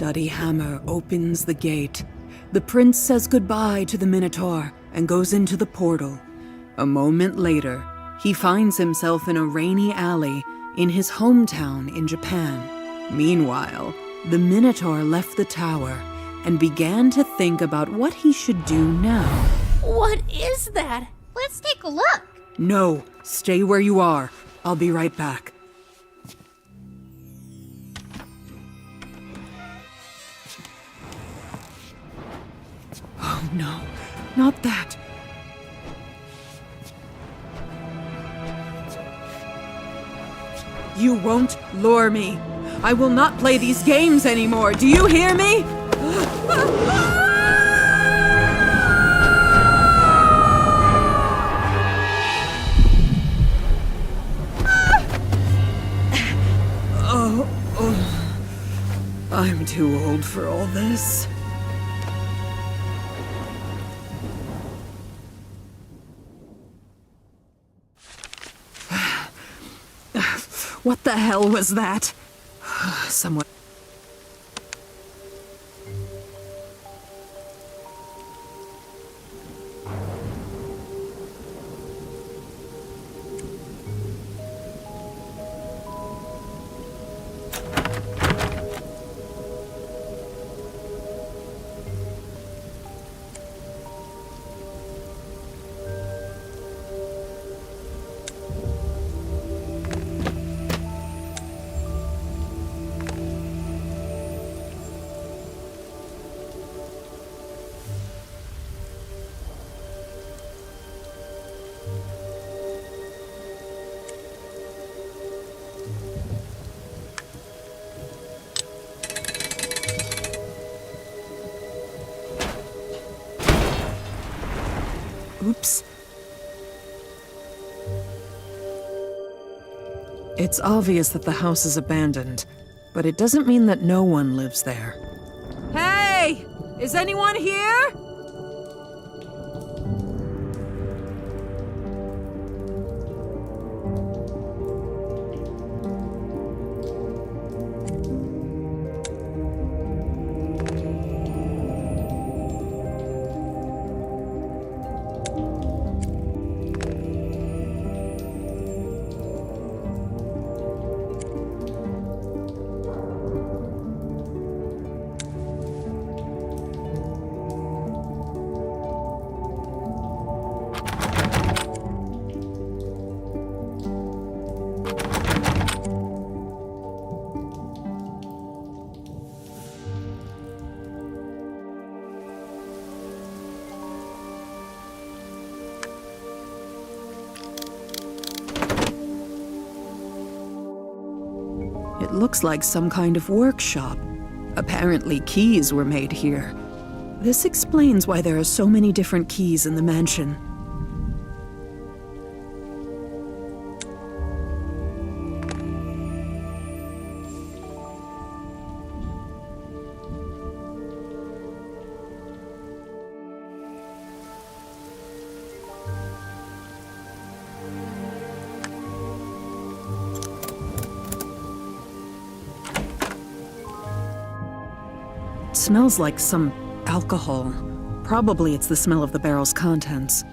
bloody hammer opens the gate. The prince says goodbye to the Minotaur and goes into the portal. A moment later, he finds himself in a rainy alley in his hometown in Japan. Meanwhile, the Minotaur left the tower and began to think about what he should do now. What is that? Let's take a look. No, stay where you are. I'll be right back. Oh no, not that. You won't lure me. I will not play these games anymore. Do you hear me? I'm too old for all this. What the hell was that? Someone... Oops. It's obvious that the house is abandoned, but it doesn't mean that no one lives there. Hey! Is anyone here? It looks like some kind of workshop. Apparently keys were made here. This explains why there are so many different keys in the mansion. Smells like some alcohol. Probably it's the smell of the barrel's contents.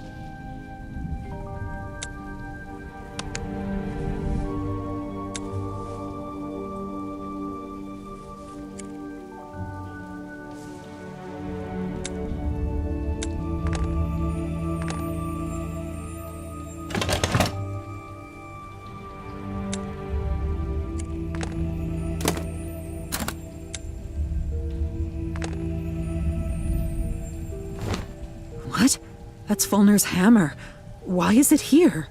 What? That's Folnur's hammer. Why is it here?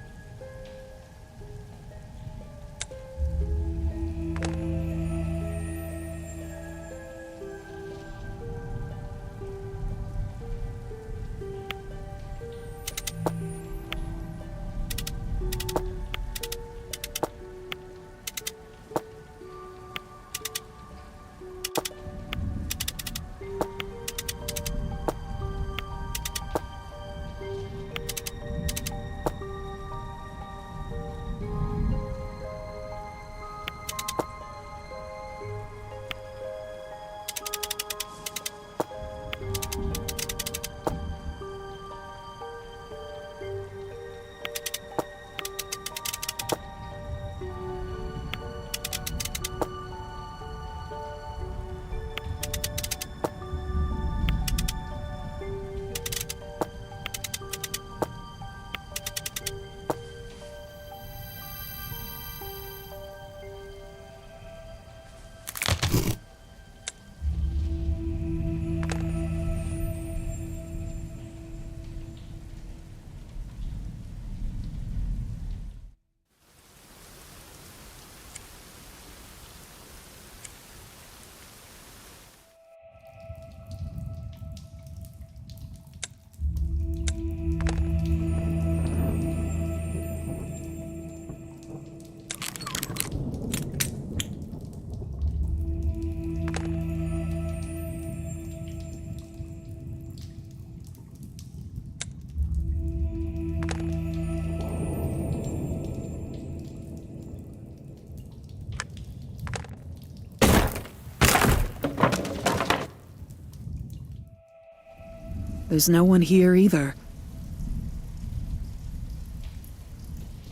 There's no one here either.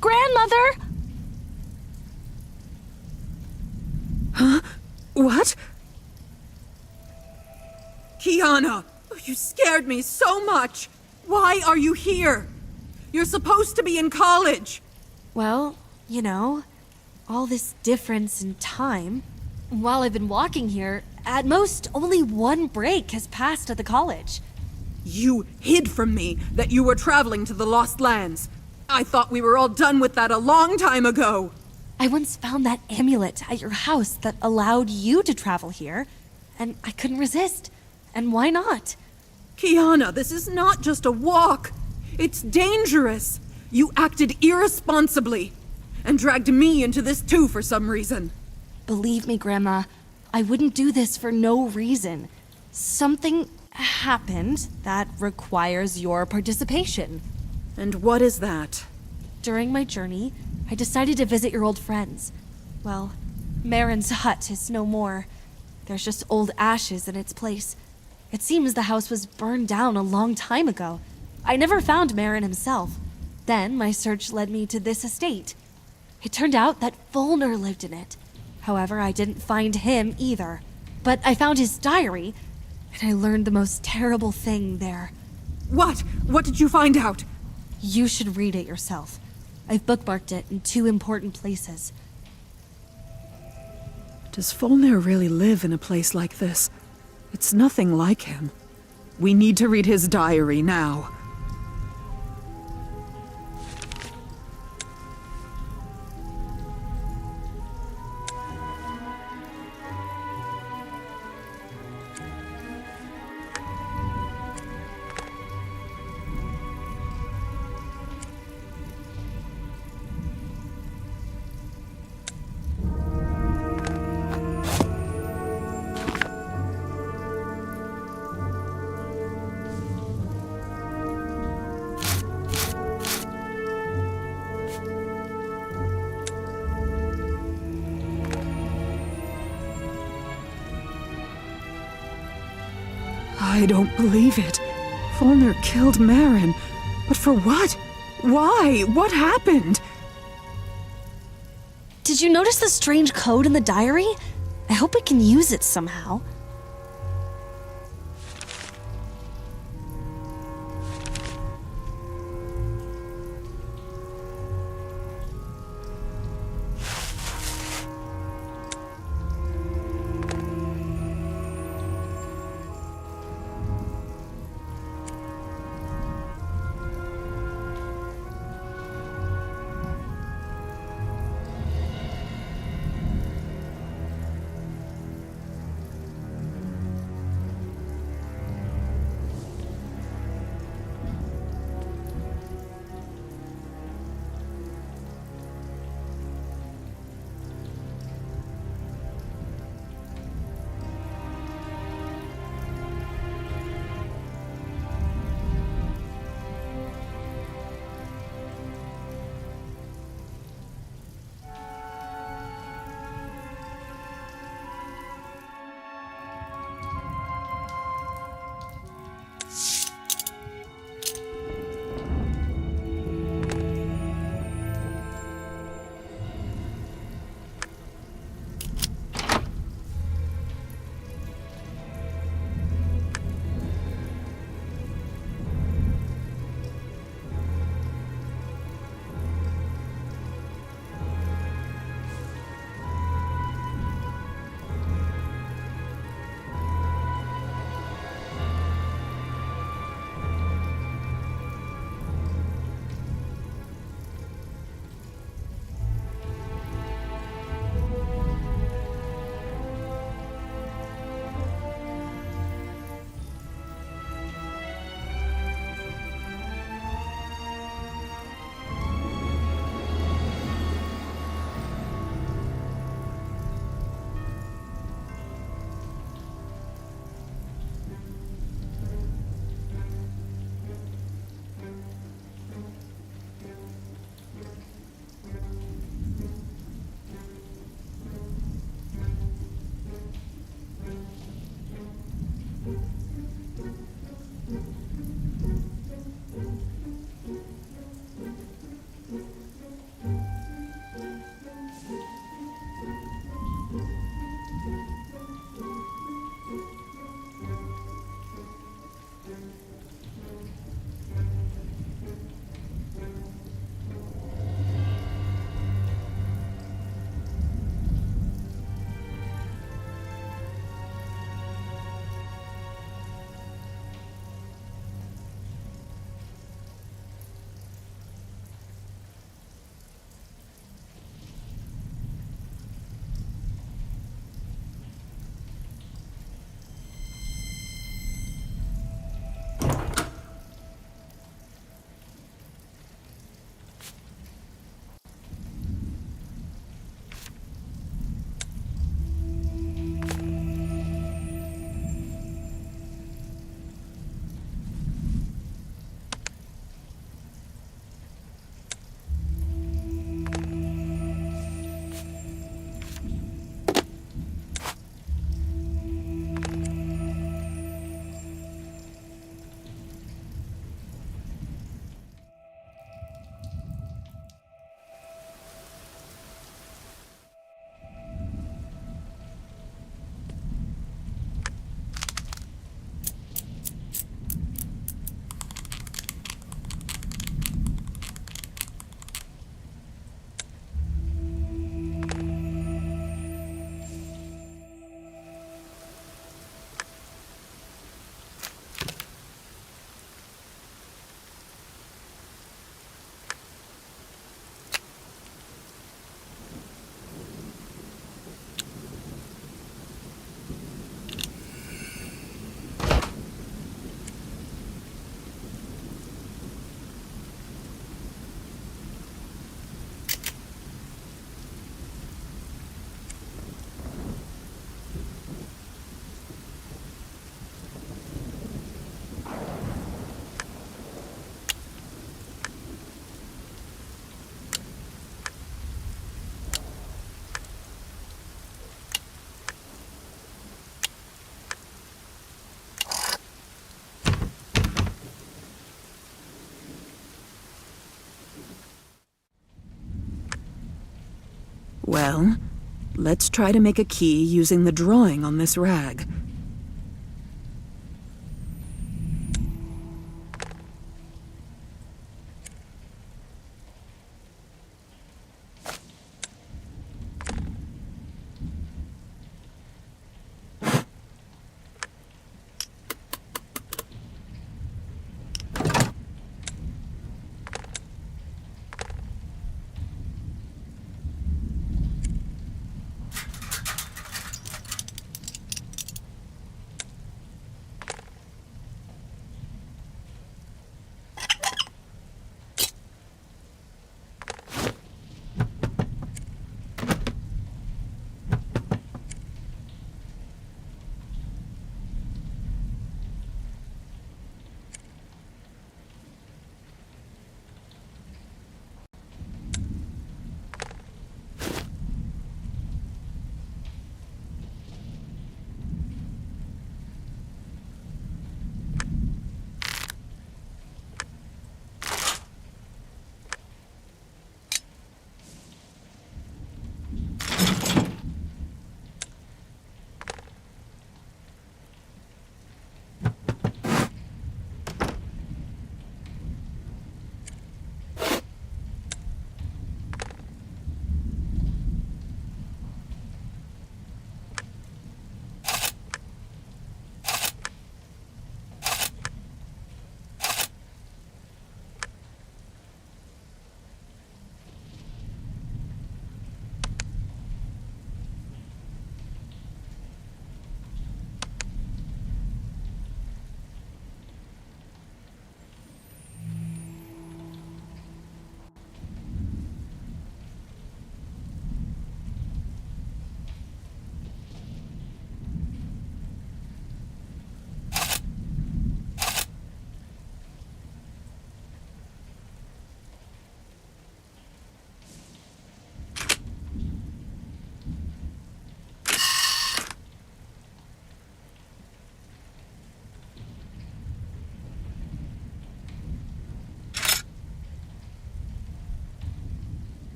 Grandmother! Huh? What? Kiana! You scared me so much! Why are you here? You're supposed to be in college! Well, you know, all this difference in time. While I've been walking here, at most only one break has passed at the college. You hid from me that you were traveling to the Lost Lands. I thought we were all done with that a long time ago. I once found that amulet at your house that allowed you to travel here, and I couldn't resist. And why not? Kiana, this is not just a walk. It's dangerous. You acted irresponsibly and dragged me into this too for some reason. Believe me, Grandma, I wouldn't do this for no reason. Something happened that requires your participation. And what is that? During my journey, I decided to visit your old friends. Well, Maaron's hut is no more. There's just old ashes in its place. It seems the house was burned down a long time ago. I never found Maaron himself. Then my search led me to this estate. It turned out that Folnur lived in it. However, I didn't find him either. But I found his diary, and I learned the most terrible thing there. What? What did you find out? You should read it yourself. I've bookmarked it in 2 important places. Does Folnur really live in a place like this? It's nothing like him. We need to read his diary now. I don't believe it. Folnur killed Maaron. But for what? Why? What happened? Did you notice the strange code in the diary? I hope we can use it somehow. Well, let's try to make a key using the drawing on this rag.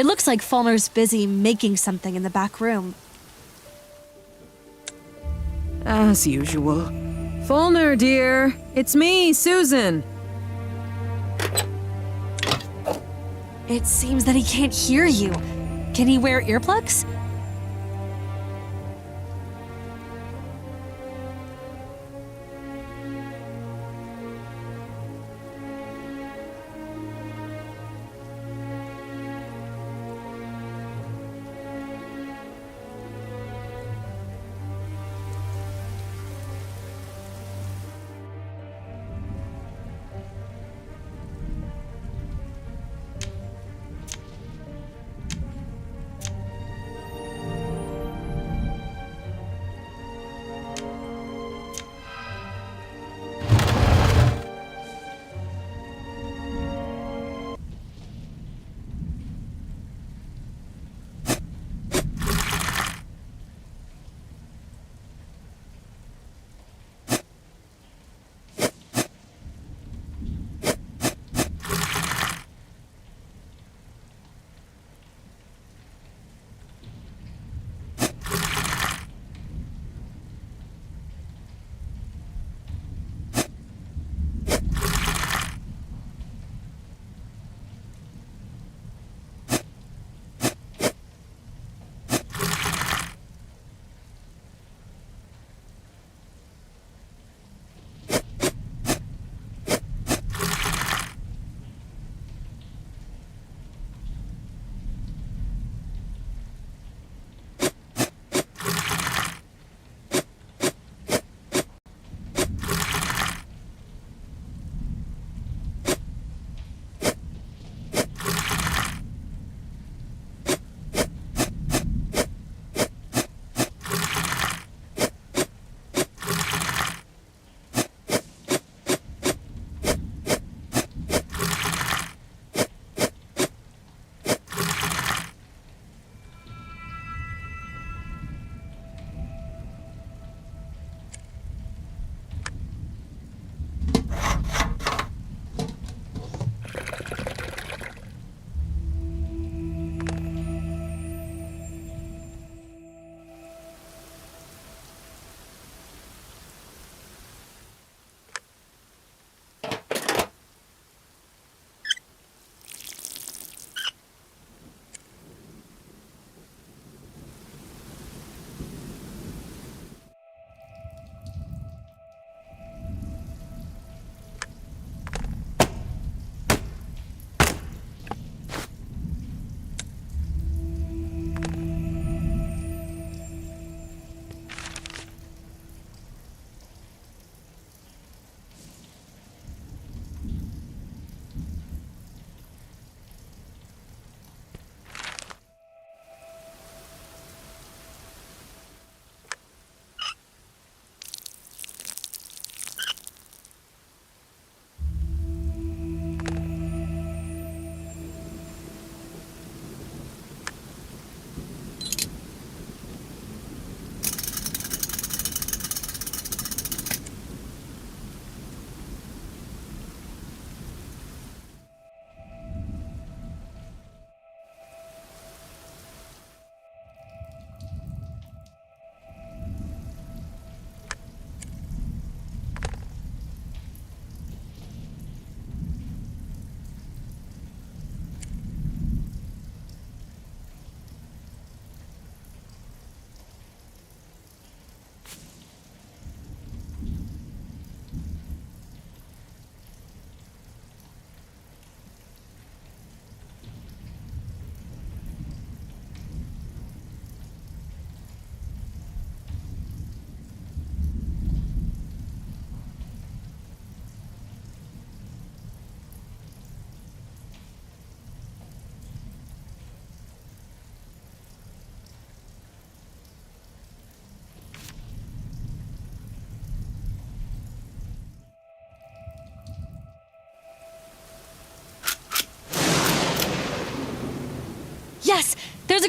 It looks like Folnur's busy making something in the back room. As usual. Folnur, dear. It's me, Susan. It seems that he can't hear you. Can he wear earplugs?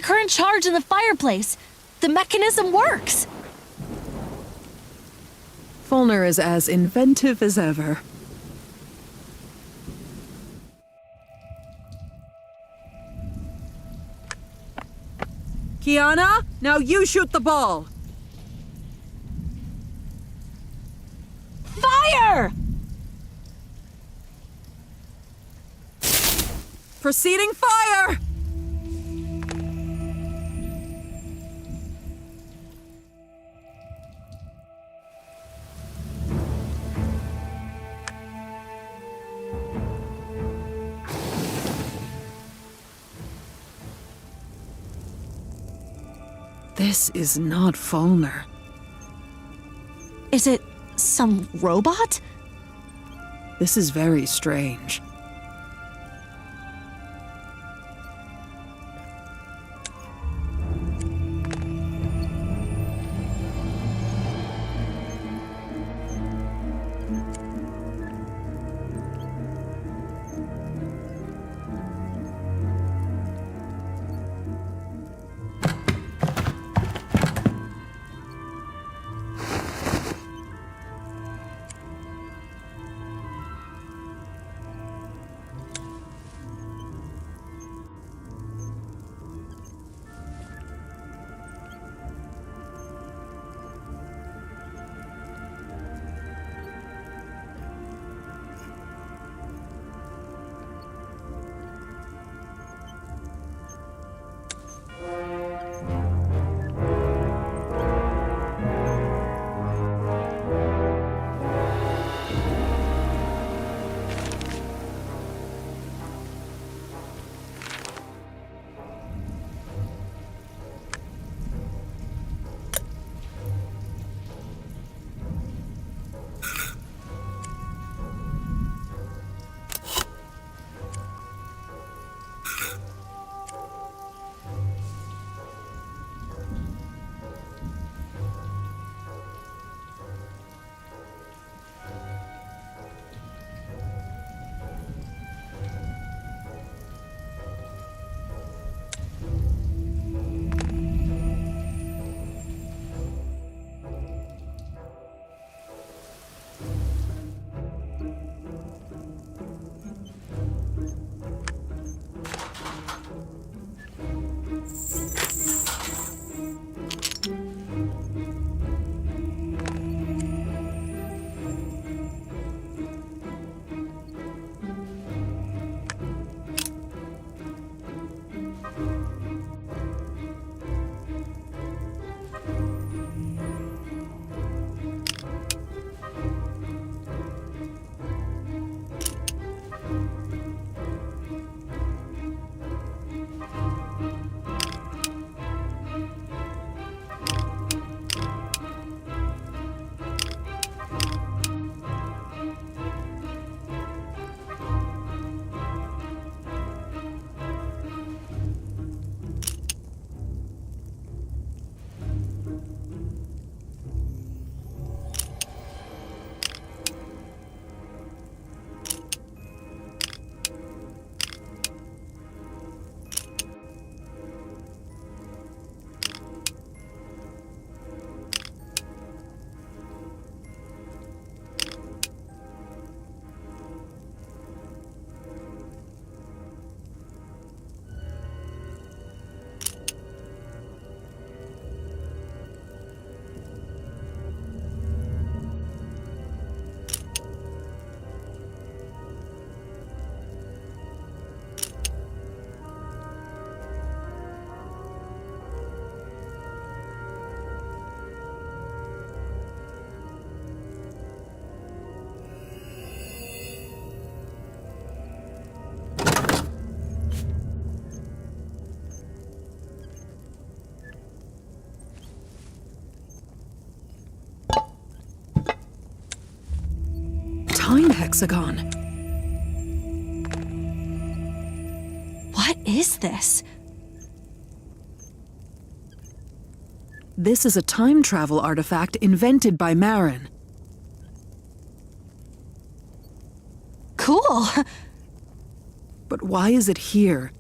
the current charge in the fireplace. The mechanism works. Folnur is as inventive as ever. Kiana, now you shoot the ball. Fire! Proceeding fire! This is not Folnur. Is it some robot? This is very strange. Time hexagon. What is this? This is a time travel artifact invented by Maaron. Cool. But why is it here?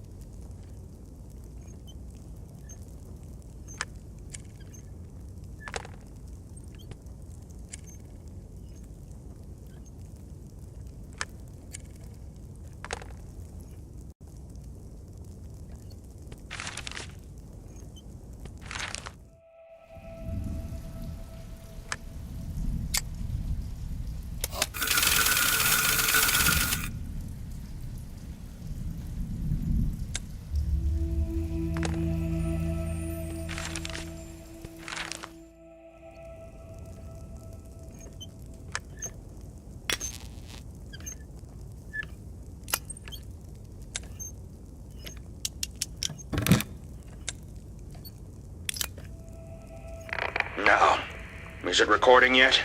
Is it recording yet?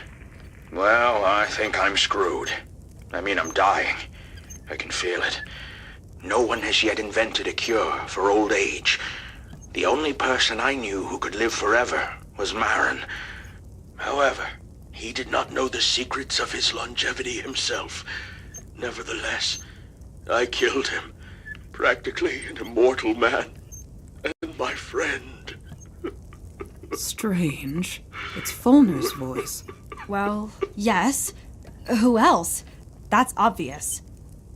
Well, I think I'm screwed. I'm dying. I can feel it. No one has yet invented a cure for old age. The only person I knew who could live forever was Maaron. However, he did not know the secrets of his longevity himself. Nevertheless, I killed him. Practically an immortal man. And my friend. Strange. It's Folnur's voice. Well, yes. Who else? That's obvious.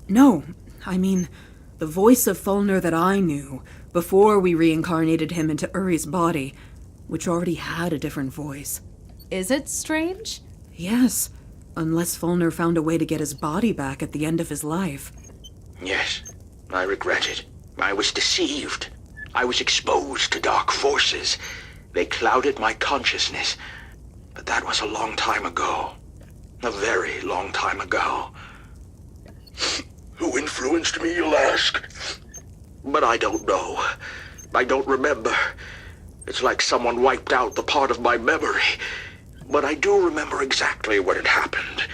No, the voice of Folnur that I knew before we reincarnated him into Uri's body, which already had a different voice. Is it strange? Yes, unless Folnur found a way to get his body back at the end of his life. Yes, I regret it. I was deceived. I was exposed to dark forces. They clouded my consciousness. But that was a long time ago. A very long time ago. Who influenced me, you'll ask? But I don't know. I don't remember. It's like someone wiped out the part of my memory. But I do remember exactly what had happened.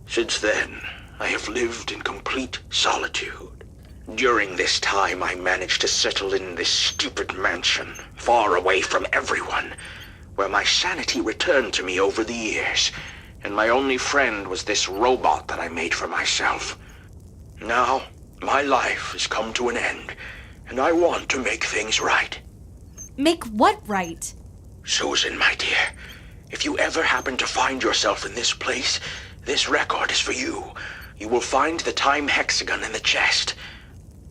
Since then, I have lived in complete solitude. During this time, I managed to settle in this stupid mansion, far away from everyone, where my sanity returned to me over the years, and my only friend was this robot that I made for myself. Now, my life has come to an end, and I want to make things right. Make what right? Susan, my dear, if you ever happen to find yourself in this place, this record is for you. You will find the time hexagon in the chest.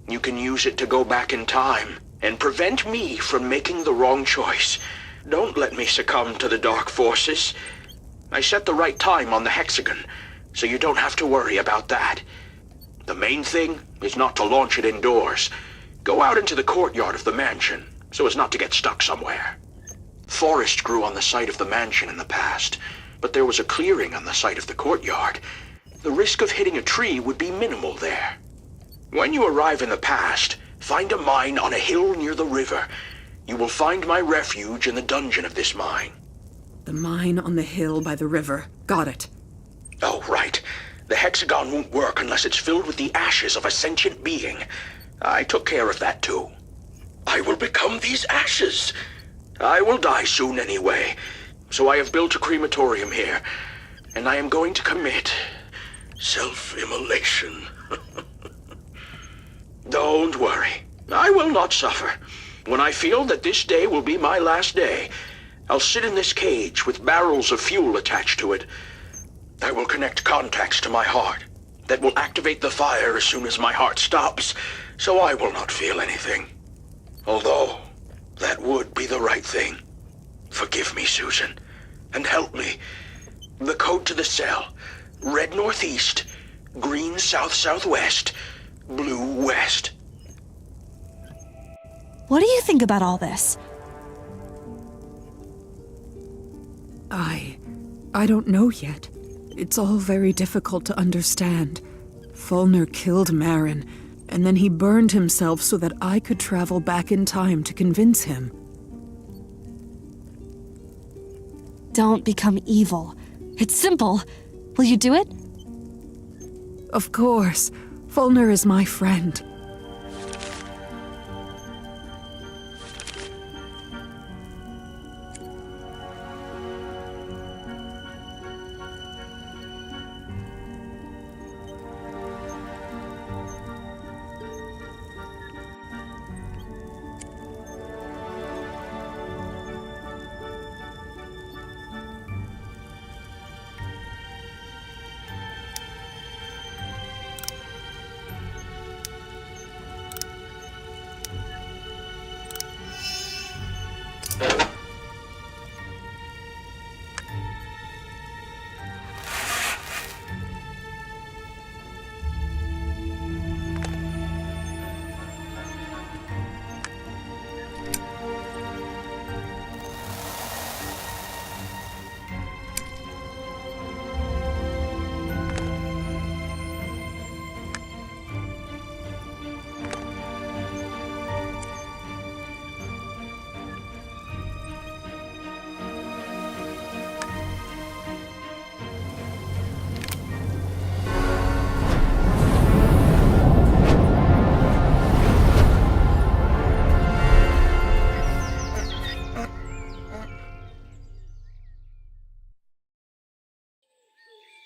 You can use it to go back in time and prevent me from making the wrong choice. Don't let me succumb to the dark forces. I set the right time on the hexagon, so you don't have to worry about that. The main thing is not to launch it indoors. Go out into the courtyard of the mansion, so as not to get stuck somewhere. Forest grew on the site of the mansion in the past, but there was a clearing on the site of the courtyard. The risk of hitting a tree would be minimal there. When you arrive in the past, find a mine on a hill near the river. You will find my refuge in the dungeon of this mine. The mine on the hill by the river. Got it. Oh, right. The hexagon won't work unless it's filled with the ashes of a sentient being. I took care of that too. I will become these ashes. I will die soon anyway, so I have built a crematorium here, and I am going to commit self-immolation. Don't worry. I will not suffer. When I feel that this day will be my last day, I'll sit in this cage with barrels of fuel attached to it. I will connect contacts to my heart that will activate the fire as soon as my heart stops, so I will not feel anything. Although, that would be the right thing. Forgive me, Susan, and help me. The code to the cell: red northeast, green south-southwest, blue west. What do you think about all this? I don't know yet. It's all very difficult to understand. Folnur killed Maaron, and then he burned himself so that I could travel back in time to convince him. Don't become evil. It's simple. Will you do it? Of course. Folnur is my friend.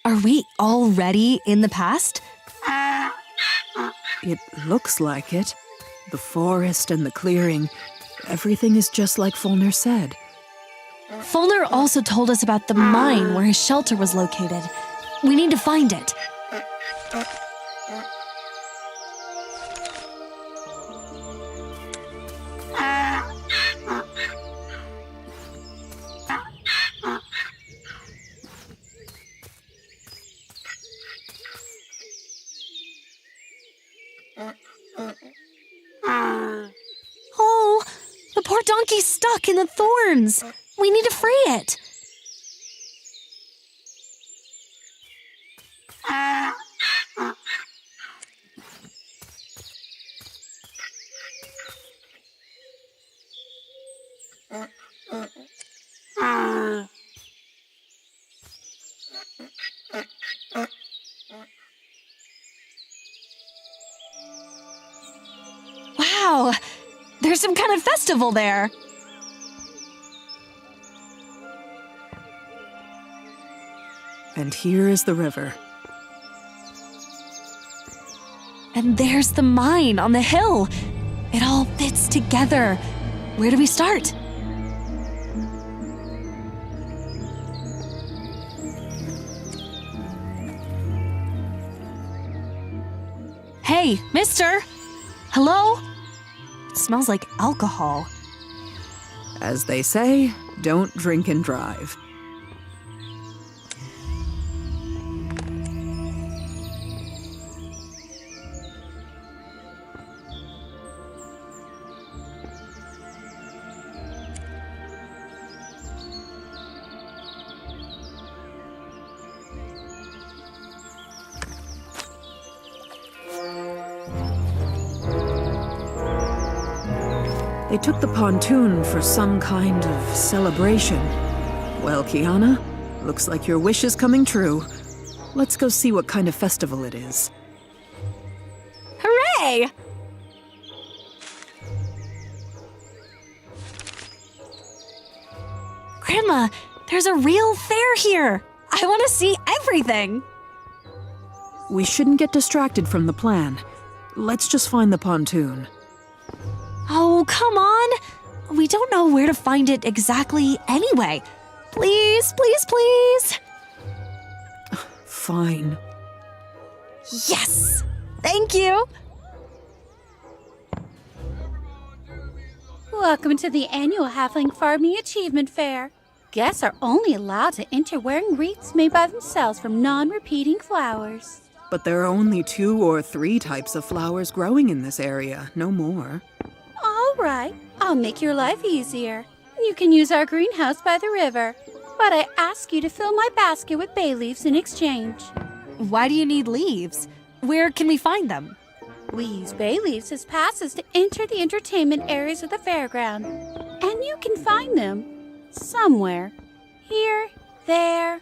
Are we already in the past? It looks like it. The forest and the clearing. Everything is just like Folnur said. Folnur also told us about the mine where his shelter was located. We need to find it. Oh, the poor donkey's stuck in the thorns. We need to free it. Wow, there's some kind of festival there. And here is the river. And there's the mine on the hill. It all fits together. Where do we start? Hey, mister! Hello? It smells like alcohol. As they say, don't drink and drive. They took the pontoon for some kind of celebration. Well, Kiana, looks like your wish is coming true. Let's go see what kind of festival it is. Hooray! Grandma, there's a real fair here. I want to see everything. We shouldn't get distracted from the plan. Let's just find the pontoon. Oh, come on. We don't know where to find it exactly anyway. Please, please, please. Fine. Yes! Thank you. Welcome to the annual Halfling Farming Achievement Fair. Guests are only allowed to enter wearing wreaths made by themselves from non-repeating flowers. But there are only 2 or 3 types of flowers growing in this area, no more. All right, I'll make your life easier. You can use our greenhouse by the river, but I ask you to fill my basket with bay leaves in exchange. Why do you need leaves? Where can we find them? We use bay leaves as passes to enter the entertainment areas of the fairground, and you can find them somewhere. Here, there.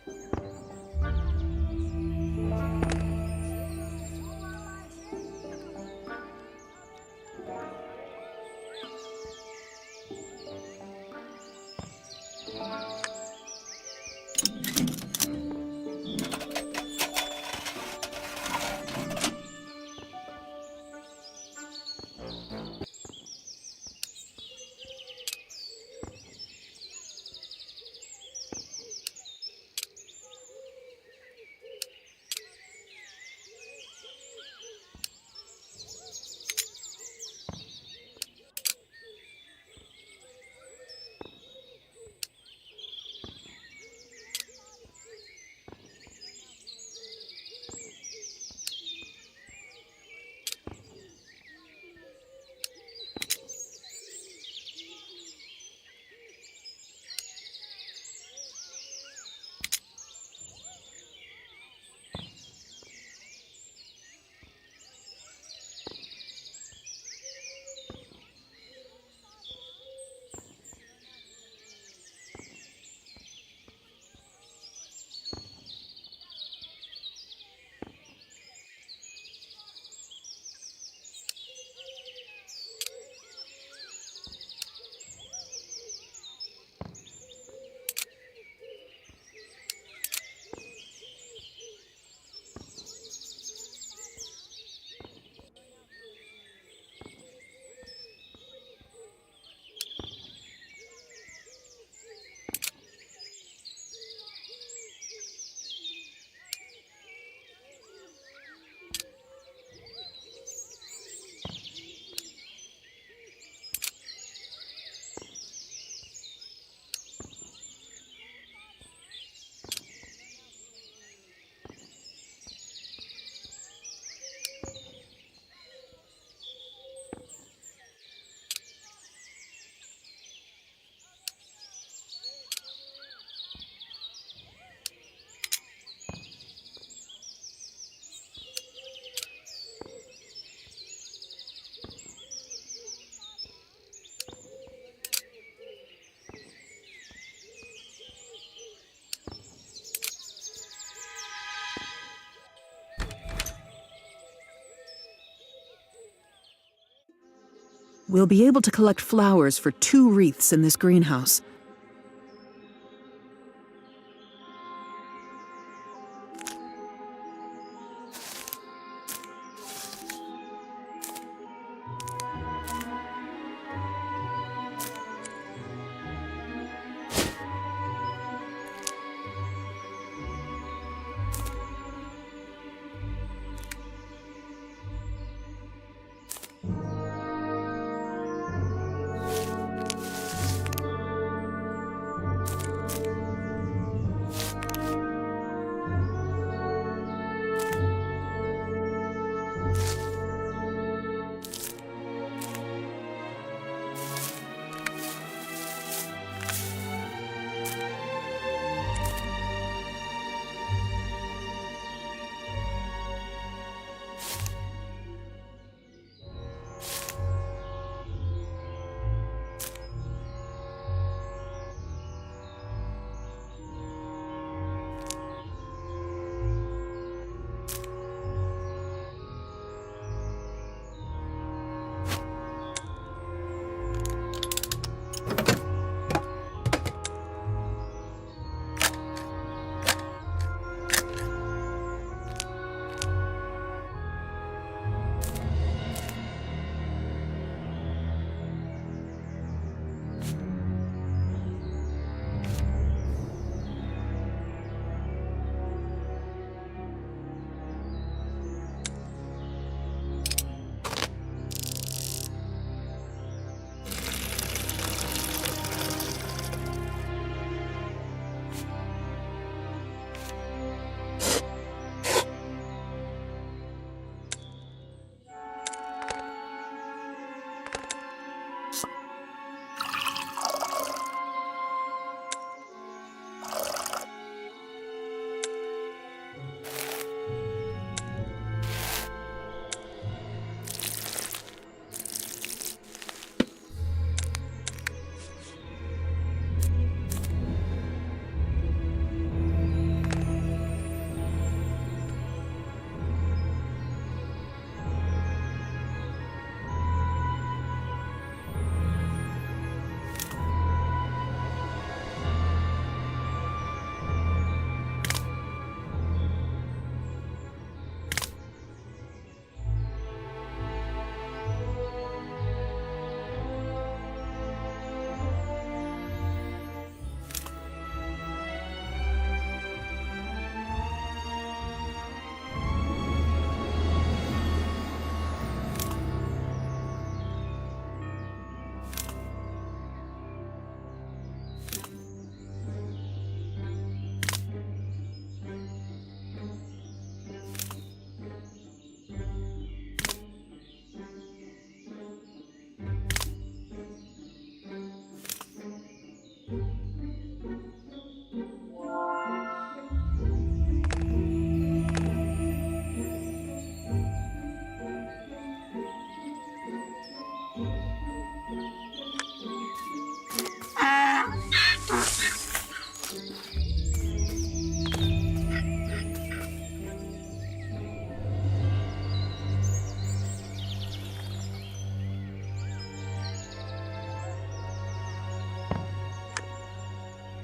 We'll be able to collect flowers for 2 wreaths in this greenhouse.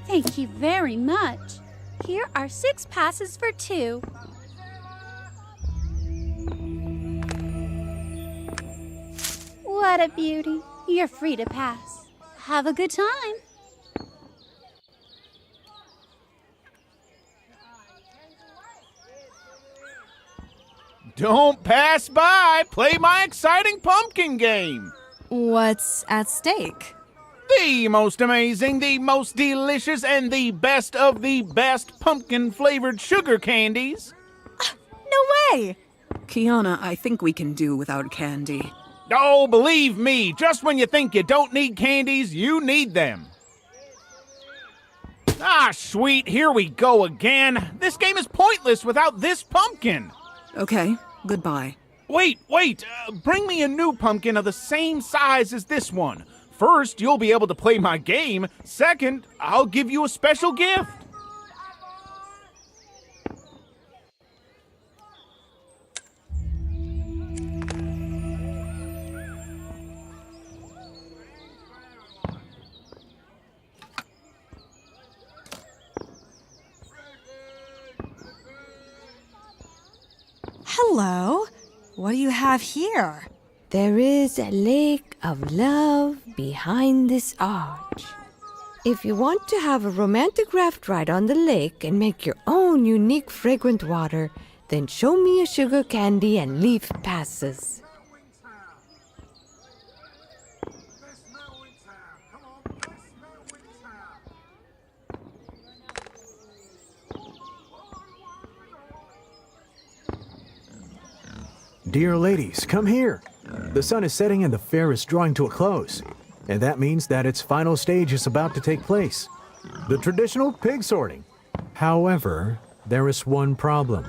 Thank you very much. Here are 6 passes for 2. What a beauty. You're free to pass. Have a good time. Don't pass by. Play my exciting pumpkin game. What's at stake? The most amazing, the most delicious, and the best of the best pumpkin-flavored sugar candies. No way! Kiana, I think we can do without candy. Oh, believe me, just when you think you don't need candies, you need them. Ah, sweet, here we go again. This game is pointless without this pumpkin. Okay, goodbye. Wait, bring me a new pumpkin of the same size as this one. First, you'll be able to play my game. Second, I'll give you a special gift. Hello. What do you have here? There is a lake of love behind this arch. If you want to have a romantic raft ride on the lake and make your own unique fragrant water, then show me a sugar candy and leaf passes. Dear ladies, come here. The sun is setting and the fair is drawing to a close. And that means that its final stage is about to take place. The traditional pig sorting. However, there is one problem.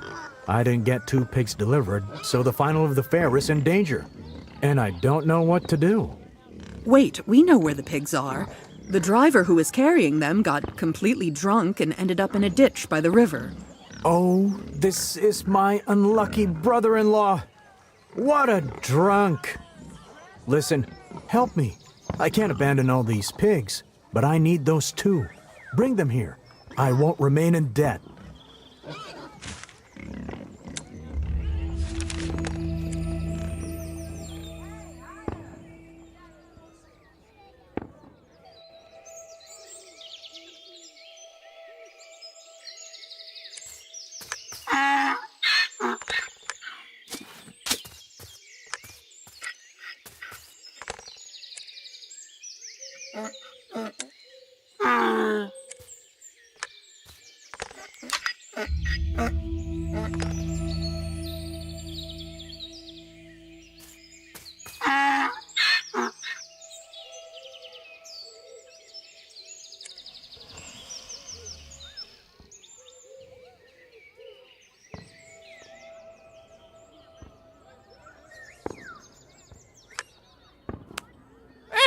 I didn't get 2 pigs delivered, so the final of the fair is in danger. And I don't know what to do. Wait, we know where the pigs are. The driver who was carrying them got completely drunk and ended up in a ditch by the river. Oh, this is my unlucky brother-in-law. What a drunk. Listen, help me. I can't abandon all these pigs, but I need those 2. Bring them here. I won't remain in debt.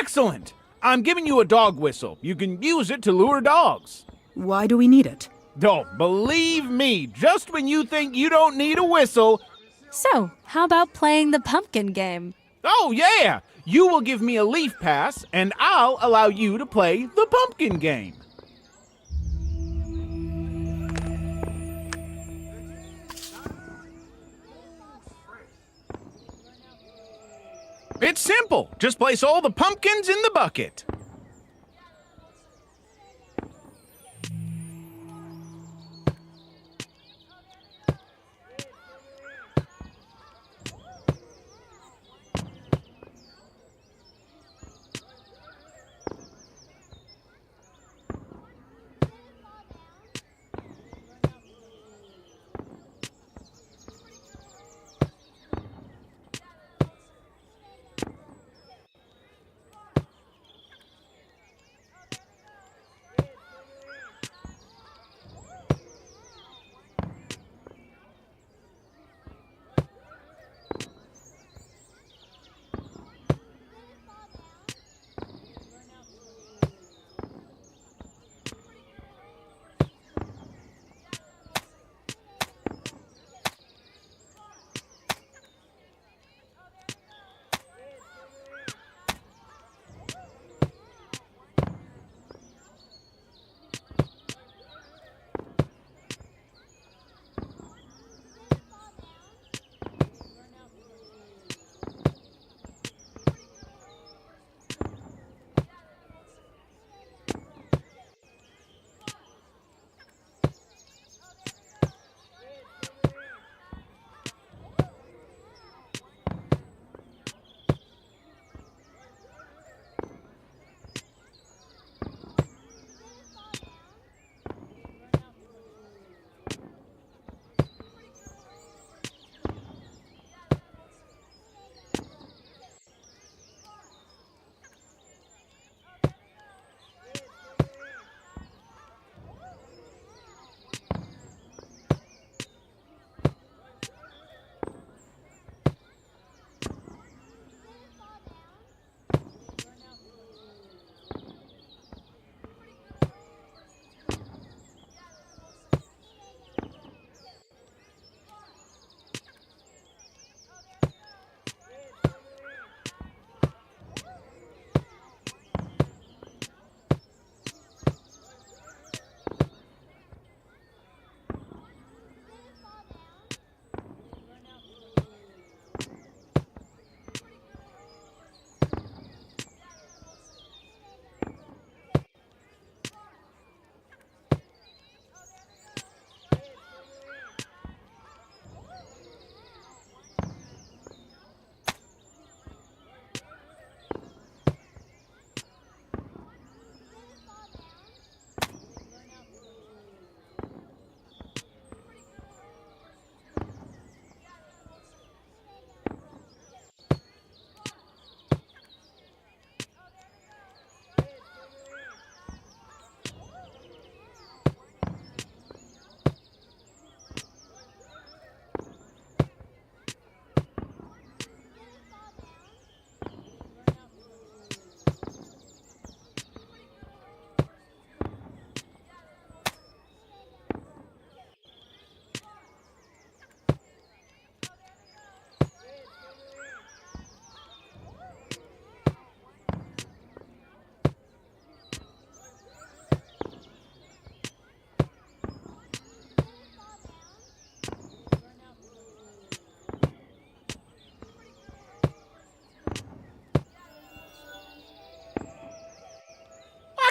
Excellent! I'm giving you a dog whistle. You can use it to lure dogs. Why do we need it? Oh, believe me, just when you think you don't need a whistle... So, how about playing the pumpkin game? Oh, yeah! You will give me a leaf pass, and I'll allow you to play the pumpkin game. It's simple. Just place all the pumpkins in the bucket.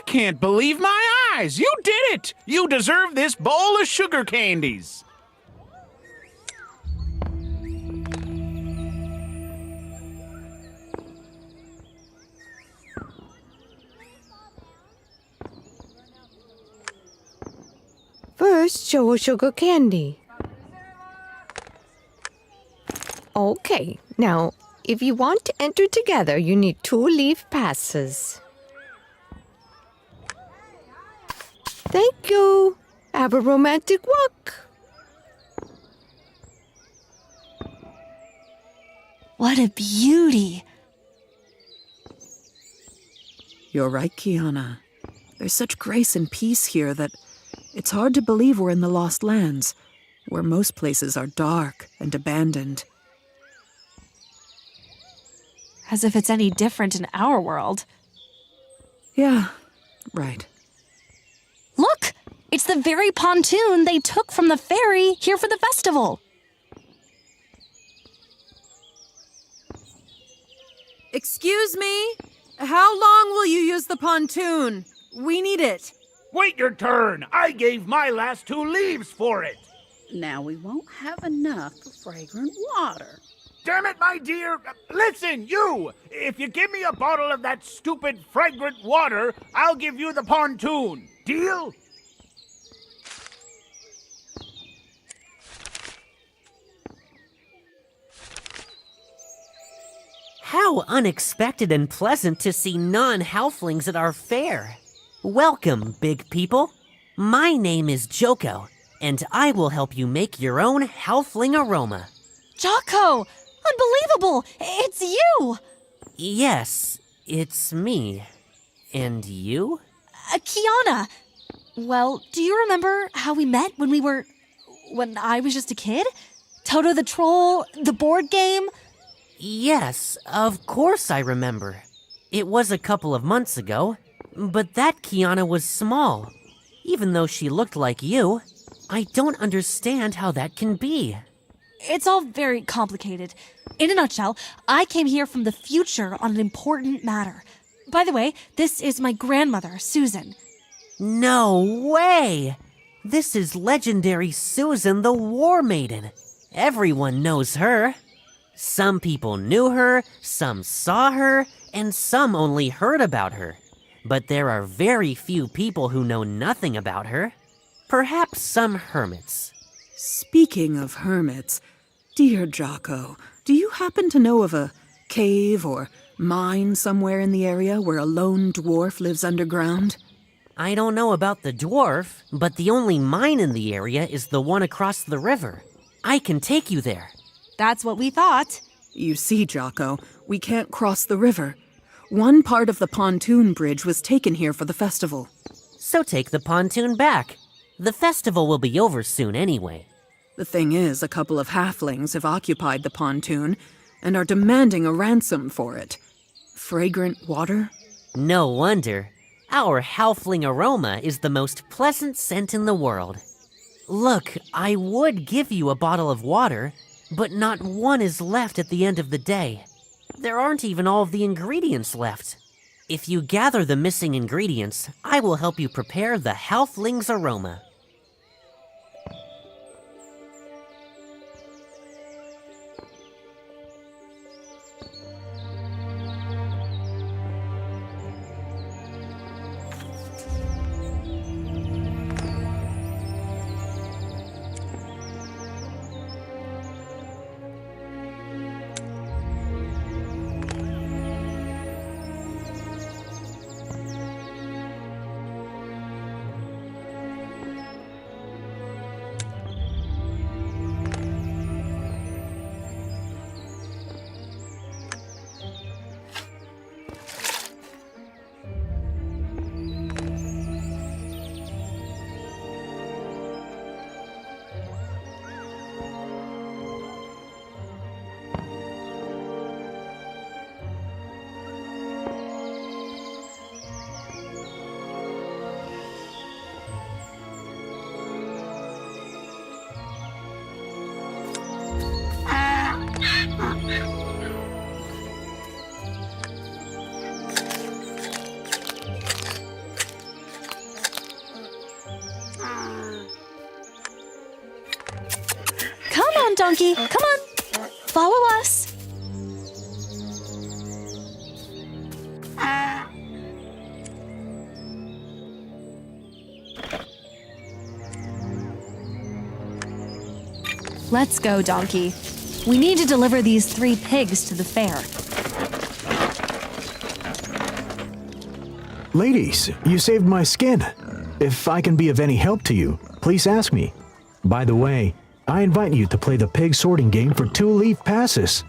can't believe my eyes! You did it! You deserve this bowl of sugar candies! First, show a sugar candy. Okay, now, if you want to enter together, you need 2 leaf passes. Thank you. Have a romantic walk. What a beauty. You're right, Kiana. There's such grace and peace here that it's hard to believe we're in the Lost Lands, where most places are dark and abandoned. As if it's any different in our world. Yeah, right. Look! It's the very pontoon they took from the ferry here for the festival. Excuse me? How long will you use the pontoon? We need it. Wait your turn! I gave my last 2 leaves for it! Now we won't have enough fragrant water. Damn it, my dear! Listen, you! If you give me a bottle of that stupid fragrant water, I'll give you the pontoon. Deal? How unexpected and pleasant to see non-halflings at our fair. Welcome, big people. My name is Joko, and I will help you make your own halfling aroma. Jocko! Unbelievable! It's you! Yes, it's me. And you? Kiana! Well, do you remember how we met when I was just a kid? Toto the Troll, the board game? Yes, of course I remember. It was a couple of months ago, but that Kiana was small. Even though she looked like you, I don't understand how that can be. It's all very complicated. In a nutshell, I came here from the future on an important matter. By the way, this is my grandmother, Susan. No way! This is legendary Susan the War Maiden. Everyone knows her. Some people knew her, some saw her, and some only heard about her. But there are very few people who know nothing about her. Perhaps some hermits. Speaking of hermits, dear Jocko, do you happen to know of a cave or mine somewhere in the area where a lone dwarf lives underground? I don't know about the dwarf, but the only mine in the area is the one across the river. I can take you there. That's what we thought. You see, Jocko, we can't cross the river. One part of the pontoon bridge was taken here for the festival. So take the pontoon back. The festival will be over soon anyway. The thing is, a couple of halflings have occupied the pontoon and are demanding a ransom for it. Fragrant water? No wonder. Our halfling aroma is the most pleasant scent in the world. Look, I would give you a bottle of water, but not one is left at the end of the day. There aren't even all of the ingredients left. If you gather the missing ingredients, I will help you prepare the halfling's aroma. donkey. Come on. Follow us. Let's go, donkey. We need to deliver these 3 pigs to the fair. Ladies, you saved my skin. If I can be of any help to you, please ask me. By the way, I invite you to play the pig sorting game for 2 leaf passes.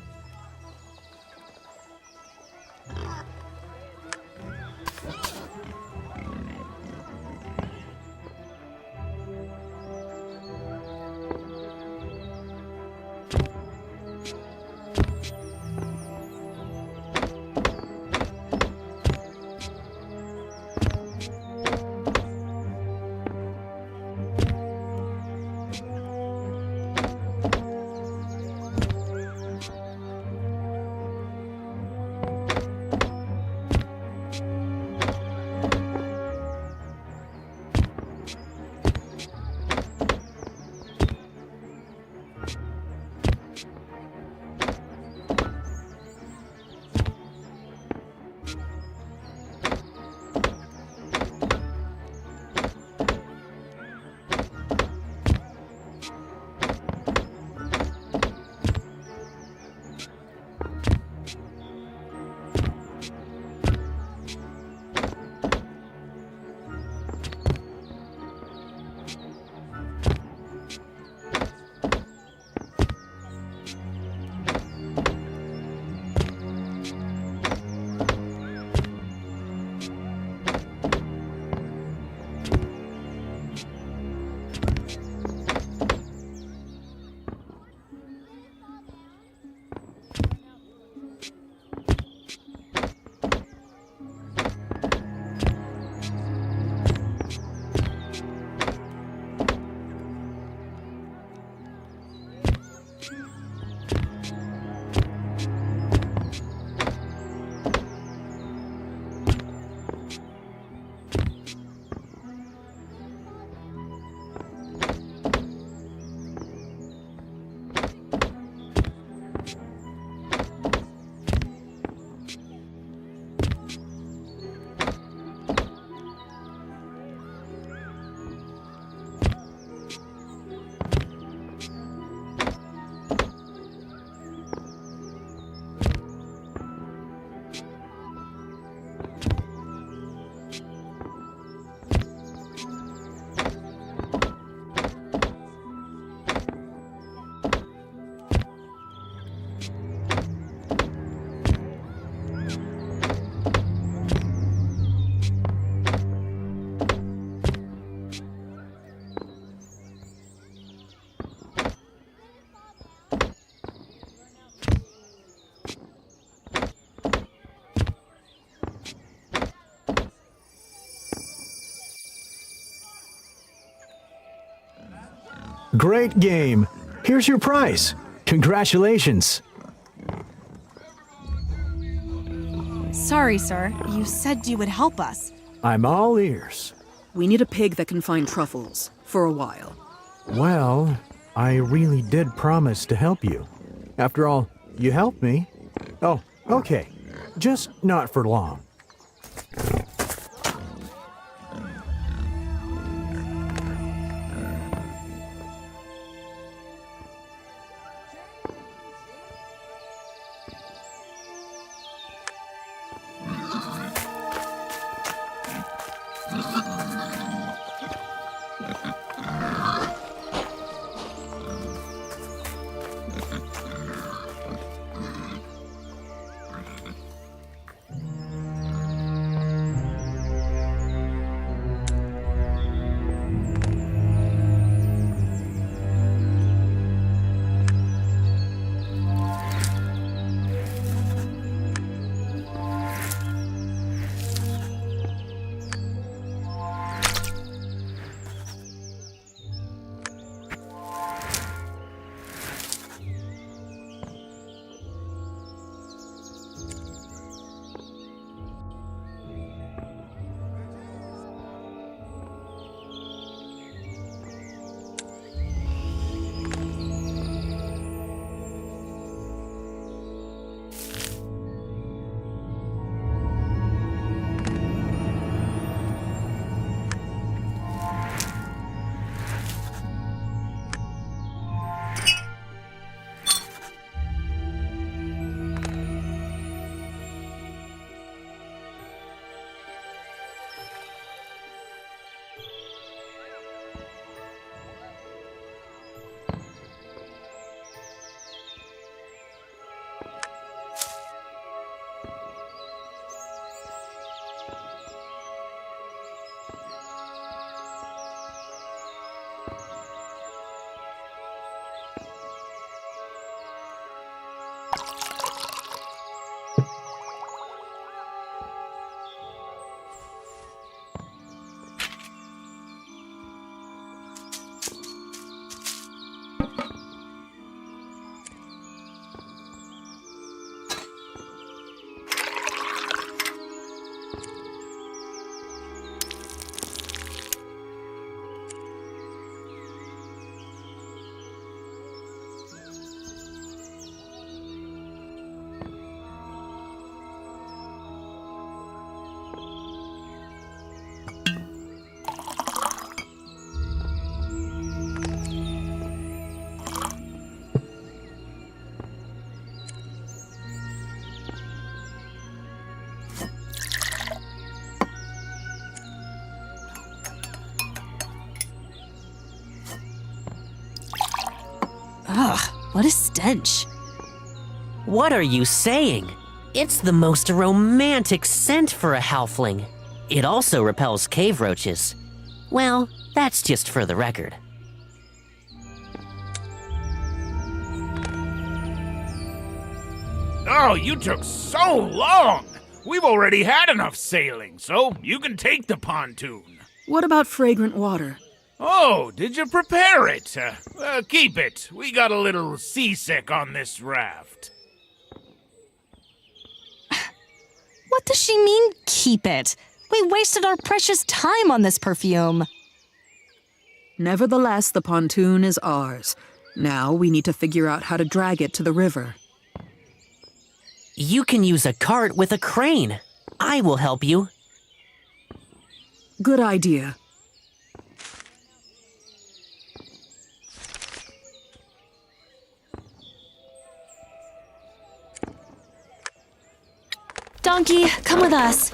Great game. Here's your prize. Congratulations. Sorry, sir. You said you would help us. I'm all ears. We need a pig that can find truffles for a while. Well, I really did promise to help you. After all, you helped me. Oh, okay. Just not for long. Ugh, what a stench. What are you saying? It's the most romantic scent for a halfling. It also repels cave roaches. Well, that's just for the record. Oh, you took so long! We've already had enough sailing, so you can take the pontoon. What about fragrant water? Oh, did you prepare it? Keep it. We got a little seasick on this raft. What does she mean, keep it? We wasted our precious time on this perfume. Nevertheless, the pontoon is ours. Now we need to figure out how to drag it to the river. You can use a cart with a crane. I will help you. Good idea. Donkey, come with us.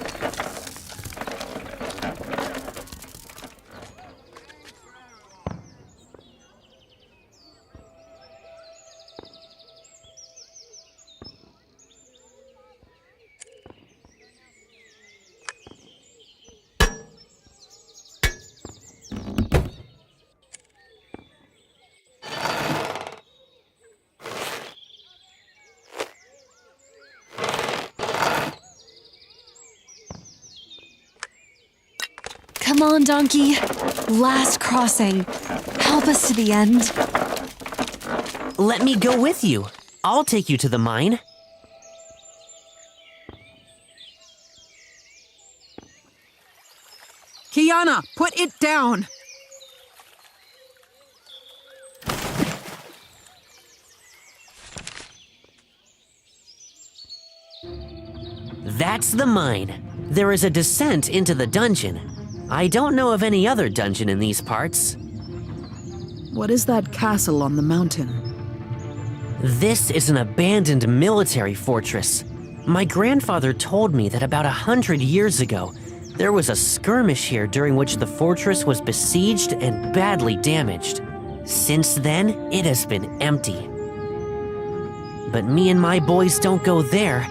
Come on, Donkey. Last crossing. Help us to the end. Let me go with you. I'll take you to the mine. Kiana, put it down! That's the mine. There is a descent into the dungeon. I don't know of any other dungeon in these parts. What is that castle on the mountain? This is an abandoned military fortress. My grandfather told me that about 100 years ago, there was a skirmish here during which the fortress was besieged and badly damaged. Since then, it has been empty. But me and my boys don't go there.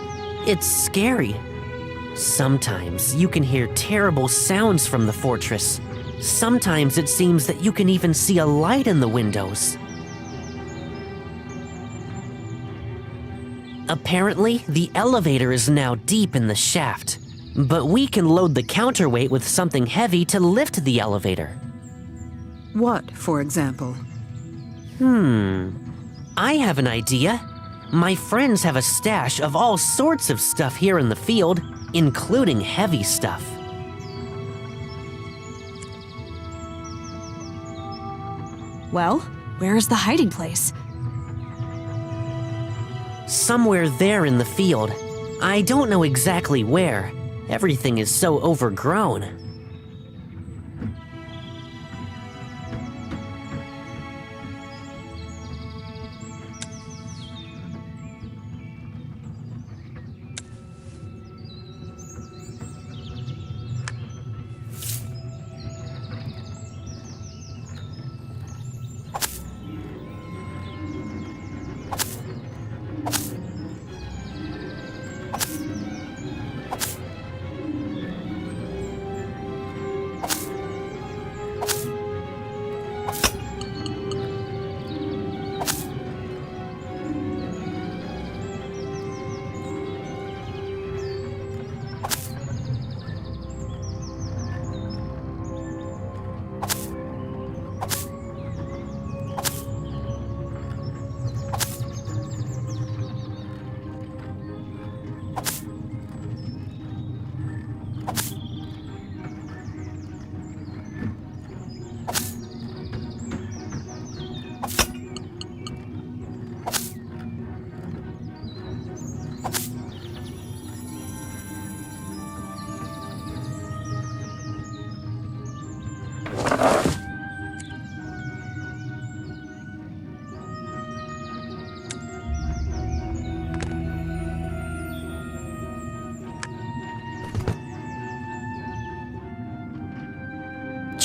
It's scary. Sometimes you can hear terrible sounds from the fortress. Sometimes it seems that you can even see a light in the windows. Apparently, the elevator is now deep in the shaft, but we can load the counterweight with something heavy to lift the elevator. What, for example? I have an idea. My friends have a stash of all sorts of stuff here in the field, including heavy stuff. Well, where's the hiding place? Somewhere there in the field. I don't know exactly where. Everything is so overgrown.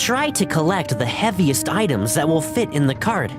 Try to collect the heaviest items that will fit in the cart.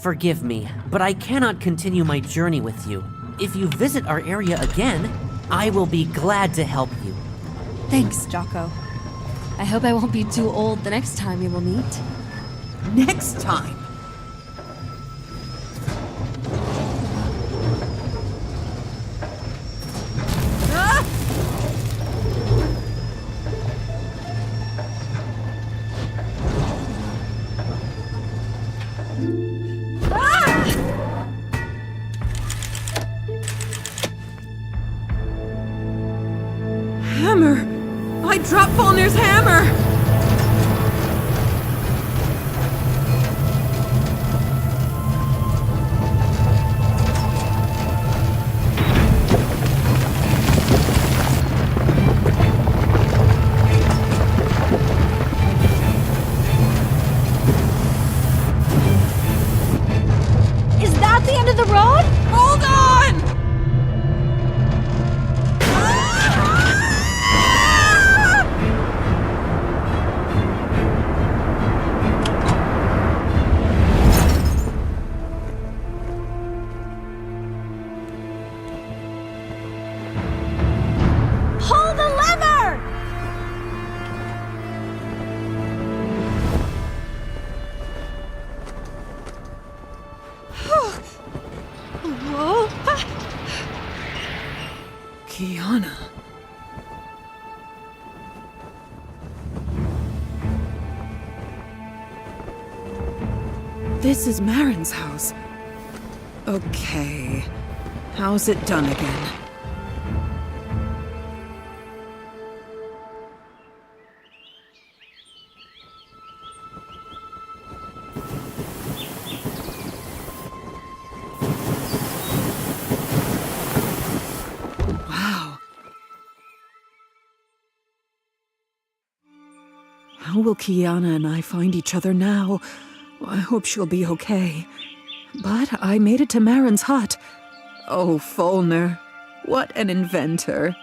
Forgive me, but I cannot continue my journey with you. If you visit our area again, I will be glad to help you. Thanks, Jocko. I hope I won't be too old the next time we will meet. Next time. Hammer! I dropped Folnur's hammer! Is that the end of the road? Hold on! Pull the lever! Whoa! Kiana. This is Maaron's house. Okay. How's it done again? Wow. How will Kiana and I find each other now? I hope she'll be okay. But I made it to Maaron's hut. Oh, Folnur, what an inventor.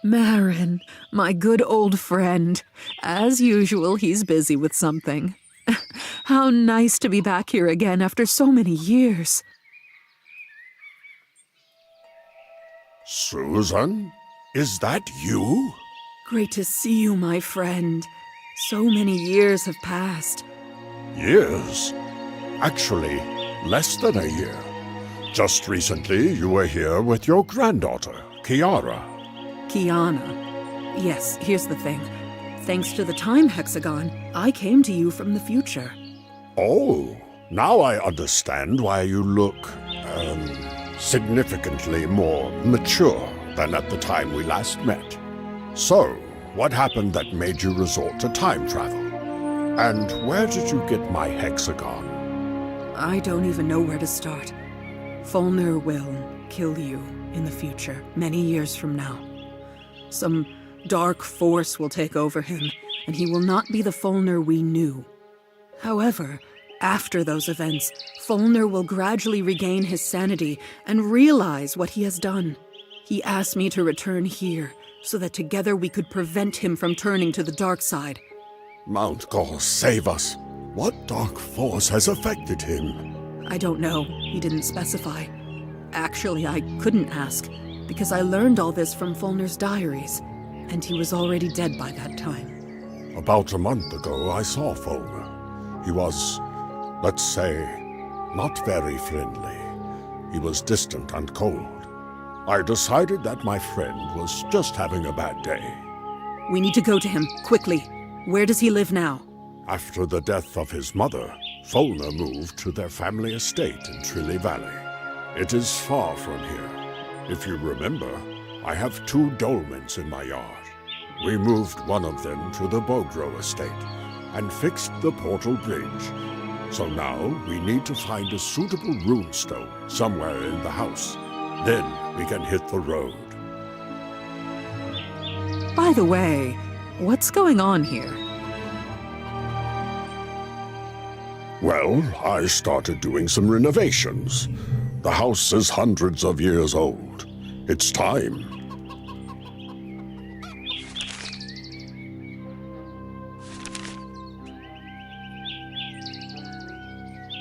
Maaron, my good old friend. As usual, he's busy with something. How nice to be back here again after so many years. Susan? Is that you? Great to see you, my friend. So many years have passed. Years? Actually, less than a year. Just recently, you were here with your granddaughter, Kiara. Kiana. Yes, here's the thing. Thanks to the time hexagon, I came to you from the future. Oh, now I understand why you look, significantly more mature than at the time we last met. So, what happened that made you resort to time travel? And where did you get my hexagon? I don't even know where to start. Folnur will kill you in the future, many years from now. Some dark force will take over him, and he will not be the Folnur we knew. However, after those events, Folnur will gradually regain his sanity and realize what he has done. He asked me to return here, so that together we could prevent him from turning to the dark side. Mount Gaul, save us. What dark force has affected him? I don't know. He didn't specify. Actually, I couldn't ask, because I learned all this from Folnur's diaries, and he was already dead by that time. About a month ago, I saw Folnur. He was, let's say, not very friendly. He was distant and cold. I decided that my friend was just having a bad day. We need to go to him, quickly. Where does he live now? After the death of his mother, Folnur moved to their family estate in Trilly Valley. It is far from here. If you remember, I have 2 dolmens in my yard. We moved one of them to the Bogro estate and fixed the portal bridge. So now we need to find a suitable runestone somewhere in the house. Then we can hit the road. By the way, what's going on here? Well, I started doing some renovations. The house is hundreds of years old. It's time.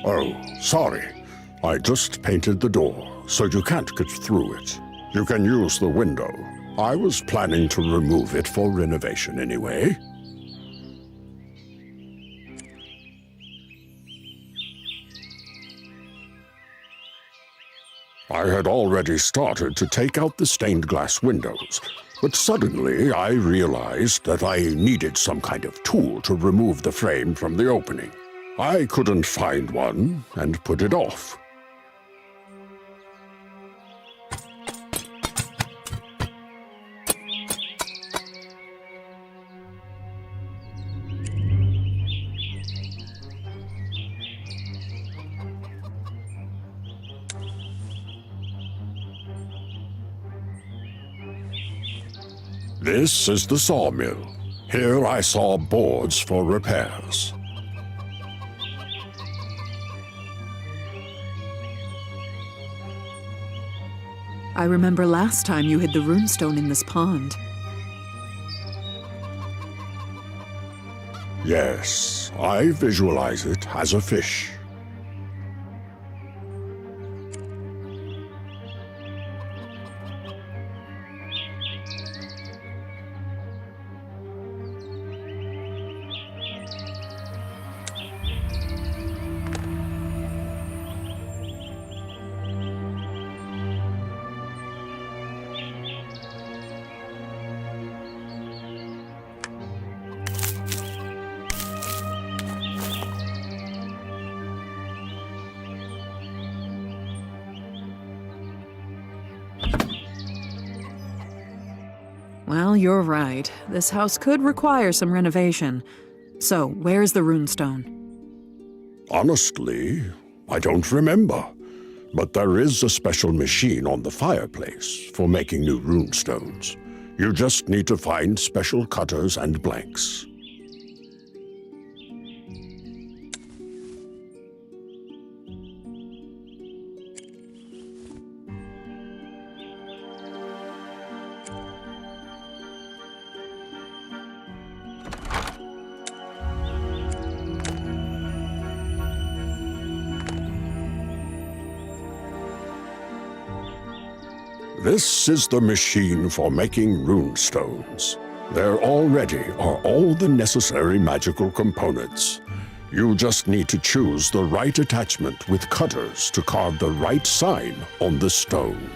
Oh, sorry. I just painted the door, so you can't get through it. You can use the window. I was planning to remove it for renovation anyway. I had already started to take out the stained glass windows, but suddenly I realized that I needed some kind of tool to remove the frame from the opening. I couldn't find one and put it off. This is the sawmill. Here I saw boards for repairs. I remember last time you hid the runestone in this pond. Yes, I visualize it as a fish. Well, you're right. This house could require some renovation. So, where's the runestone? Honestly, I don't remember. But there is a special machine on the fireplace for making new runestones. You just need to find special cutters and blanks. This is the machine for making rune stones. There already are all the necessary magical components. You just need to choose the right attachment with cutters to carve the right sign on the stone.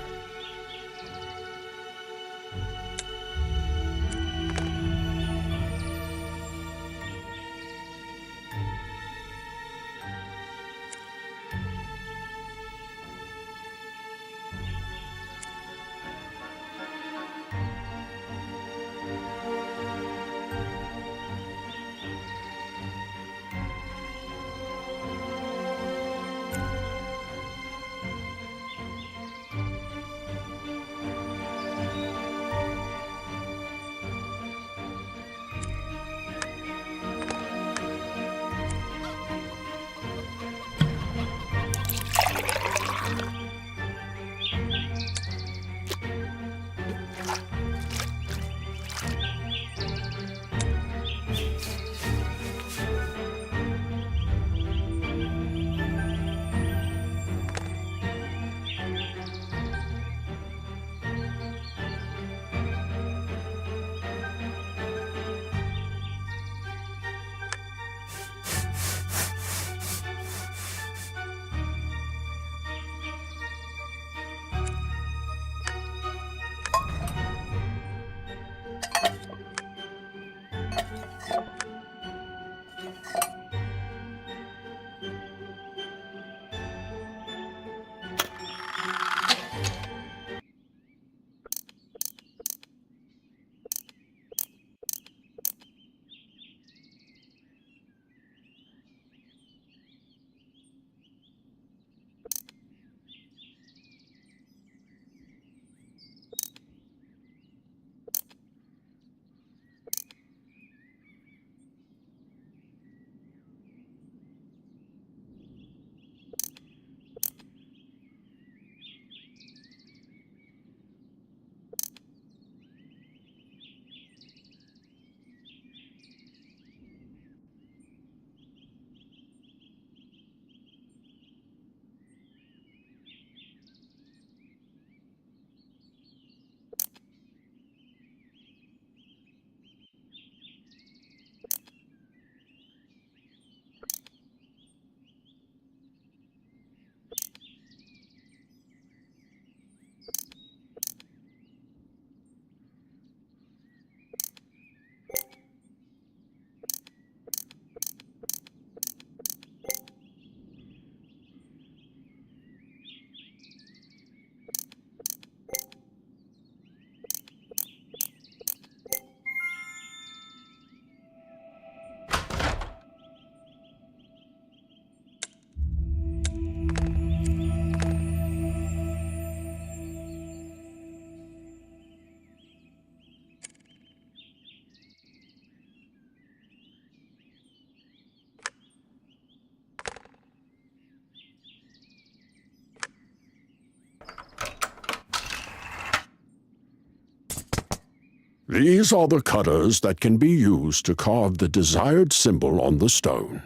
These are the cutters that can be used to carve the desired symbol on the stone.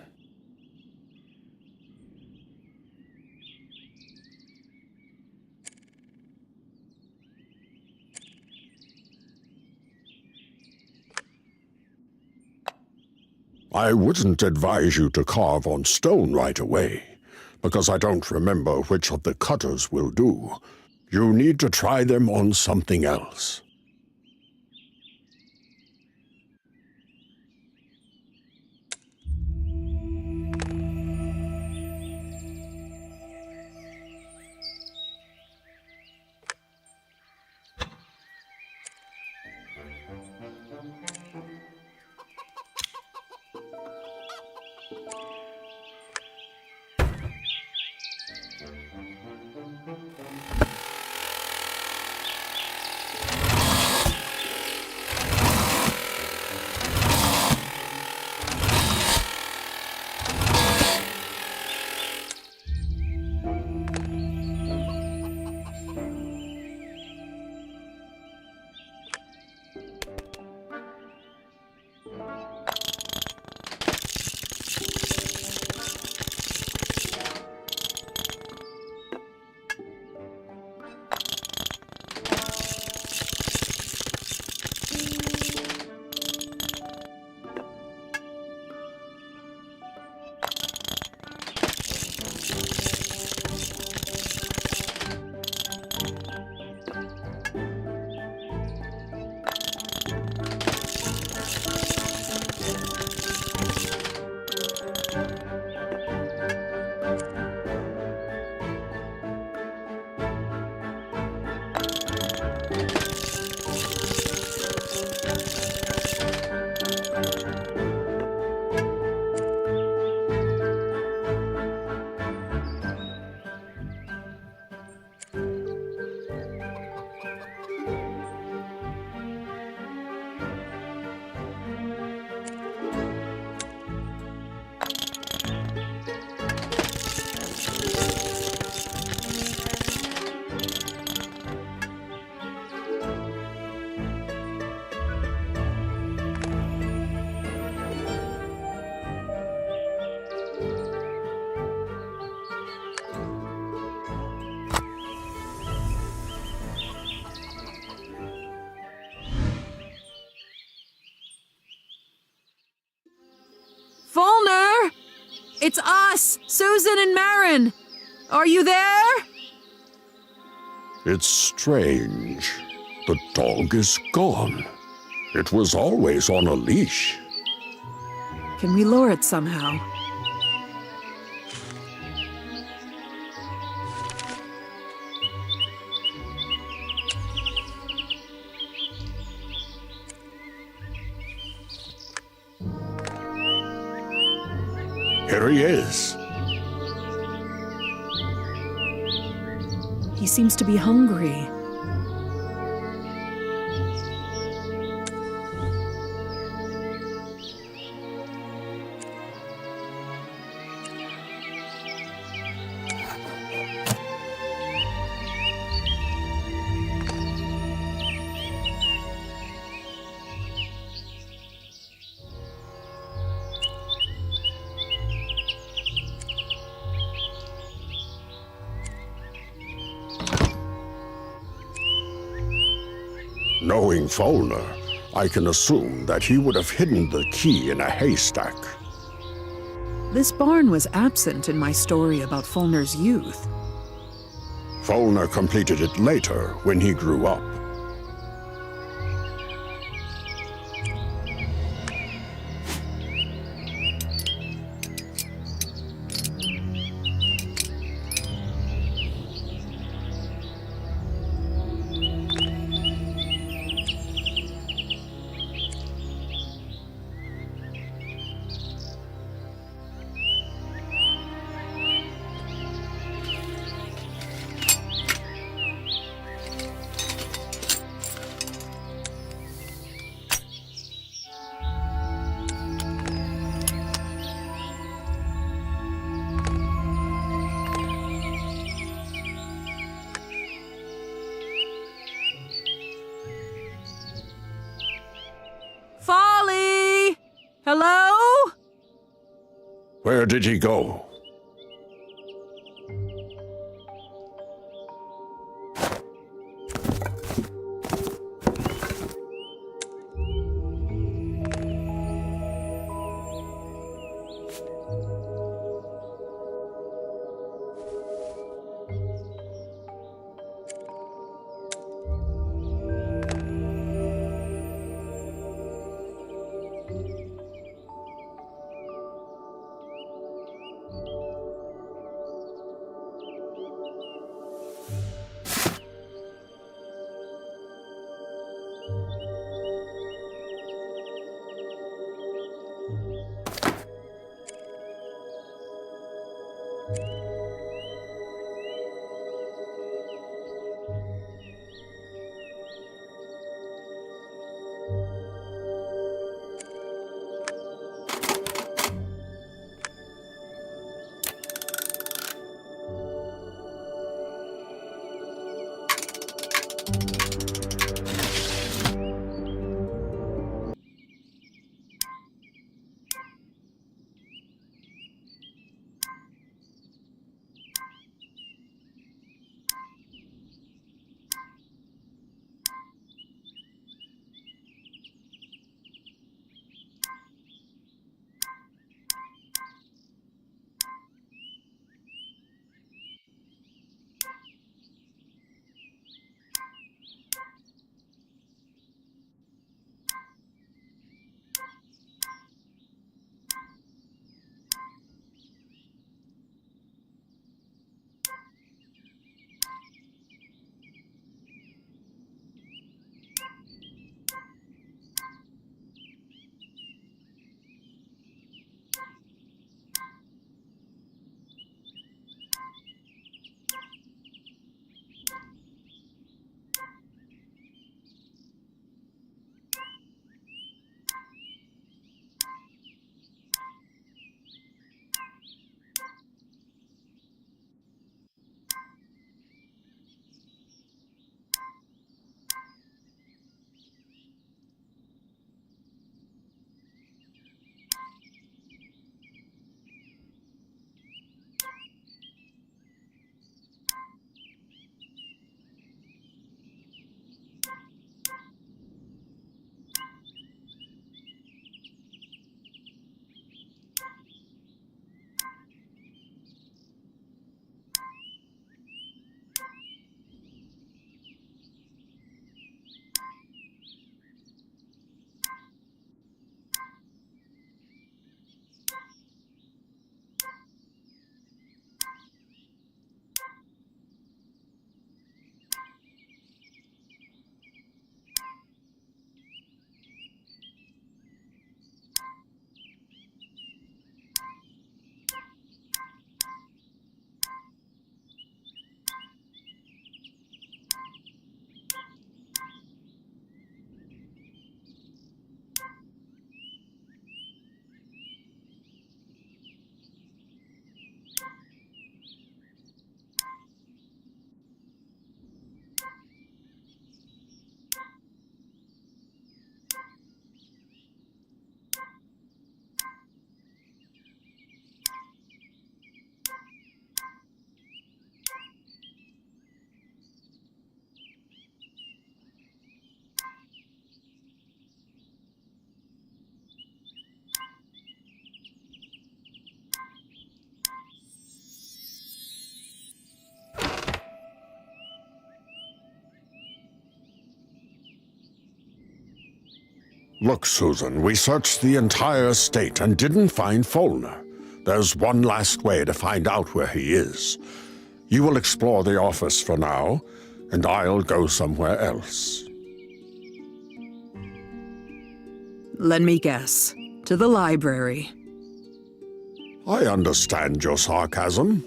I wouldn't advise you to carve on stone right away, because I don't remember which of the cutters will do. You need to try them on something else. Folnur! It's us, Susan and Maaron. Are you there? It's strange. The dog is gone. It was always on a leash. Can we lure it somehow? Here he is. He seems to be hungry. Knowing Folnur, I can assume that he would have hidden the key in a haystack. This barn was absent in my story about Folnur's youth. Folnur completed it later when he grew up. Folly! Hello? Where did he go? Look, Susan, we searched the entire estate and didn't find Folnur. There's one last way to find out where he is. You will explore the office for now, and I'll go somewhere else. Let me guess. To the library. I understand your sarcasm.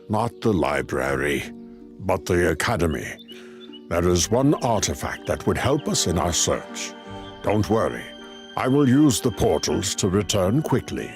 Not the library, but the academy. There is one artifact that would help us in our search. Don't worry. I will use the portals to return quickly.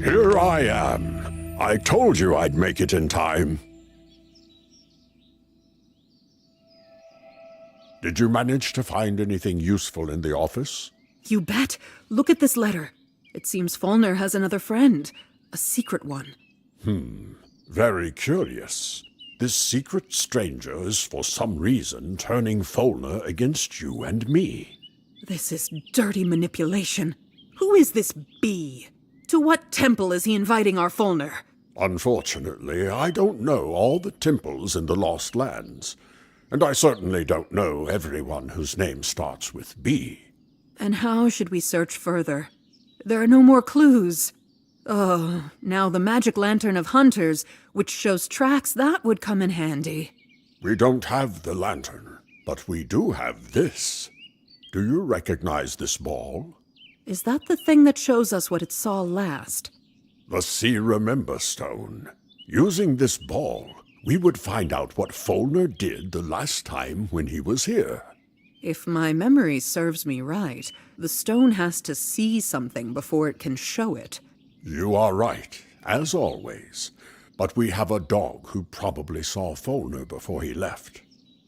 Here I am. I told you I'd make it in time. Did you manage to find anything useful in the office? You bet. Look at this letter. It seems Folnur has another friend. A secret one. Very curious. This secret stranger is for some reason turning Folnur against you and me. This is dirty manipulation. Who is this bee? To what temple is he inviting our Folnur? Unfortunately, I don't know all the temples in the Lost Lands. and I certainly don't know everyone whose name starts with B. And how should we search further? There are no more clues. Oh, now the magic lantern of hunters, which shows tracks, that would come in handy. We don't have the lantern, but we do have this. Do you recognize this ball? Is that the thing that shows us what it saw last? The See Remember Stone. Using this ball, we would find out what Folnur did the last time when he was here. If my memory serves me right, the stone has to see something before it can show it. You are right, as always. But we have a dog who probably saw Folnur before he left.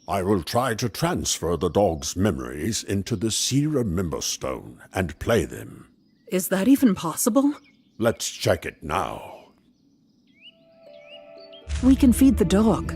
I will try to transfer the dog's memories into the See Remember Stone and play them. Is that even possible? Let's check it now. We can feed the dog.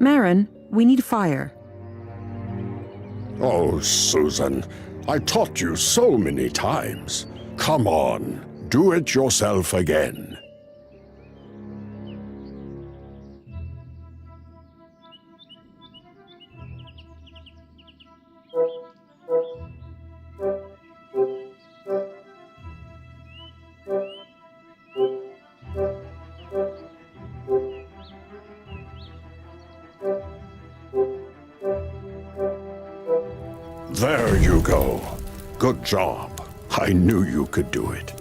Maaron, we need fire. Oh, Susan, I taught you so many times. Come on, do it yourself again. There you go. Good job. I knew you could do it.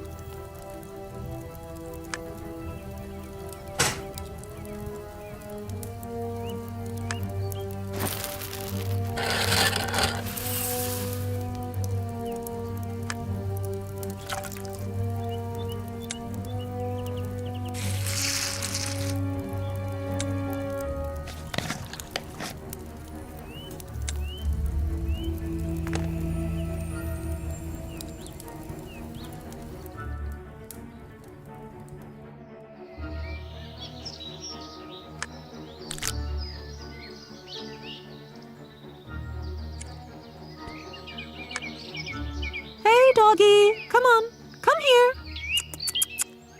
Hey, doggy, come on, come here.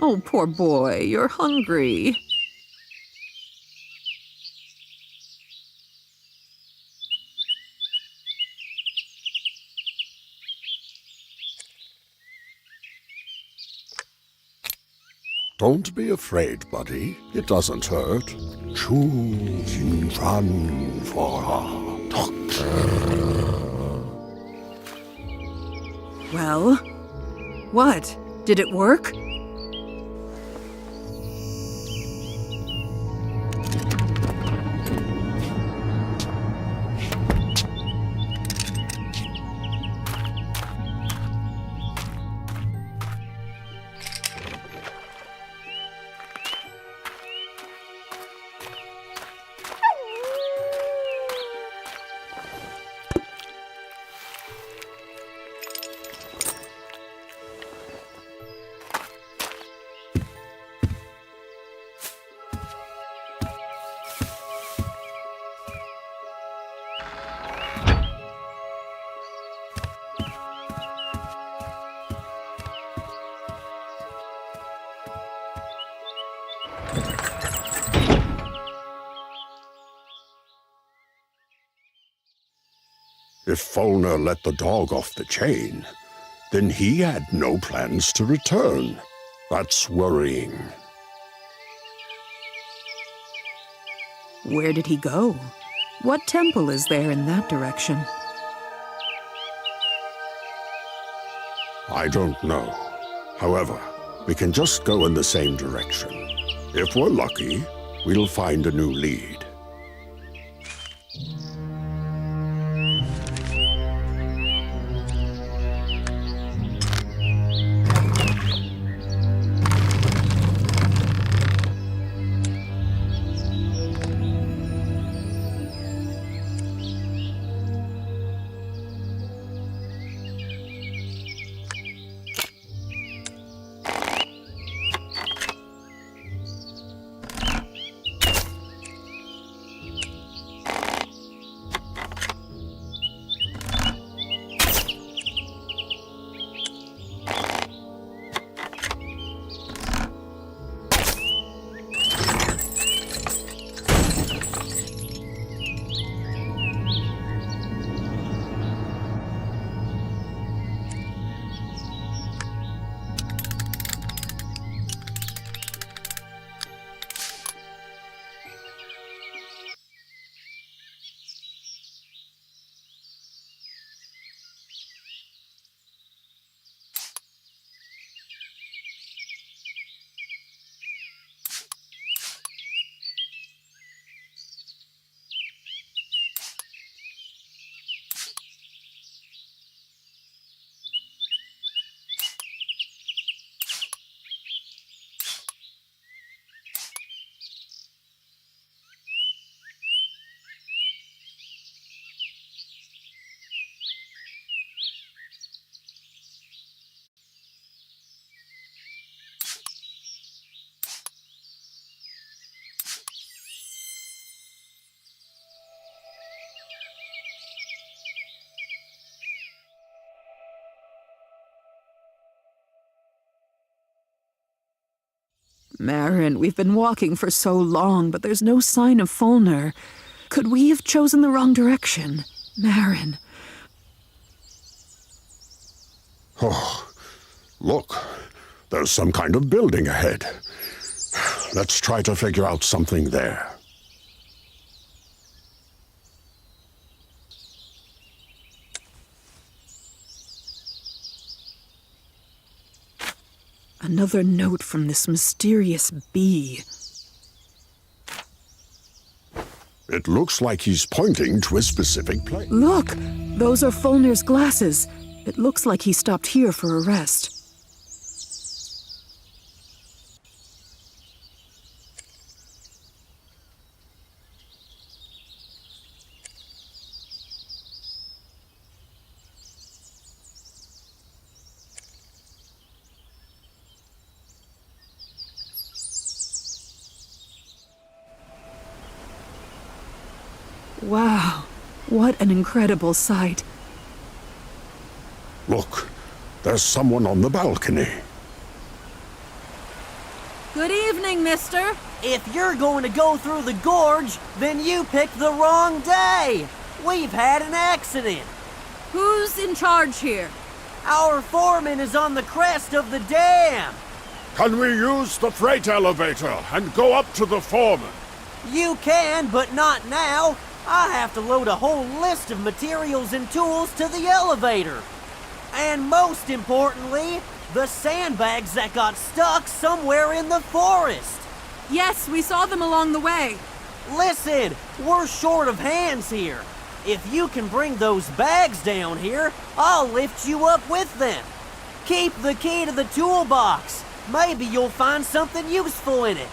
Oh, poor boy, you're hungry. Don't be afraid, buddy. It doesn't hurt. Choose run for a doctor. Well, what? Did it work? If Folnur let the dog off the chain, then he had no plans to return. That's worrying. Where did he go? What temple is there in that direction? I don't know. However, we can just go in the same direction. If we're lucky, we'll find a new lead. Maaron, we've been walking for so long, but there's no sign of Folnur. Could we have chosen the wrong direction? Maaron. Oh, look. There's some kind of building ahead. Let's try to figure out something there. Another note from this mysterious bee. It looks like he's pointing to a specific place. Look! Those are Folnur's glasses. It looks like he stopped here for a rest. Wow, what an incredible sight. Look, there's someone on the balcony. Good evening, mister. If you're going to go through the gorge, then you picked the wrong day. We've had an accident. Who's in charge here? Our foreman is on the crest of the dam. Can we use the freight elevator and go up to the foreman? You can, but not now. I have to load a whole list of materials and tools to the elevator. And most importantly, the sandbags that got stuck somewhere in the forest. Yes, we saw them along the way. Listen, we're short of hands here. If you can bring those bags down here, I'll lift you up with them. Keep the key to the toolbox. Maybe you'll find something useful in it.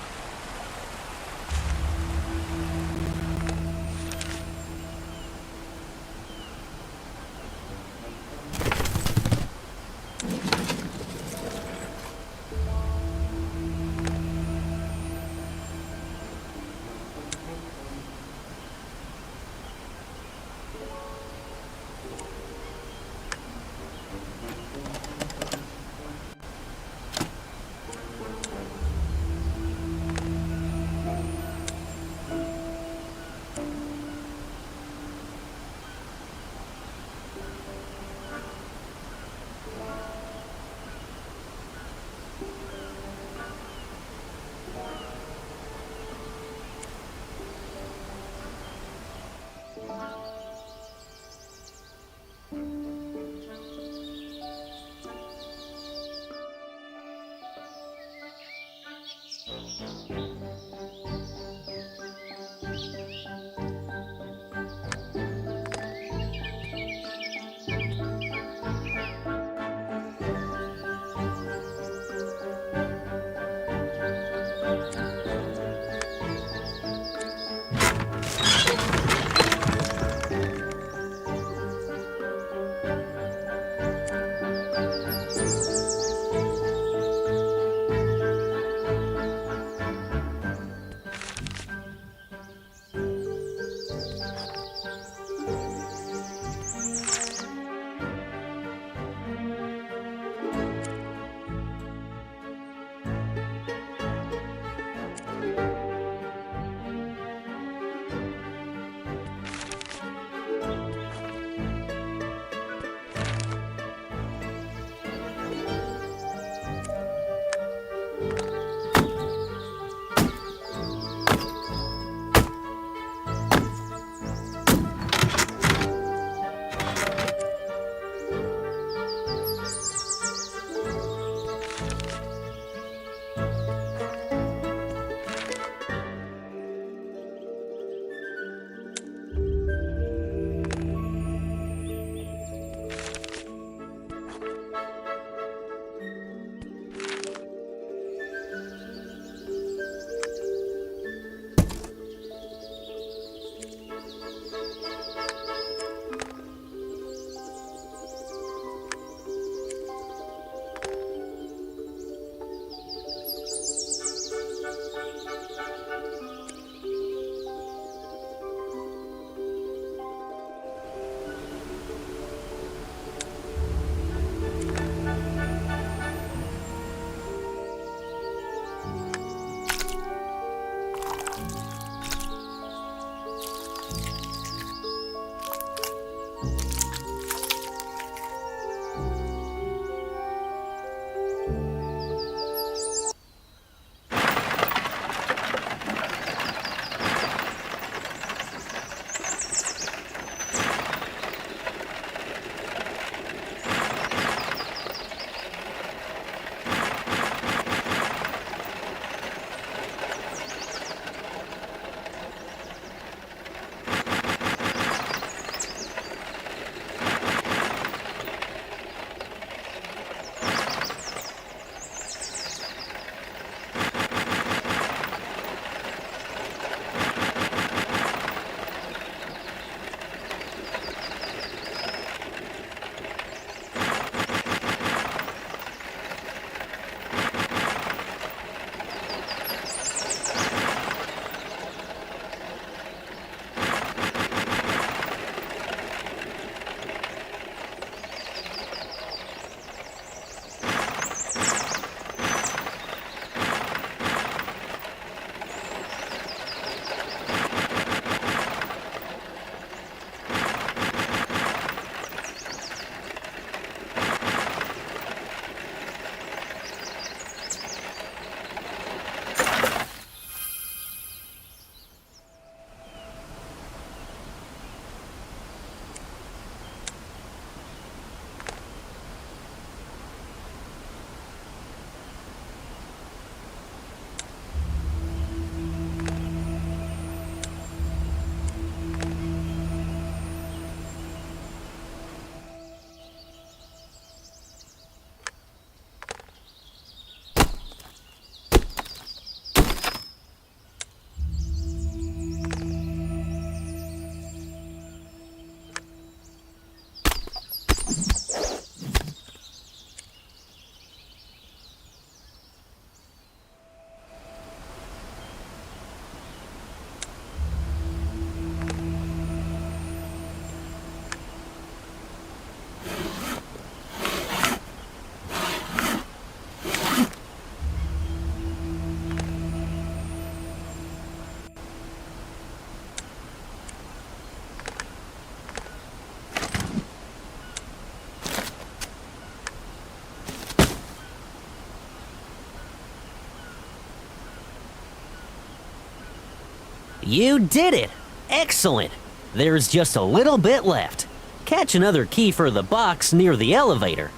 You did it! Excellent! There's just a little bit left. Catch another key for the box near the elevator.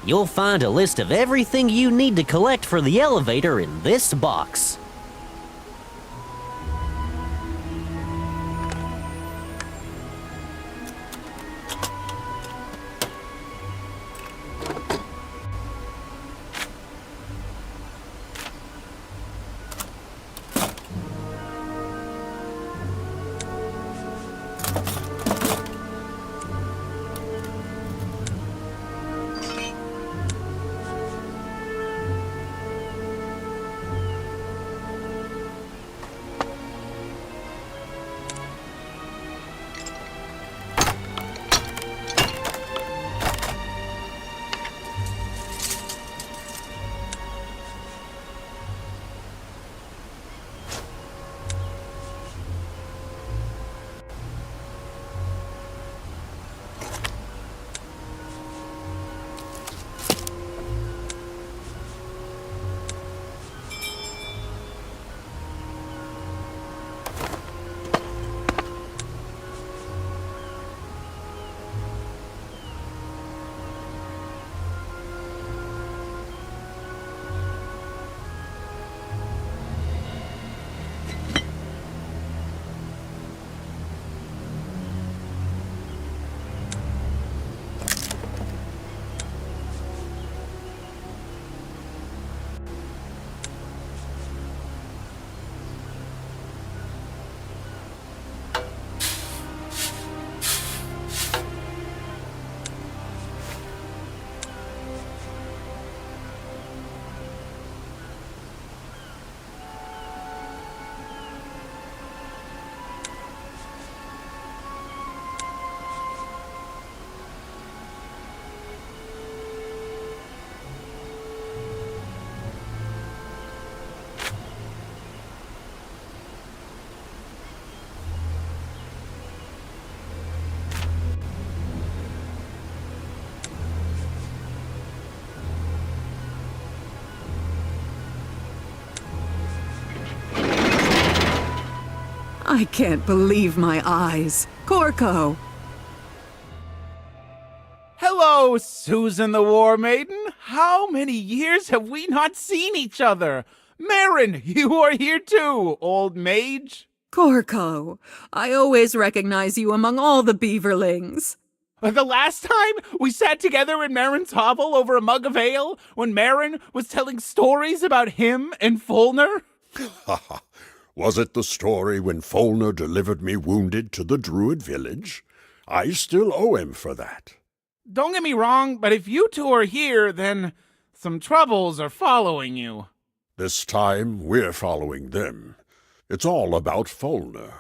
You'll find a list of everything you need to collect for the elevator in this box. I can't believe my eyes. Corco! Hello, Susan the War Maiden. How many years have we not seen each other? Maaron, you are here too, old mage. Corco, I always recognize you among all the beaverlings. The last time we sat together in Maaron's hovel over a mug of ale, when Maaron was telling stories about him and Folnur? Was it the story when Folnur delivered me wounded to the druid village? I still owe him for that. Don't get me wrong, but if you two are here, then some troubles are following you. This time, we're following them. It's all about Folnur.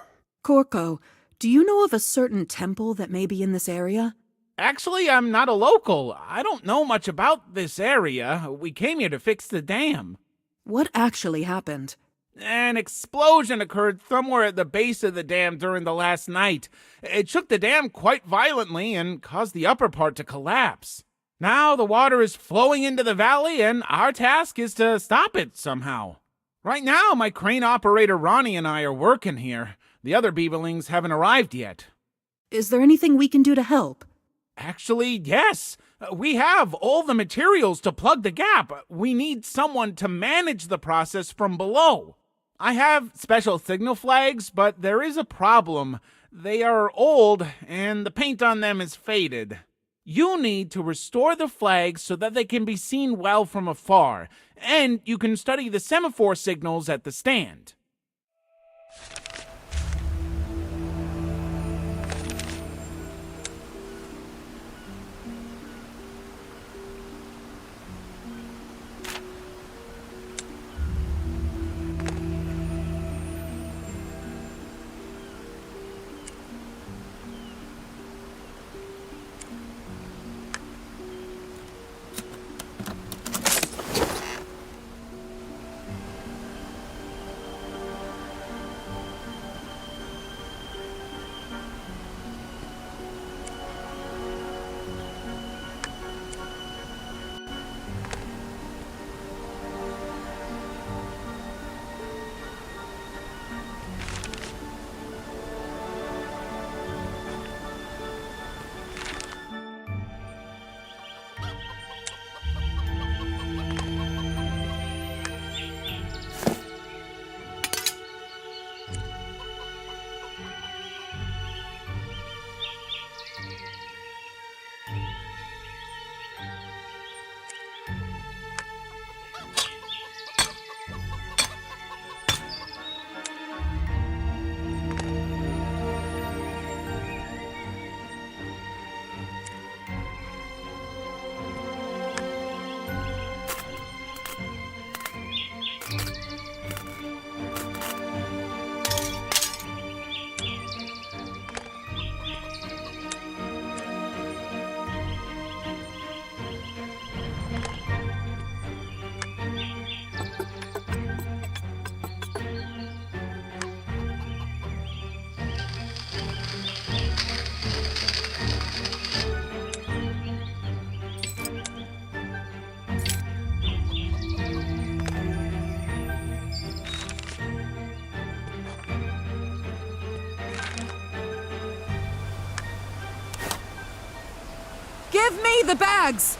Corco, do you know of a certain temple that may be in this area? Actually, I'm not a local. I don't know much about this area. We came here to fix the dam. What actually happened? An explosion occurred somewhere at the base of the dam during the last night. It shook the dam quite violently and caused the upper part to collapse. Now the water is flowing into the valley, and our task is to stop it somehow. Right now, my crane operator Ronnie and I are working here. The other beaverlings haven't arrived yet. Is there anything we can do to help? Actually, yes. We have all the materials to plug the gap. We need someone to manage the process from below. I have special signal flags, but there is a problem. They are old, and the paint on them is faded. You need to restore the flags so that they can be seen well from afar, and you can study the semaphore signals at the stand. Away the bags!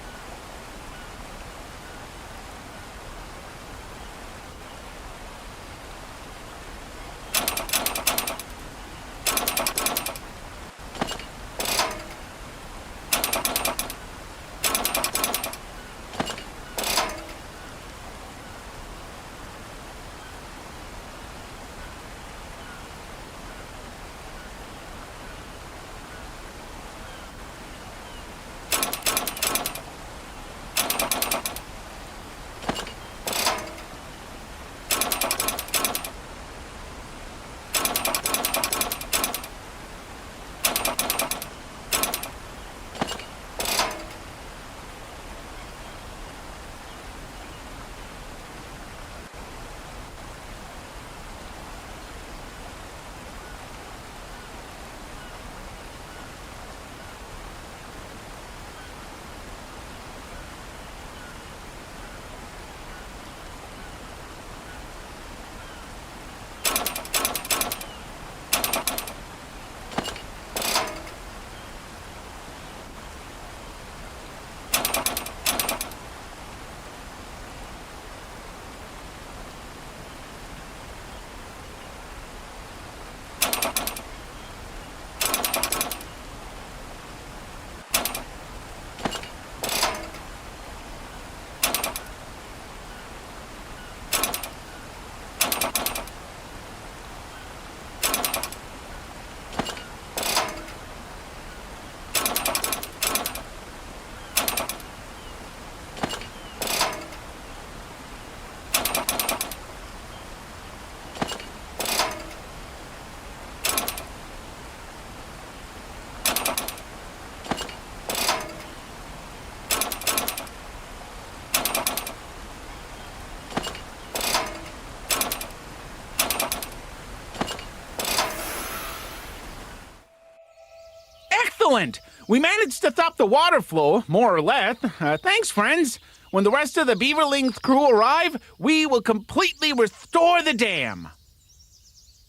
Excellent! We managed to stop the water flow, more or less. Thanks, friends. When the rest of the Beaverling's crew arrive, we will completely restore the dam.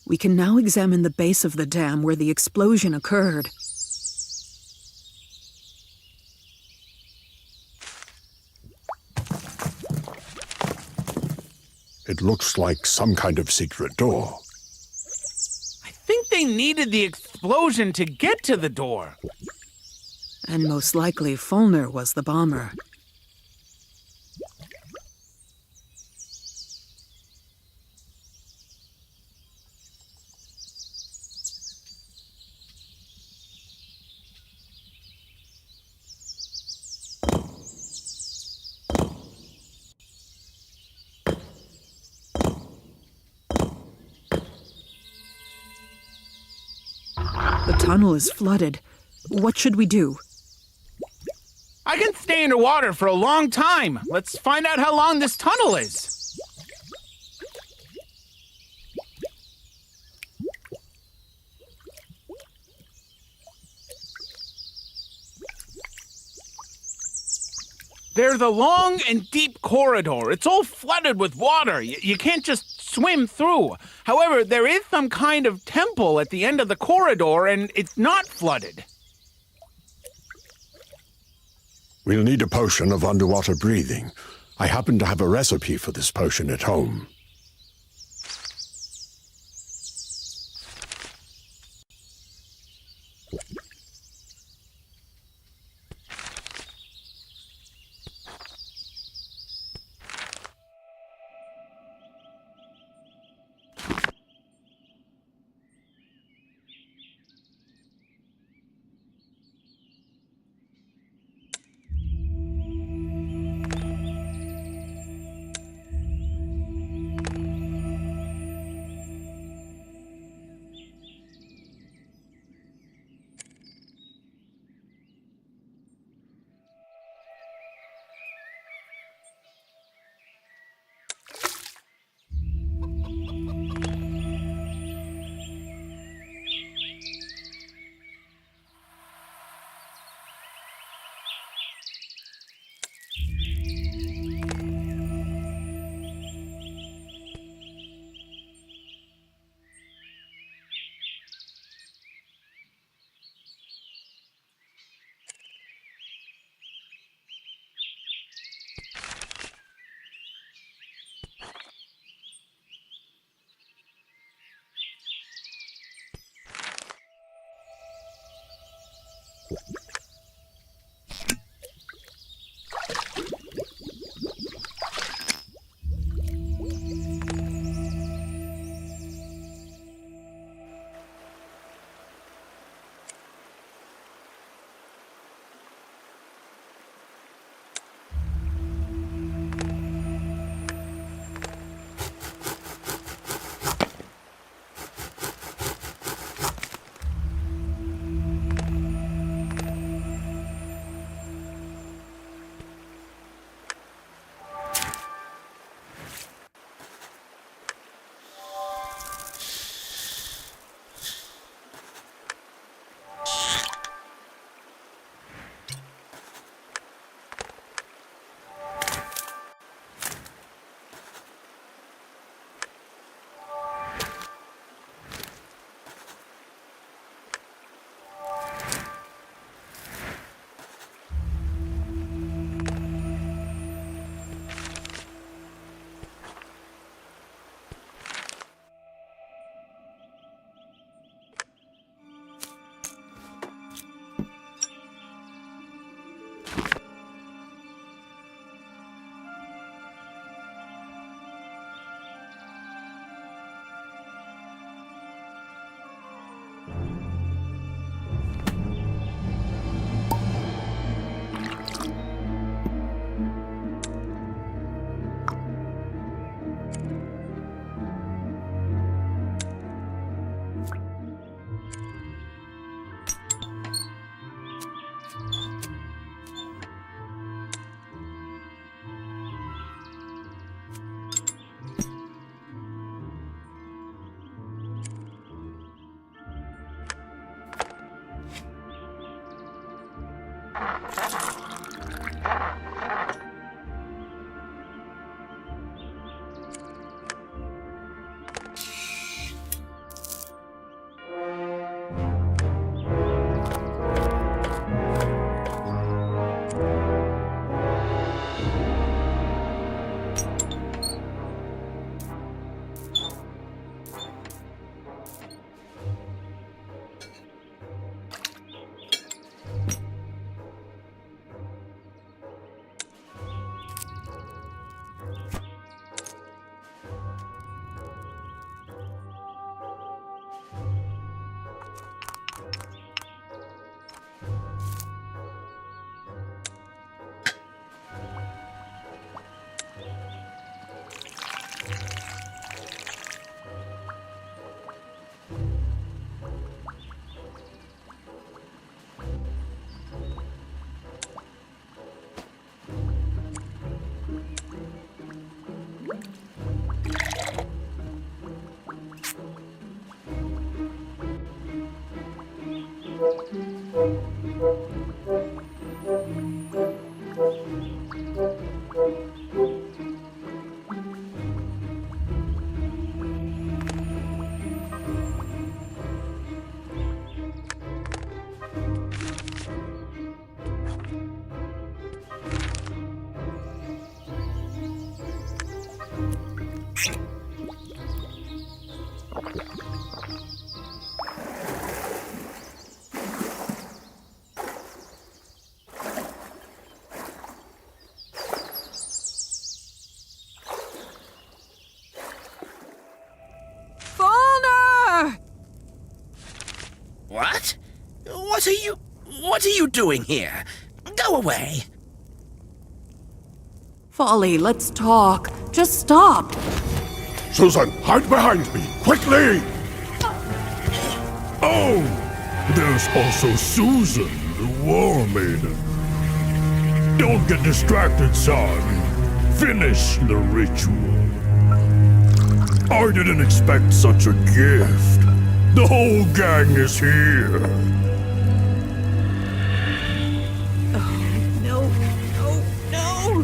We can now examine the base of the dam where the explosion occurred. It looks like some kind of secret door. I think they needed the explosion to get to the door. And most likely Folnur was the bomber. The tunnel is flooded. What should we do? I can stay underwater for a long time. Let's find out how long this tunnel is. There's a long and deep corridor. It's all flooded with water. You can't just swim through. However, there is some kind of temple at the end of the corridor, and it's not flooded. We'll need a potion of underwater breathing. I happen to have a recipe for this potion at home. Folnur! What? What are you doing here? Go away. Folly, let's talk. Just stop. Susan, hide behind me, quickly! Oh! There's also Susan, the War Maiden. Don't get distracted, son. Finish the ritual. I didn't expect such a gift. The whole gang is here. No, no, no!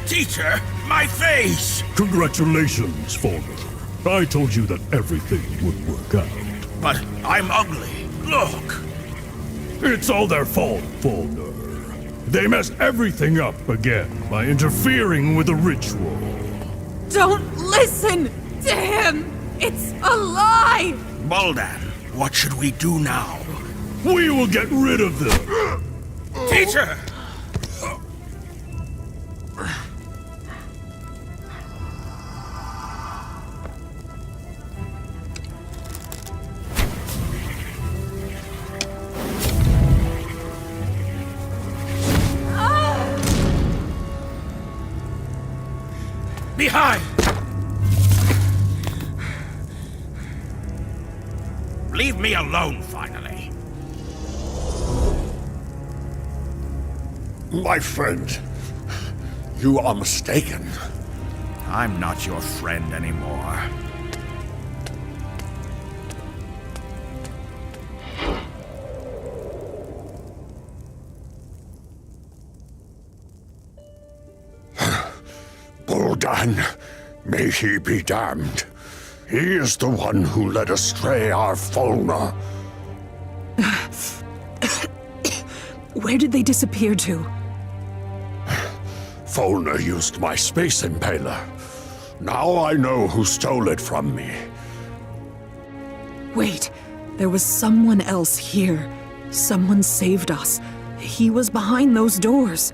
Teacher, my face! Congratulations, Folnur. I told you that everything would work out. But I'm ugly. Look. It's all their fault, Folnur. They messed everything up again by interfering with the ritual. Don't listen to him! It's a lie! Baldan, what should we do now? We will get rid of them. Teacher! Behind! Leave me alone, finally. My friend, you are mistaken. I'm not your friend anymore. Baldan, may he be damned. He is the one who led astray our Folnur. Where did they disappear to? Folnur used my space impaler. Now I know who stole it from me. Wait, there was someone else here. Someone saved us. He was behind those doors.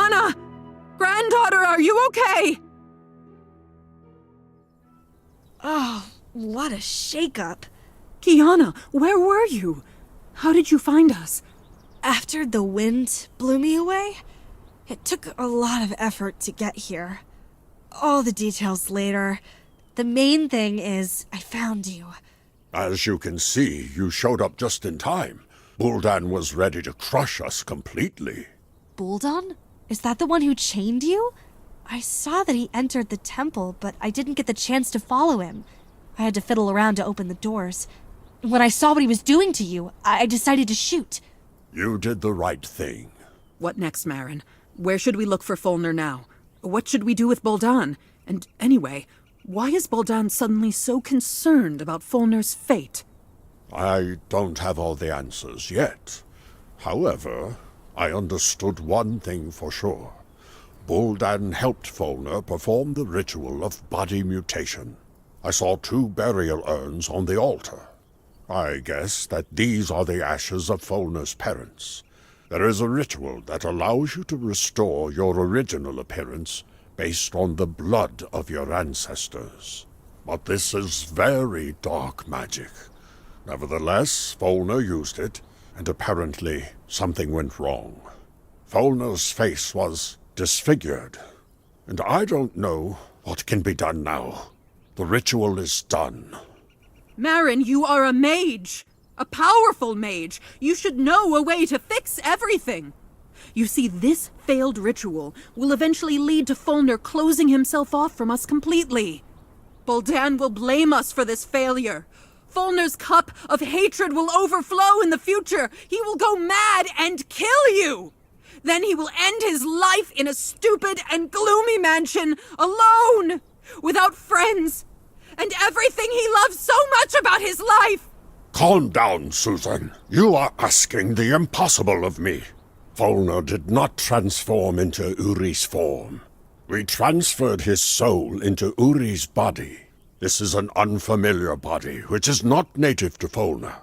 Kiana! Granddaughter, are you okay? Oh, what a shakeup. Kiana, where were you? How did you find us? After the wind blew me away, it took a lot of effort to get here. All the details later. The main thing is I found you. As you can see, you showed up just in time. Buldan was ready to crush us completely. Buldan? Is that the one who chained you? I saw that he entered the temple, but I didn't get the chance to follow him. I had to fiddle around to open the doors. When I saw what he was doing to you, I decided to shoot. You did the right thing. What next, Maaron? Where should we look for Folnur now? What should we do with Buldan? And anyway, why is Buldan suddenly so concerned about Folnur's fate? I don't have all the answers yet. However, I understood one thing for sure. Buldan helped Folnur perform the ritual of body mutation. I saw 2 burial urns on the altar. I guess that these are the ashes of Folnur's parents. There is a ritual that allows you to restore your original appearance based on the blood of your ancestors. But this is very dark magic. Nevertheless, Folnur used it, and apparently something went wrong. Folnur's face was disfigured, and I don't know what can be done now. The ritual is done. Maaron, you are a mage! A powerful mage! You should know a way to fix everything! You see, this failed ritual will eventually lead to Folnur closing himself off from us completely. Buldan will blame us for this failure. Folnur's cup of hatred will overflow in the future. He will go mad and kill you! Then he will end his life in a stupid and gloomy mansion, alone, without friends, and everything he loves so much about his life! Calm down, Susan. You are asking the impossible of me. Folnur did not transform into Uri's form. We transferred his soul into Uri's body. This is an unfamiliar body, which is not native to Folnur.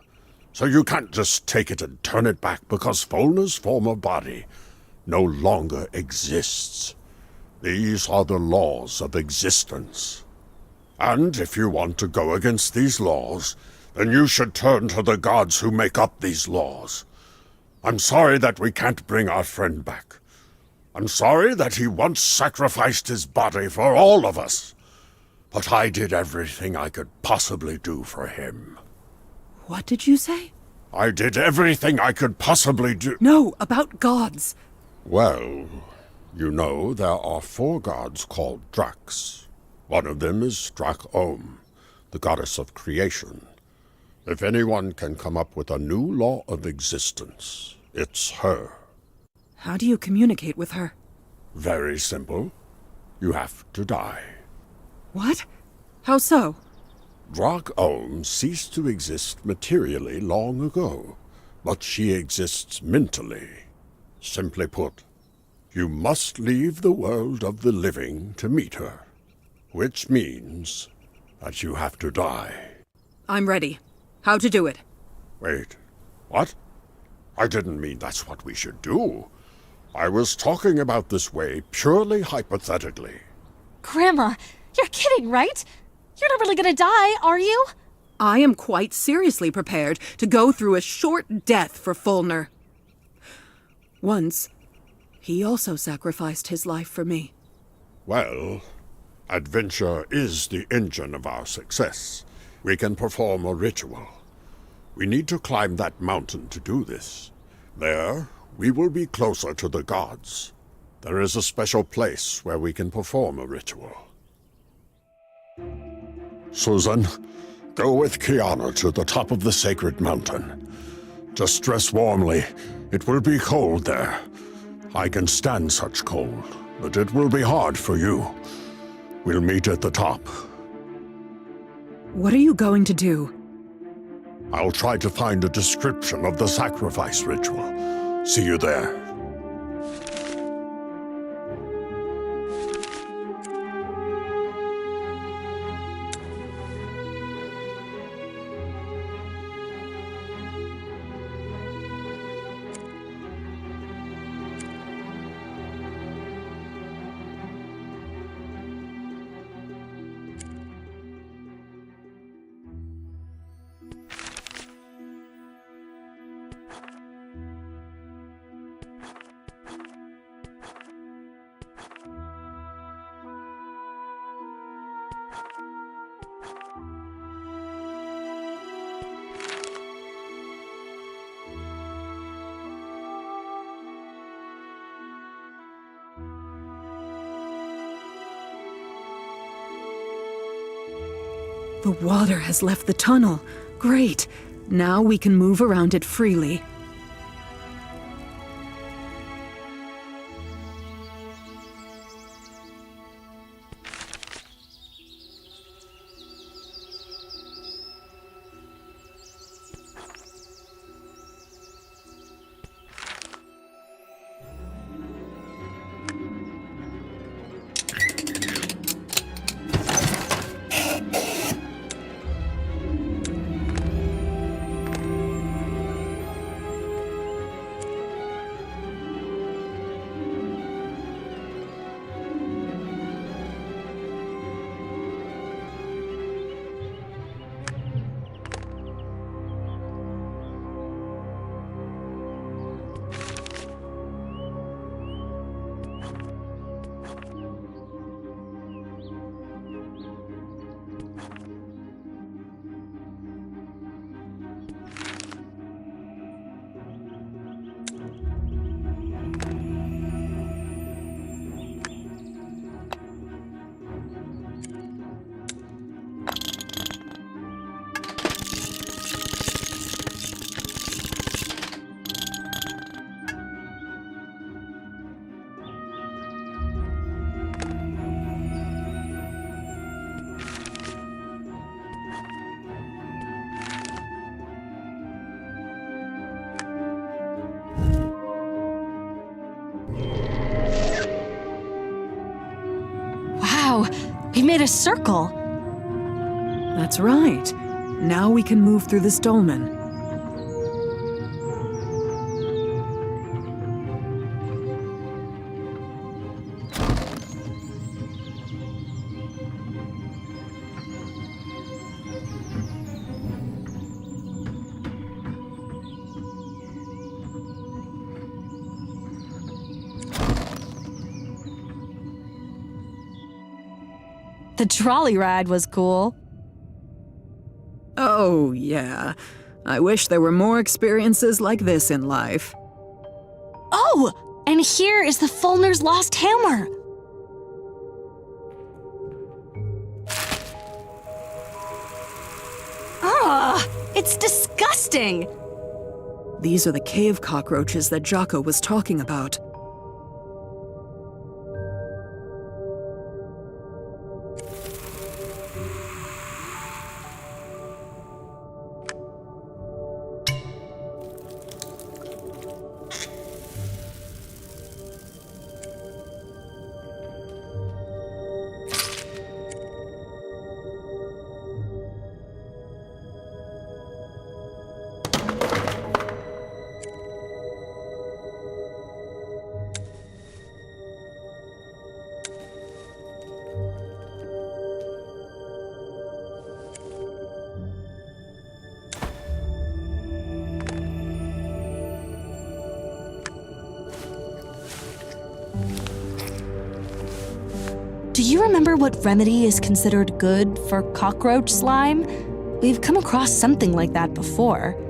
So you can't just take it and turn it back because Folnur's former body no longer exists. These are the laws of existence. And if you want to go against these laws, then you should turn to the gods who make up these laws. I'm sorry that we can't bring our friend back. I'm sorry that he once sacrificed his body for all of us. But I did everything I could possibly do for him. What did you say? I did everything I could possibly do. No, about gods. Well, you know there are 4 gods called Dracs. One of them is Drac-Ohm, the goddess of creation. If anyone can come up with a new law of existence, it's her. How do you communicate with her? Very simple. You have to die. What? How so? Drac-Ohm ceased to exist materially long ago, but she exists mentally. Simply put, you must leave the world of the living to meet her, which means that you have to die. I'm ready. How to do it? Wait, what? I didn't mean that's what we should do. I was talking about this way purely hypothetically. Grandma, you're kidding, right? You're not really gonna die, are you? I am quite seriously prepared to go through a short death for Folnur. Once, he also sacrificed his life for me. Well, adventure is the engine of our success. We can perform a ritual. We need to climb that mountain to do this. There, we will be closer to the gods. There is a special place where we can perform a ritual. Susan, go with Kiana to the top of the sacred mountain. Just dress warmly. It will be cold there. I can stand such cold, but it will be hard for you. We'll meet at the top. What are you going to do? I'll try to find a description of the sacrifice ritual. See you there. The water has left the tunnel. Great. Now we can move around it freely. Wow, we made a circle. That's right. Now we can move through this dolmen. The trolley ride was cool. Oh, yeah. I wish there were more experiences like this in life. Oh, and here is the Folnur's lost hammer. Ugh, it's disgusting. These are the cave cockroaches that Jocko was talking about. Do you remember what remedy is considered good for cockroach slime? We've come across something like that before.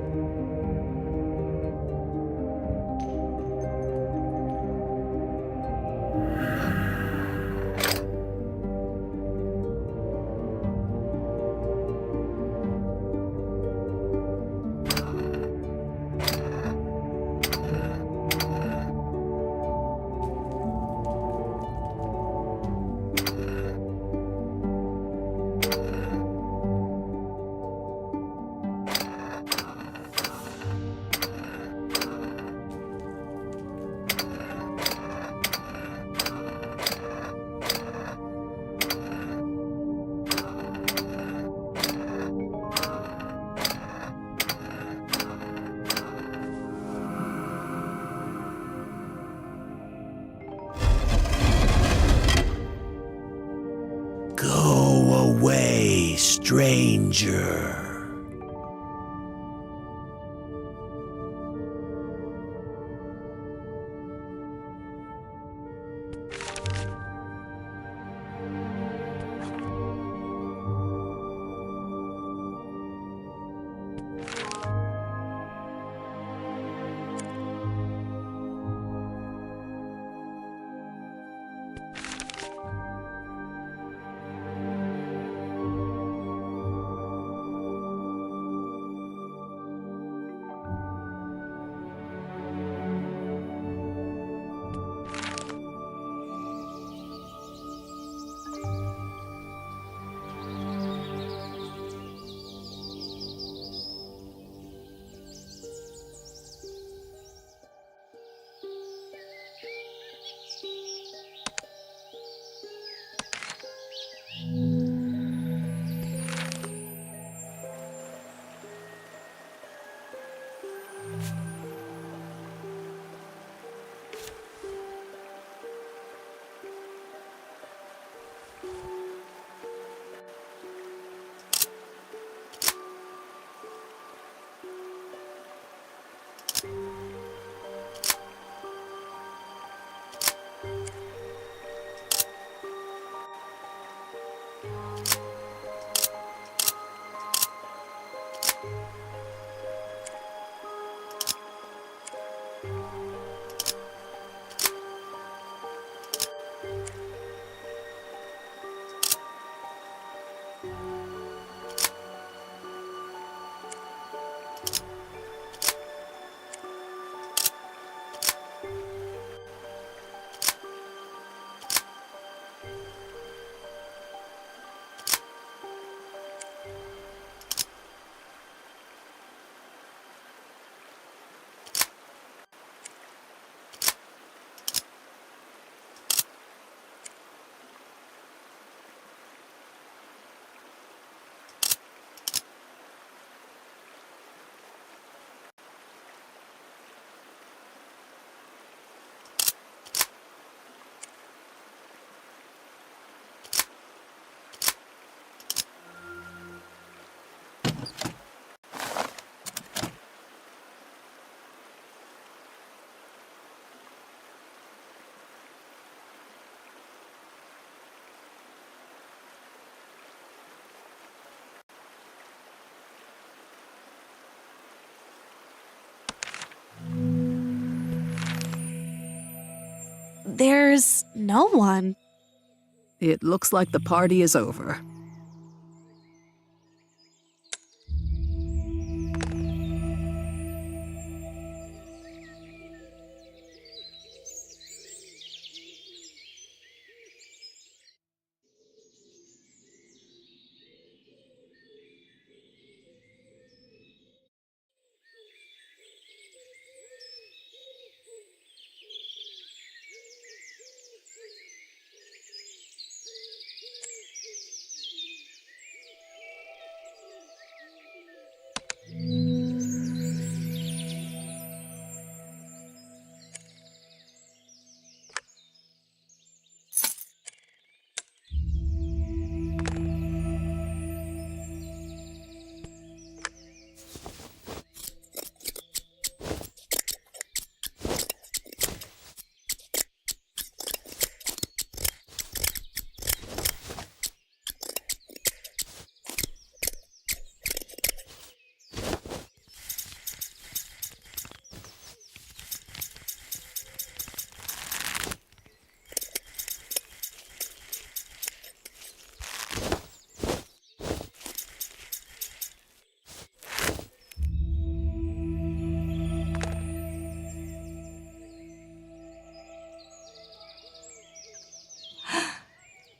Go away, stranger. There's no one. It looks like the party is over.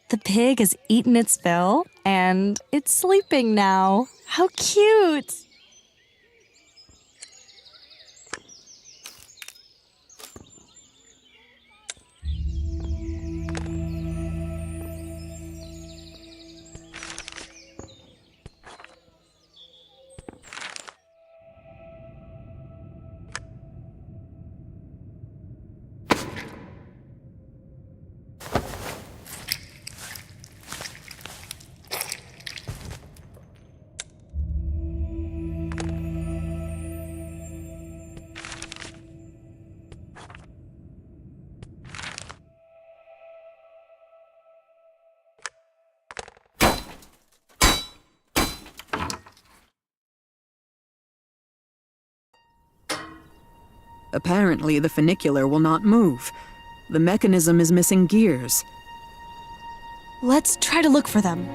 The pig has eaten its fill, and it's sleeping now. How cute! Apparently, the funicular will not move. The mechanism is missing gears. Let's try to look for them.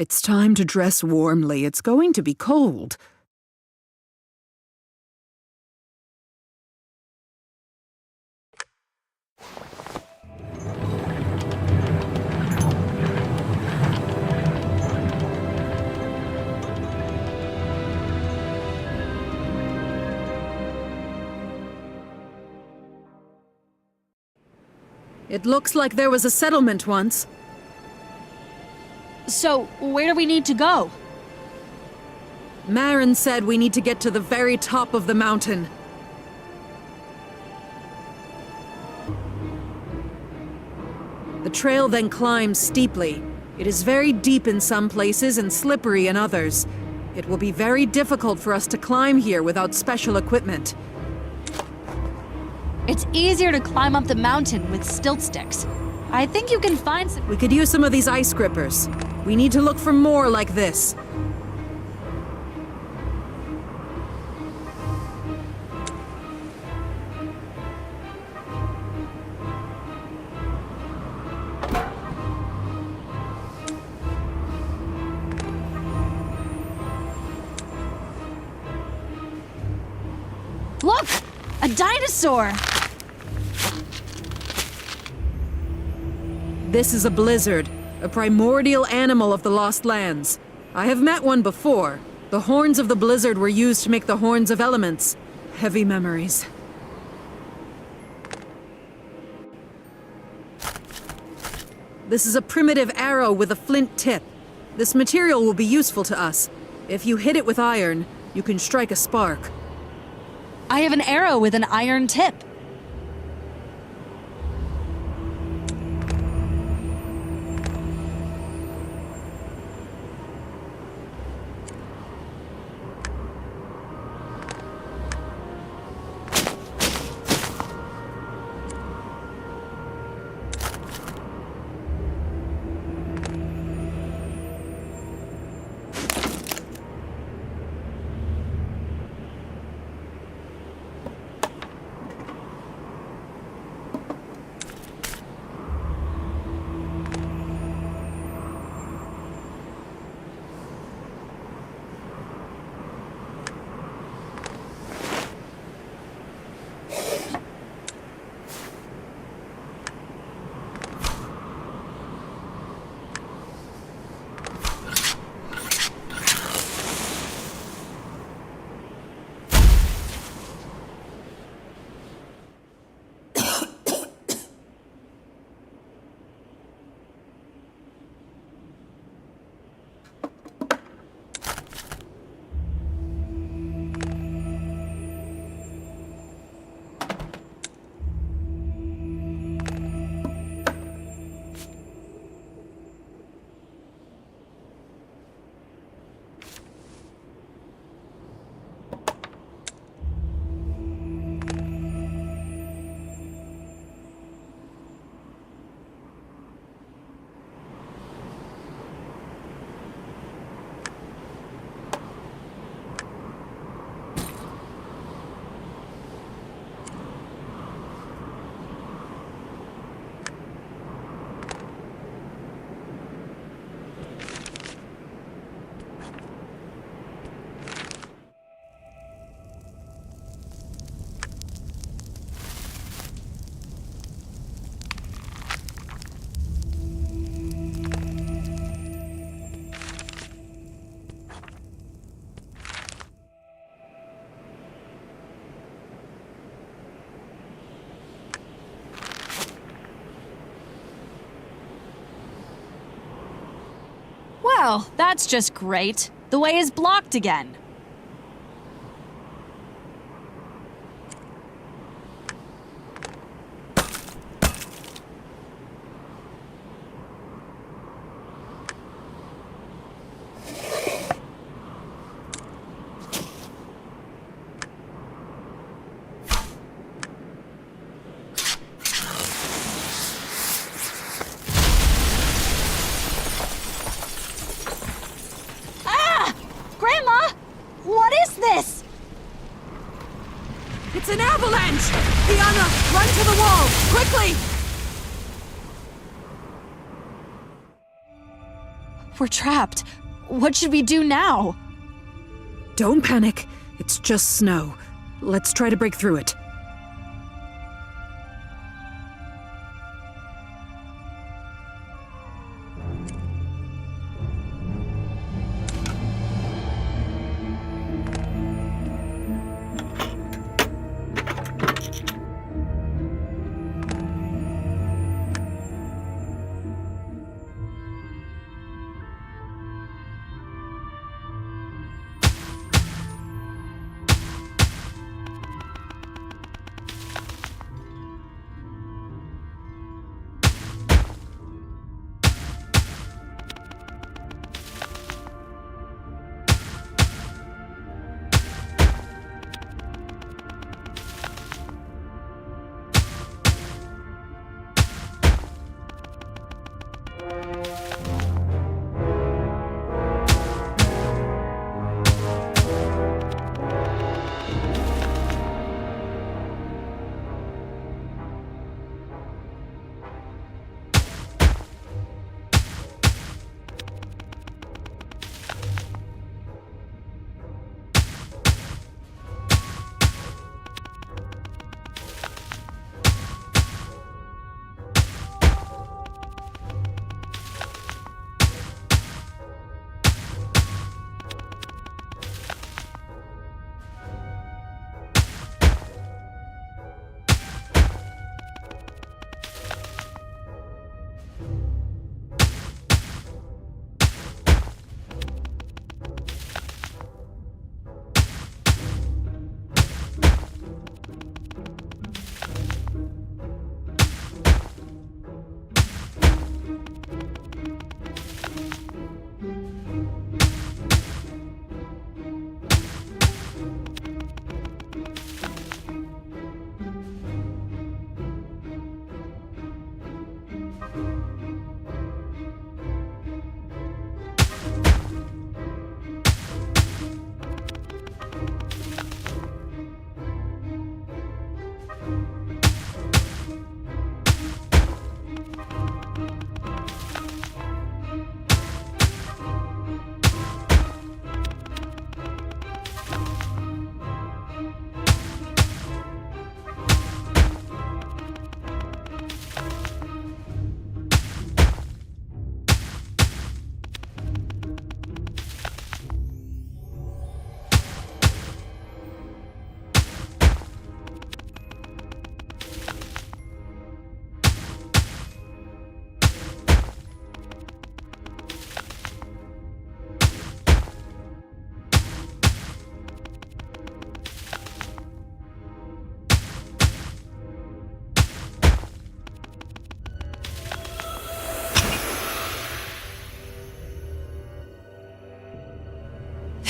It's time to dress warmly. It's going to be cold. It looks like there was a settlement once. So, where do we need to go? Maaron said we need to get to the very top of the mountain. The trail then climbs steeply. It is very deep in some places and slippery in others. It will be very difficult for us to climb here without special equipment. It's easier to climb up the mountain with stilt sticks. I think you can find some. We could use some of these ice grippers. We need to look for more like this. Look! A dinosaur! This is a blizzard, a primordial animal of the Lost Lands. I have met one before. The horns of the blizzard were used to make the horns of elements. Heavy memories. This is a primitive arrow with a flint tip. This material will be useful to us. If you hit it with iron, you can strike a spark. I have an arrow with an iron tip. Well, that's just great. The way is blocked again. It's an avalanche! Diana, run to the wall! Quickly! We're trapped. What should we do now? Don't panic. It's just snow. Let's try to break through it.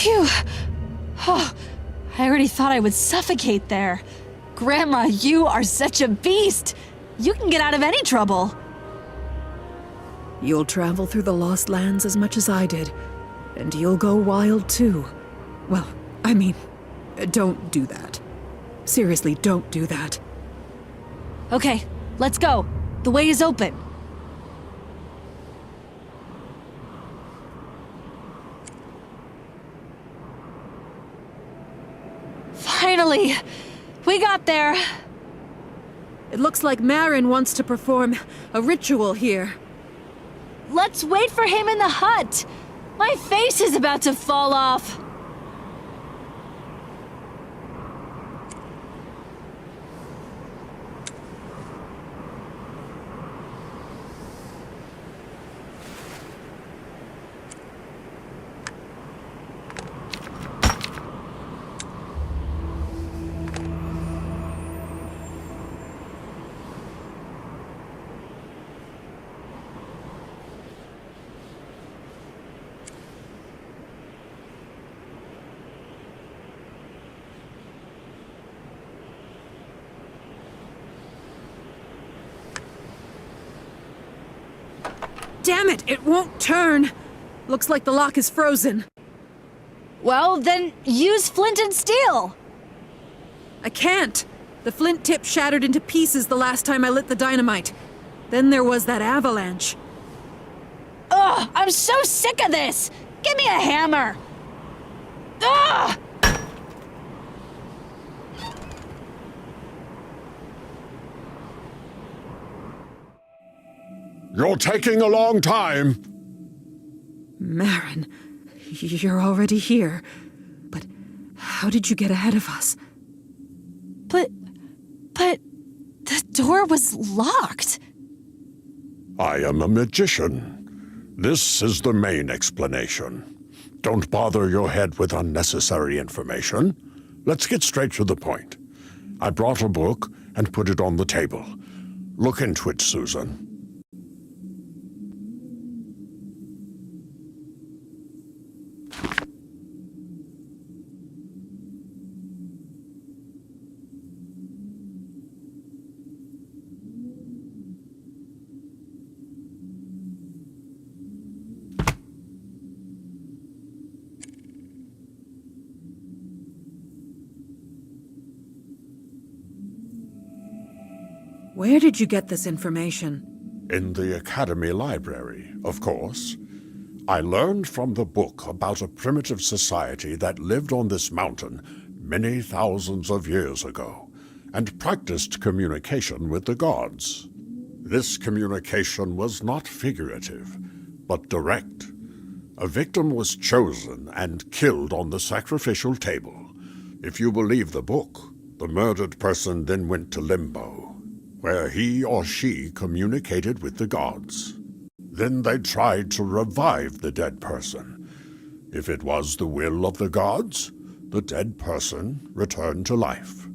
Phew! Oh, I already thought I would suffocate there. Grandma, you are such a beast! You can get out of any trouble. You'll travel through the Lost Lands as much as I did, and you'll go wild too. Well, I mean, don't do that. Seriously, don't do that. Okay, let's go. The way is open. Finally! We got there! It looks like Maaron wants to perform a ritual here. Let's wait for him in the hut! My face is about to fall off! Damn it, it won't turn! Looks like the lock is frozen. Well, then use flint and steel! I can't! The flint tip shattered into pieces the last time I lit the dynamite. Then there was that avalanche. Ugh, I'm so sick of this! Give me a hammer! Ugh! You're taking a long time. Maaron, you're already here. But how did you get ahead of us? But the door was locked. I am a magician. This is the main explanation. Don't bother your head with unnecessary information. Let's get straight to the point. I brought a book and put it on the table. Look into it, Susan. Where did you get this information? In the Academy Library, of course. I learned from the book about a primitive society that lived on this mountain many thousands of years ago, and practiced communication with the gods. This communication was not figurative, but direct. A victim was chosen and killed on the sacrificial table. If you believe the book, the murdered person then went to limbo, where he or she communicated with the gods. Then they tried to revive the dead person. If it was the will of the gods, the dead person returned to life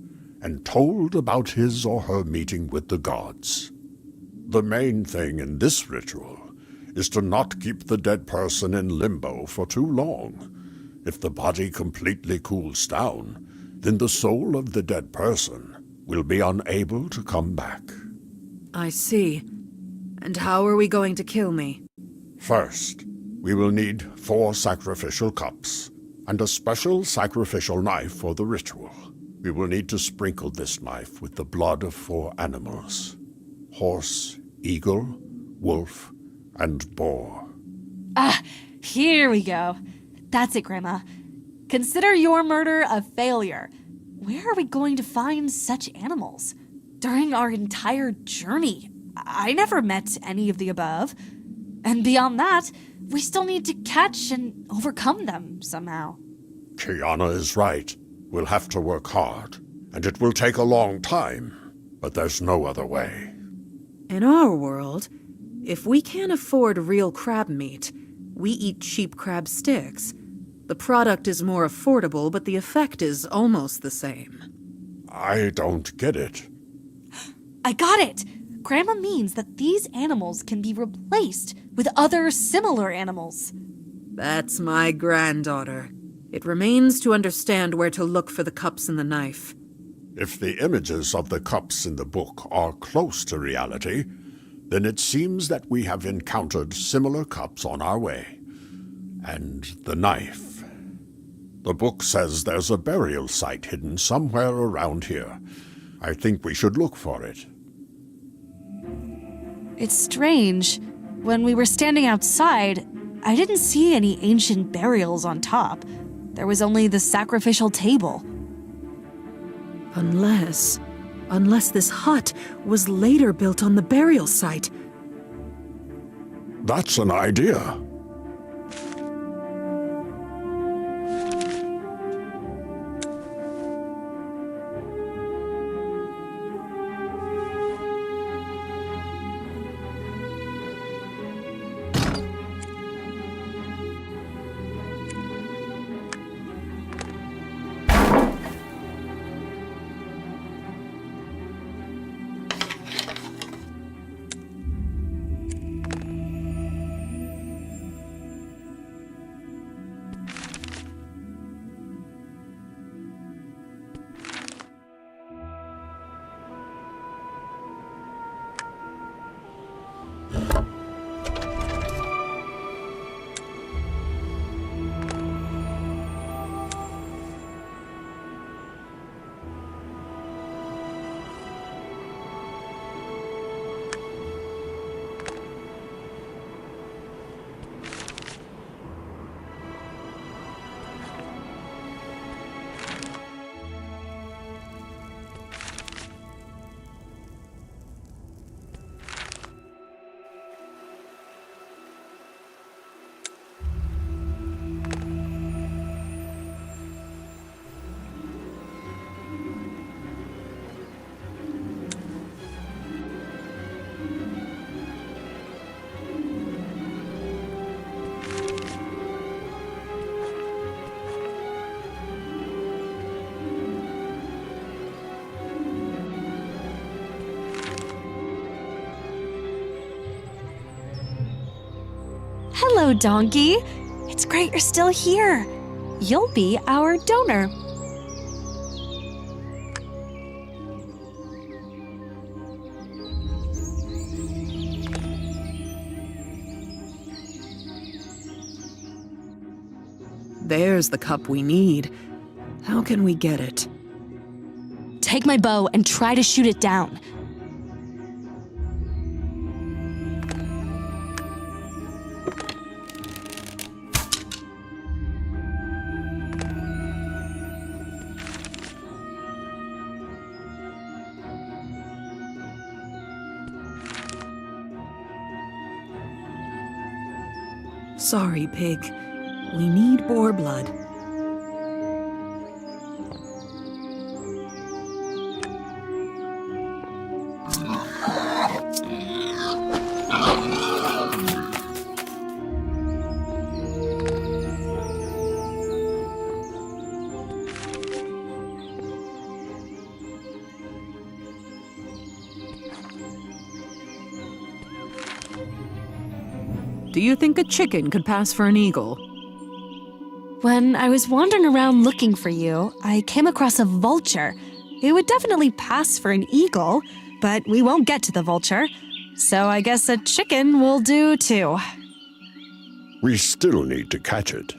and told about his or her meeting with the gods. The main thing in this ritual is to not keep the dead person in limbo for too long. If the body completely cools down, then the soul of the dead person will be unable to come back. I see. And how are we going to kill me? First, we will need 4 sacrificial cups and a special sacrificial knife for the ritual. We will need to sprinkle this knife with the blood of 4 animals: horse, eagle, wolf, and boar. Ah, here we go. That's it, Grandma. Consider your murder a failure. Where are we going to find such animals? During our entire journey, I never met any of the above. And beyond that, we still need to catch and overcome them somehow. Kiana is right. We'll have to work hard, and it will take a long time, but there's no other way. In our world, if we can't afford real crab meat, we eat cheap crab sticks. The product is more affordable, but the effect is almost the same. I don't get it. I got it! Grandma means that these animals can be replaced with other similar animals. That's my granddaughter. It remains to understand where to look for the cups and the knife. If the images of the cups in the book are close to reality, then it seems that we have encountered similar cups on our way. And the knife. The book says there's a burial site hidden somewhere around here. I think we should look for it. It's strange. When we were standing outside, I didn't see any ancient burials on top. There was only the sacrificial table. Unless this hut was later built on the burial site. That's an idea. Hello, donkey. It's great you're still here. You'll be our donor. There's the cup we need. How can we get it? Take my bow and try to shoot it down. Sorry, pig. We need boar blood. Do you think a chicken could pass for an eagle? When I was wandering around looking for you, I came across a vulture. It would definitely pass for an eagle, but we won't get to the vulture. So I guess a chicken will do too. We still need to catch it.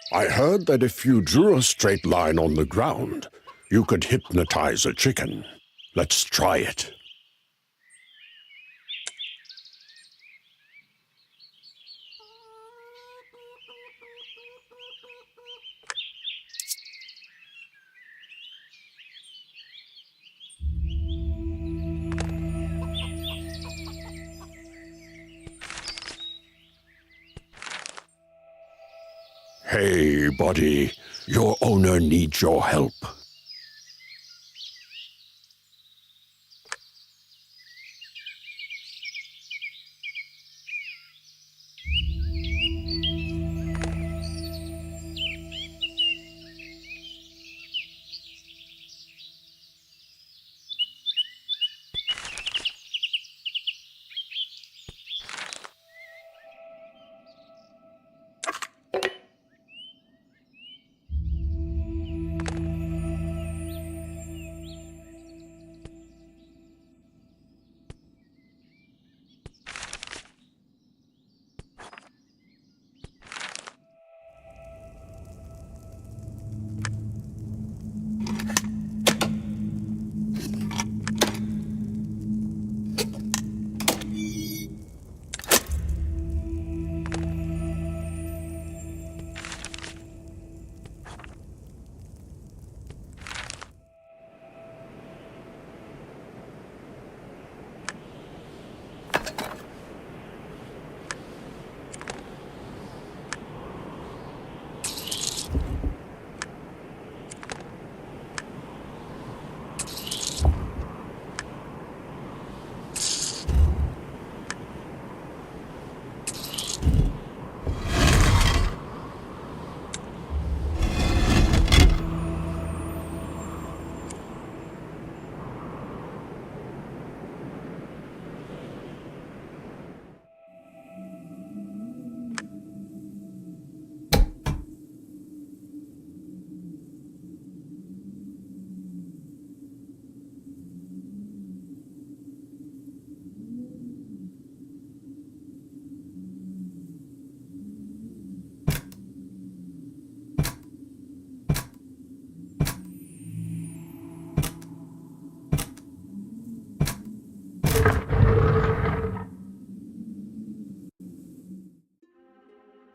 I heard that if you drew a straight line on the ground, you could hypnotize a chicken. Let's try it. Hey, buddy. Your owner needs your help.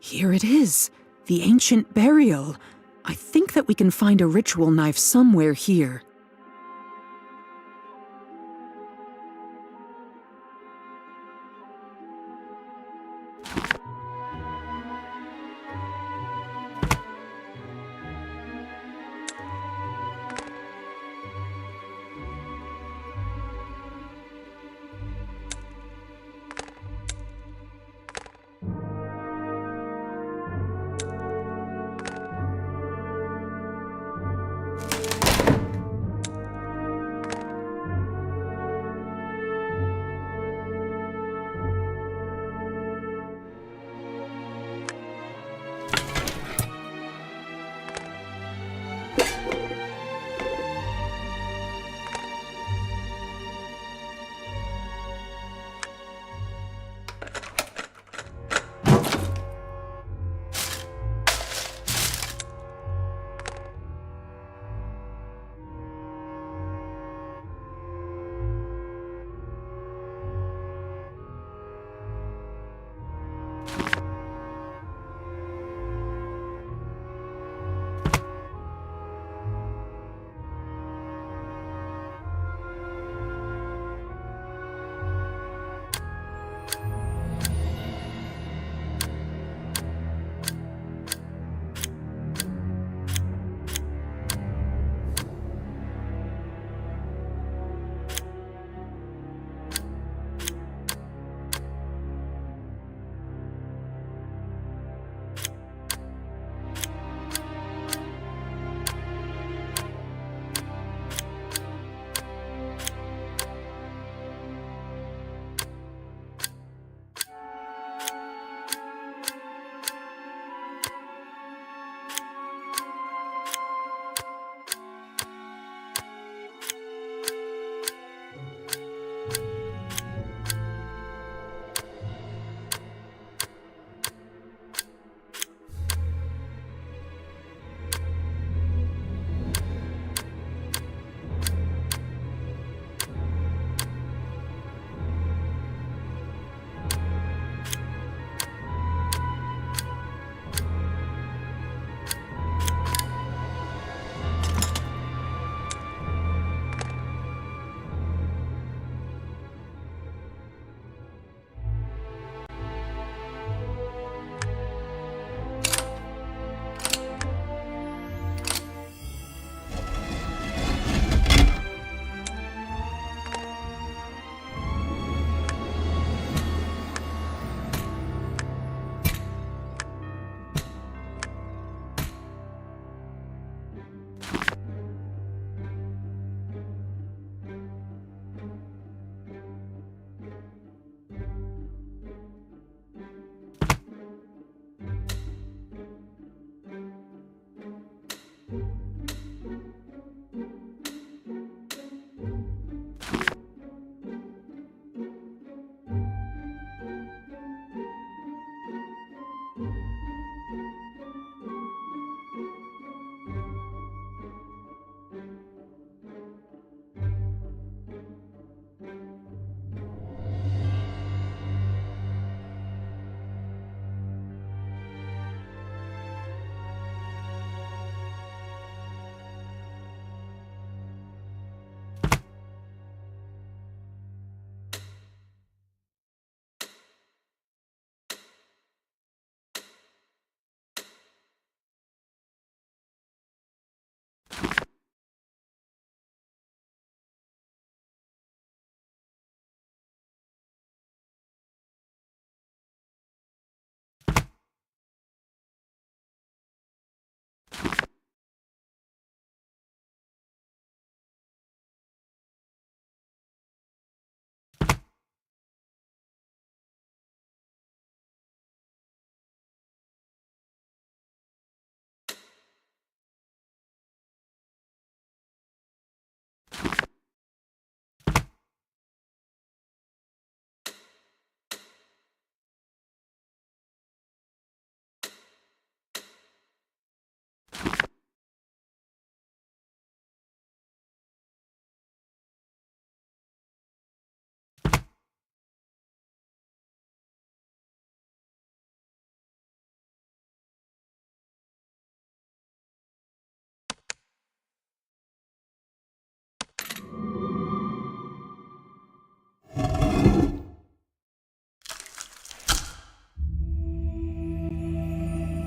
Here it is, the ancient burial. I think that we can find a ritual knife somewhere here.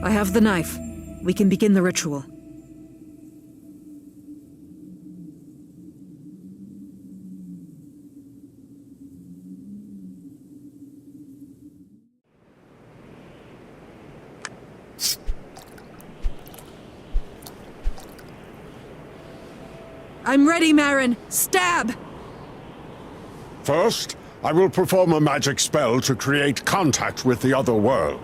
I have the knife. We can begin the ritual. I'm ready, Maaron. Stab! First, I will perform a magic spell to create contact with the other world.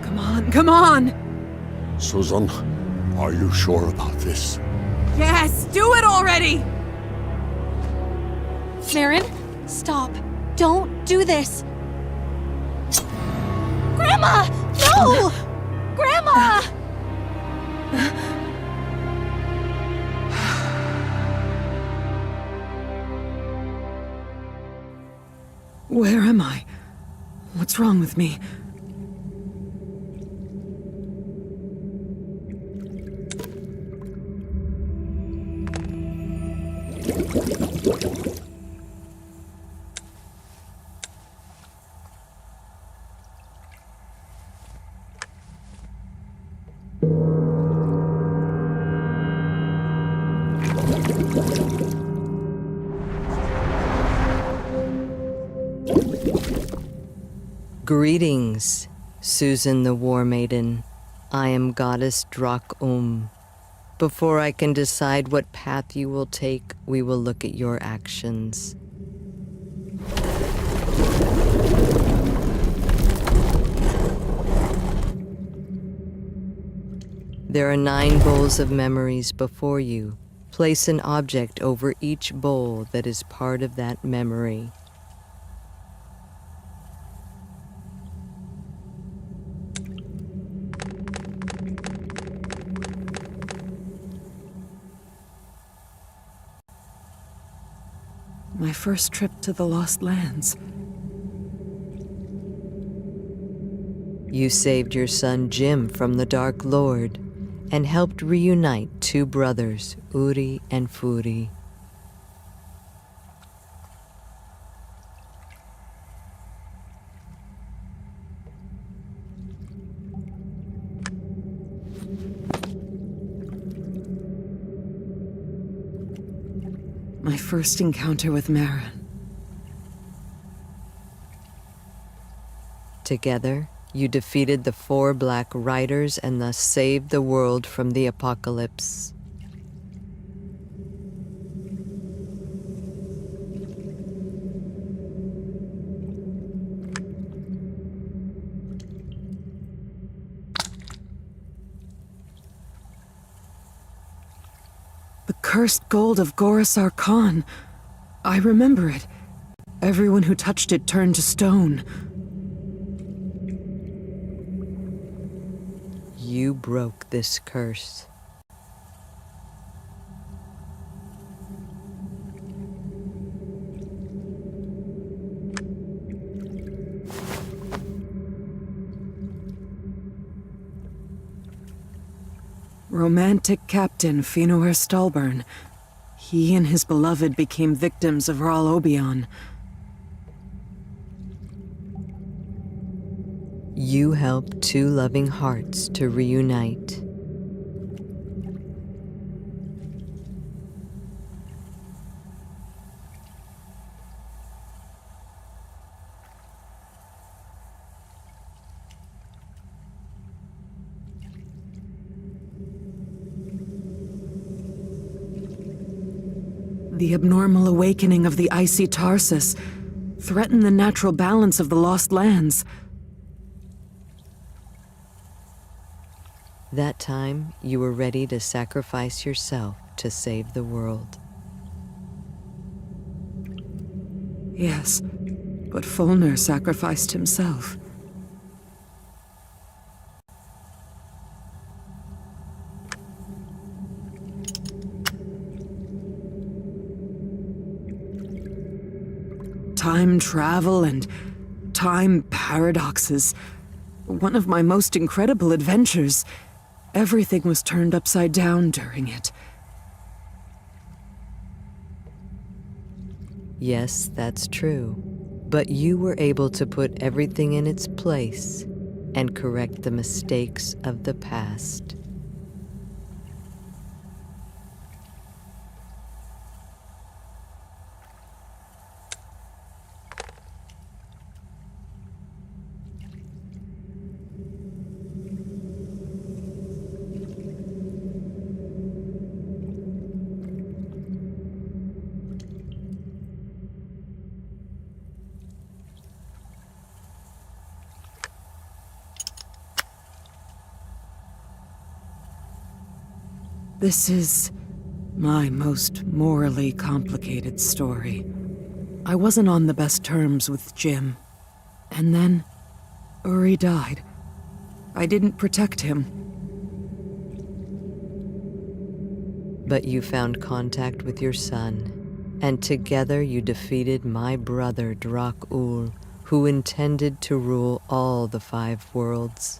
Come on, come on! Susan, are you sure about this? Yes, do it already! Maaron, stop. Don't do this. Grandma! No! Grandma! Where am I? What's wrong with me? Greetings, Susan the War Maiden. I am Goddess Drak. Before I can decide what path you will take, we will look at your actions. There are 9 bowls of memories before you. Place an object over each bowl that is part of that memory. My first trip to the Lost Lands. You saved your son Jim from the Dark Lord and helped reunite 2 brothers, Uri and Furi. My first encounter with Maaron. Together, you defeated the 4 Black Riders and thus saved the world from the apocalypse. The cursed gold of Gorasar Khan. I remember it. Everyone who touched it turned to stone. You broke this curse. Romantic Captain Folnur Stalburn. He and his beloved became victims of Ral Obion. You helped 2 loving hearts to reunite. The abnormal awakening of the icy Tarsus threatened the natural balance of the Lost Lands. That time, you were ready to sacrifice yourself to save the world. Yes, but Folnur sacrificed himself. Time travel and time paradoxes. One of my most incredible adventures. Everything was turned upside down during it. Yes, that's true. But you were able to put everything in its place and correct the mistakes of the past. This is my most morally complicated story. I wasn't on the best terms with Jim. And then, Uri died. I didn't protect him. But you found contact with your son, and together you defeated my brother Drak-Ul, who intended to rule all the 5 worlds.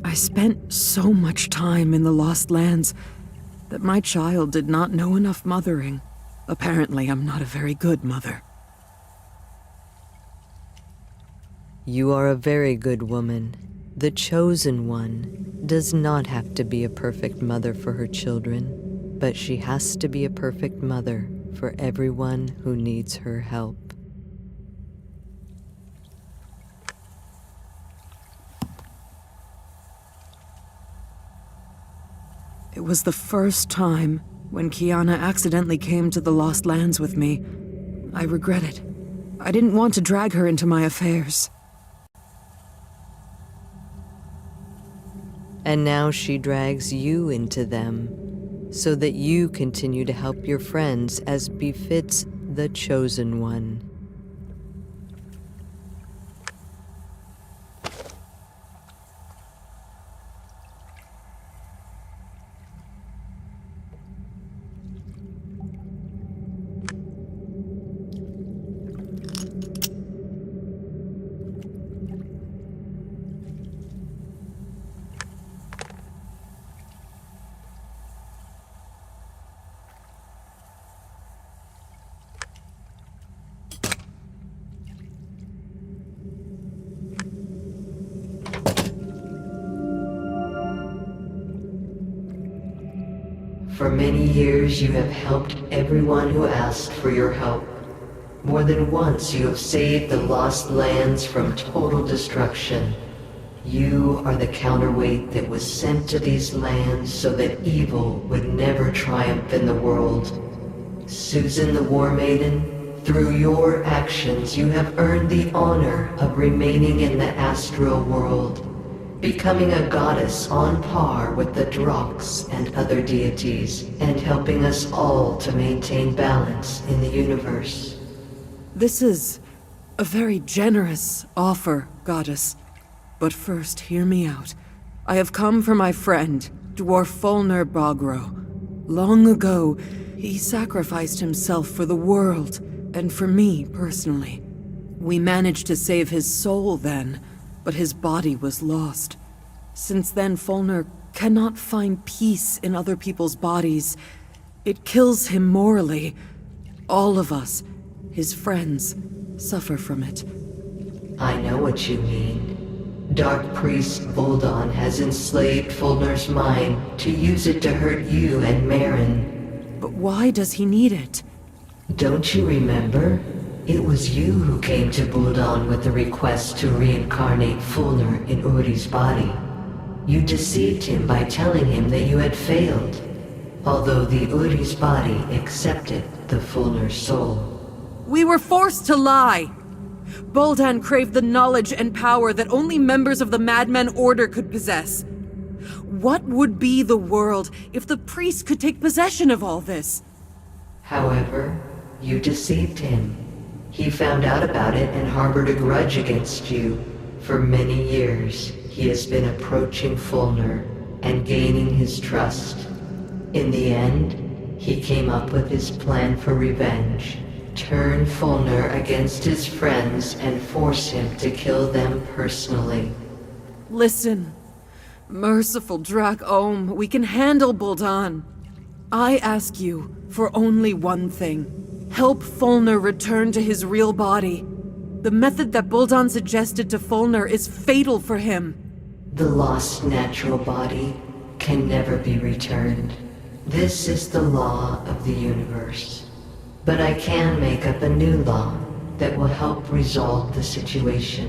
I spent so much time in the Lost Lands that my child did not know enough mothering. Apparently, I'm not a very good mother. You are a very good woman. The chosen one does not have to be a perfect mother for her children, but she has to be a perfect mother for everyone who needs her help. It was the first time when Kiana accidentally came to the Lost Lands with me. I regret it. I didn't want to drag her into my affairs. And now she drags you into them, so that you continue to help your friends as befits the chosen one. For many years you have helped everyone who asked for your help. More than once you have saved the Lost Lands from total destruction. You are the counterweight that was sent to these lands so that evil would never triumph in the world. Susan the War Maiden, through your actions you have earned the honor of remaining in the astral world, becoming a goddess on par with the Droks and other deities, and helping us all to maintain balance in the universe. This is a very generous offer, Goddess. But first, hear me out. I have come for my friend, Dwarf Folnur Bogro. Long ago, he sacrificed himself for the world, and for me personally. We managed to save his soul then, but his body was lost. Since then, Folnur cannot find peace in other people's bodies. It kills him morally. All of us, his friends, suffer from it. I know what you mean. Dark Priest Voldon has enslaved Folnur's mind to use it to hurt you and Maaron. But why does he need it? Don't you remember? It was you who came to Voldon with the request to reincarnate Folnur in Uri's body. You deceived him by telling him that you had failed, although the Uri's body accepted the Folnur's soul. We were forced to lie! Boldan craved the knowledge and power that only members of the Madmen Order could possess. What would be the world if the priest could take possession of all this? However, you deceived him. He found out about it and harbored a grudge against you. For many years, he has been approaching Folnur, and gaining his trust. In the end, he came up with his plan for revenge. Turn Folnur against his friends and force him to kill them personally. Listen, merciful Drak Ohm, we can handle Buldan. I ask you for only one thing. Help Folnur return to his real body. The method that Buldan suggested to Folnur is fatal for him. The lost natural body can never be returned. This is the law of the universe. But I can make up a new law that will help resolve the situation.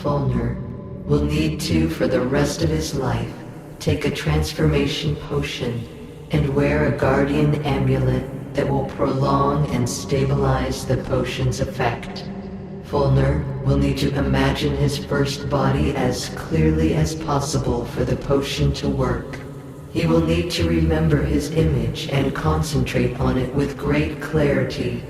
Folnur will need to, for the rest of his life, take a transformation potion and wear a guardian amulet that will prolong and stabilize the potion's effect. Folnur will need to imagine his first body as clearly as possible for the potion to work. He will need to remember his image and concentrate on it with great clarity.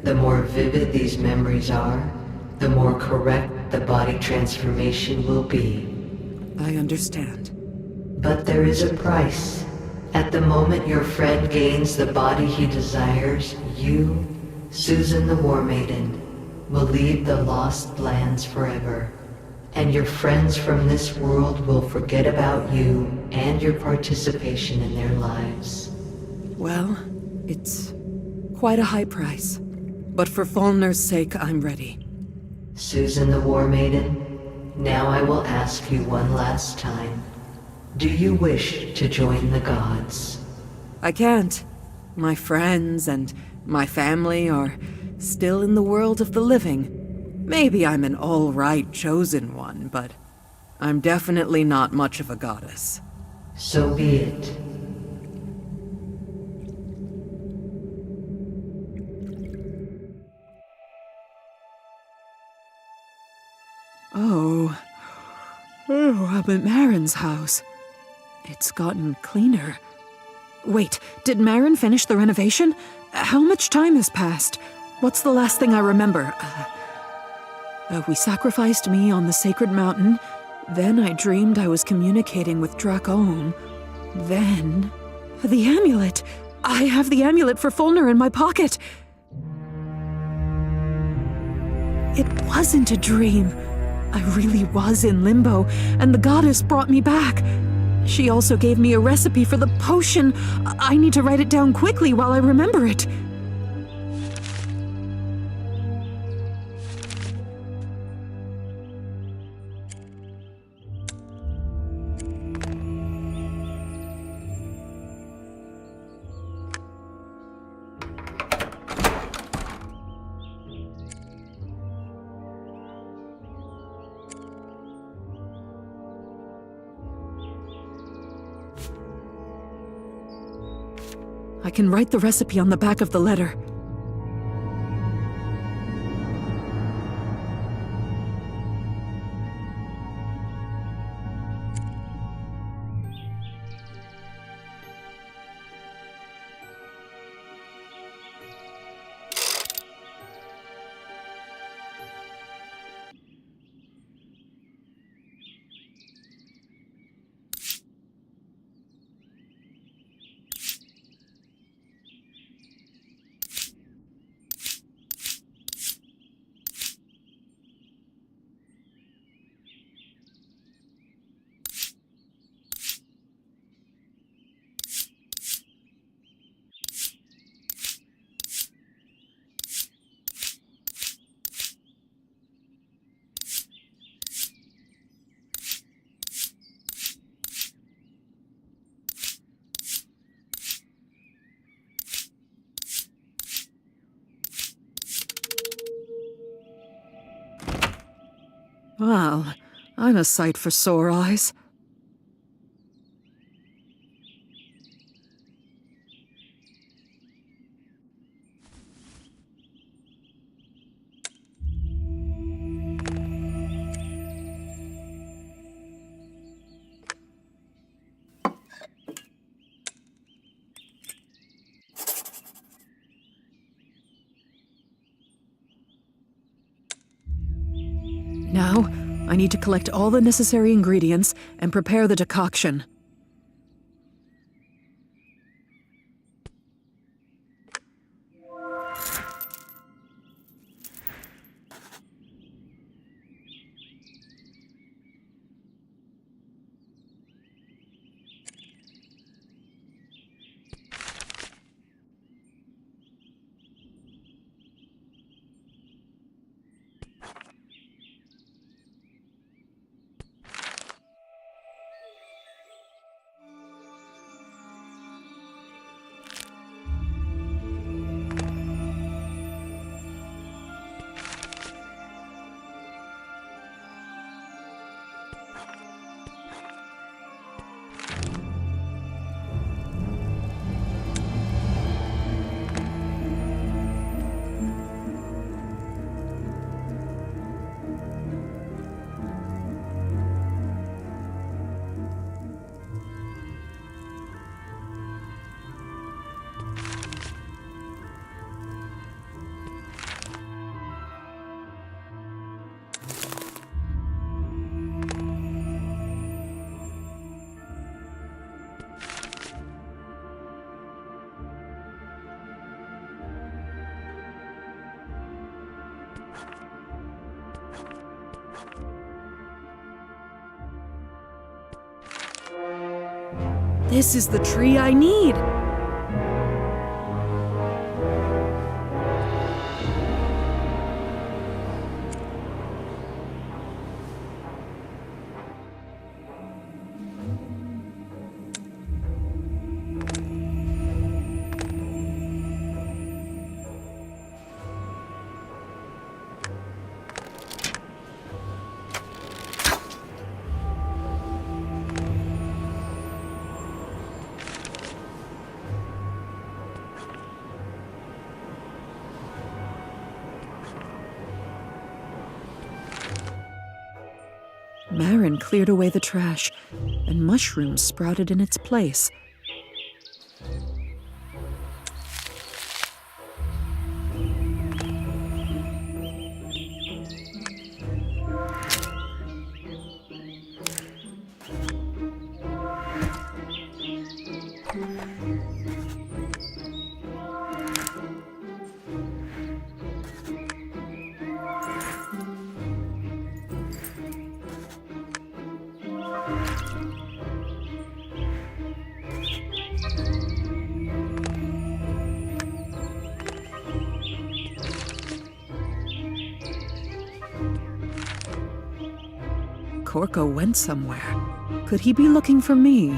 The more vivid these memories are, the more correct the body transformation will be. I understand. But there is a price. At the moment your friend gains the body he desires, you, Susan the War Maiden, will leave the Lost Lands forever. And your friends from this world will forget about you and your participation in their lives. Well, it's quite a high price. But for Folnur's sake, I'm ready. Susan the War Maiden, now I will ask you one last time. Do you wish to join the gods? I can't. My friends and my family are still in the world of the living. Maybe I'm an all-right chosen one, but I'm definitely not much of a goddess. So be it. Oh, I'm at Maaron's house. It's gotten cleaner. Wait, did Maaron finish the renovation? How much time has passed? What's the last thing I remember? We sacrificed me on the sacred mountain. Then I dreamed I was communicating with Drak Ohm. Then... the amulet! I have the amulet for Folnur in my pocket! It wasn't a dream. I really was in limbo, and the goddess brought me back. She also gave me a recipe for the potion. I need to write it down quickly while I remember it. I can write the recipe on the back of the letter. Well, I'm a sight for sore eyes. Now, I need to collect all the necessary ingredients and prepare the decoction. This is the tree I need. Maaron cleared away the trash, and mushrooms sprouted in its place. Corco went somewhere. Could he be looking for me?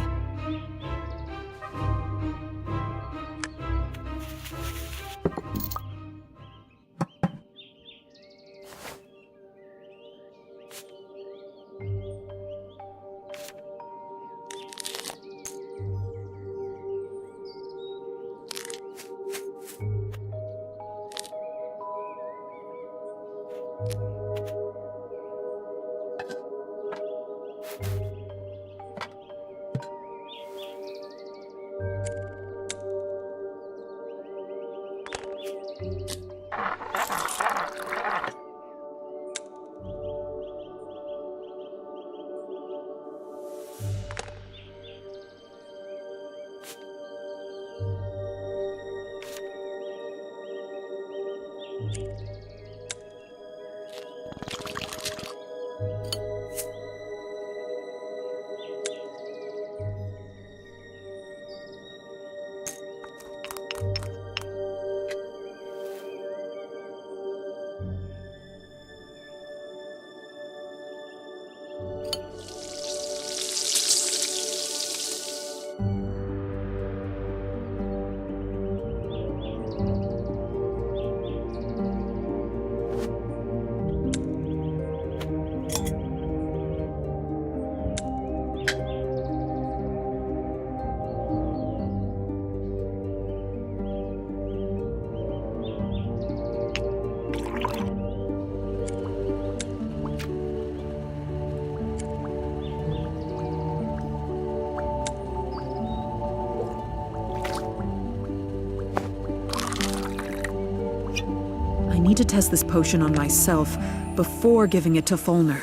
I need to test this potion on myself before giving it to Folnur.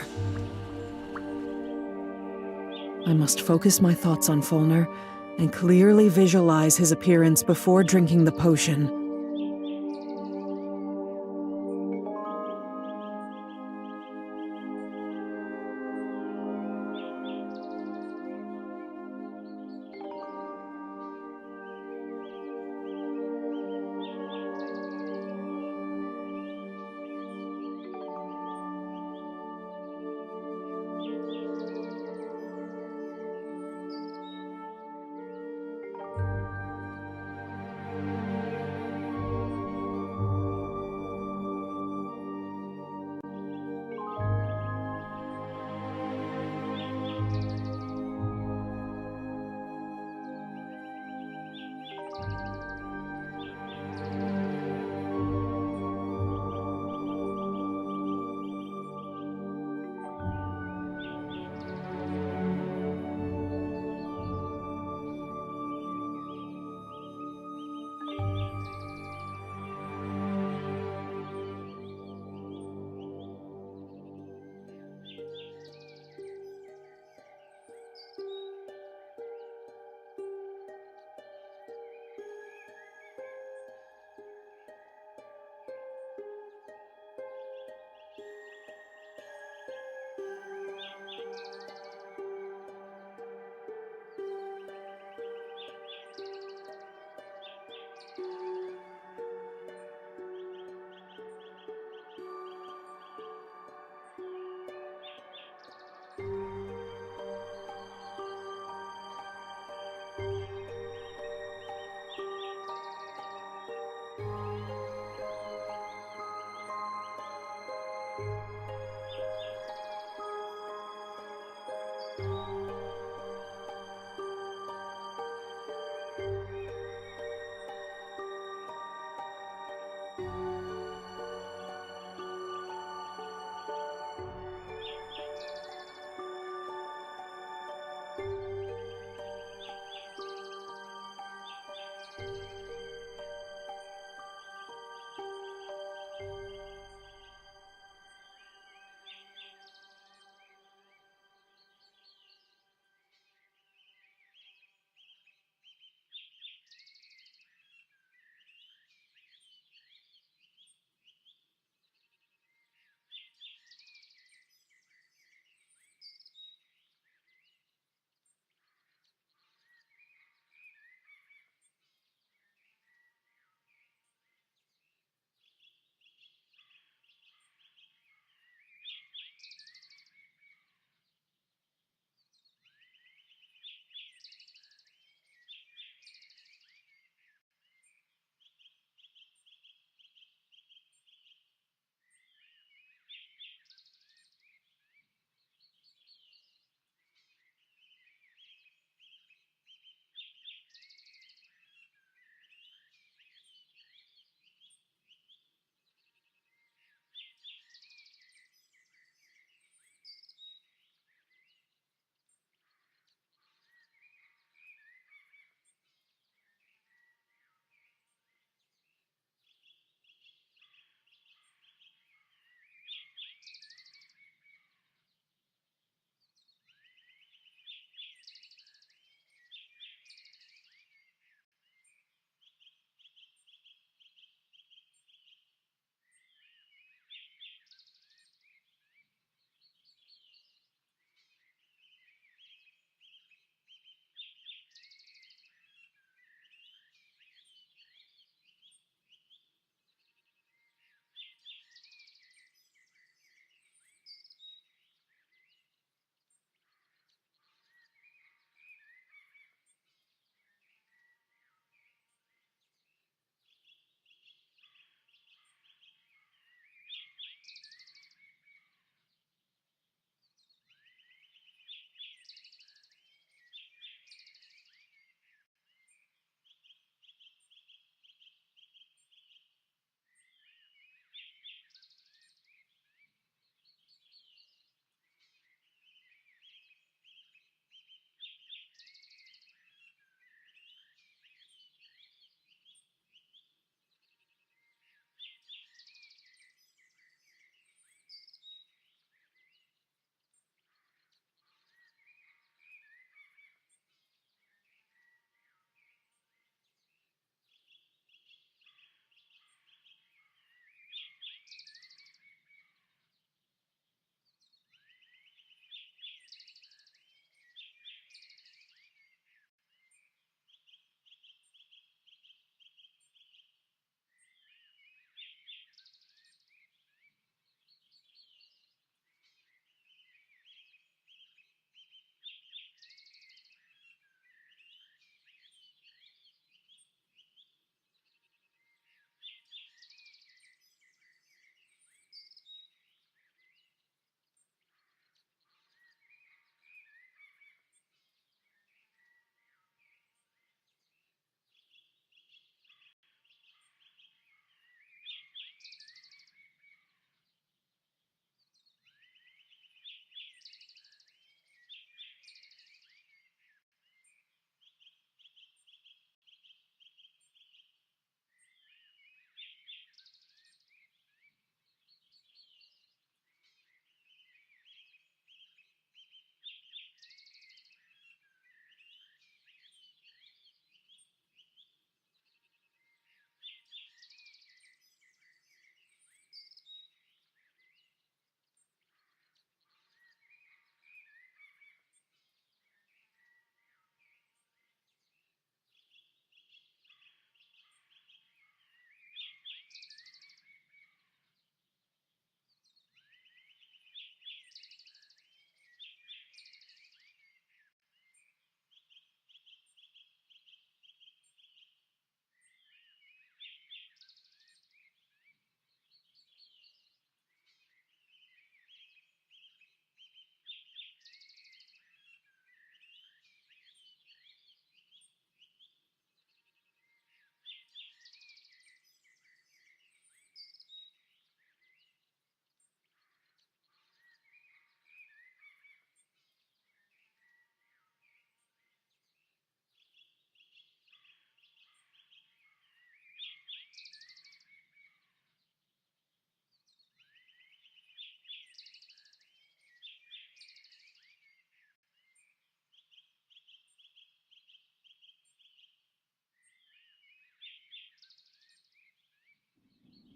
I must focus my thoughts on Folnur and clearly visualize his appearance before drinking the potion.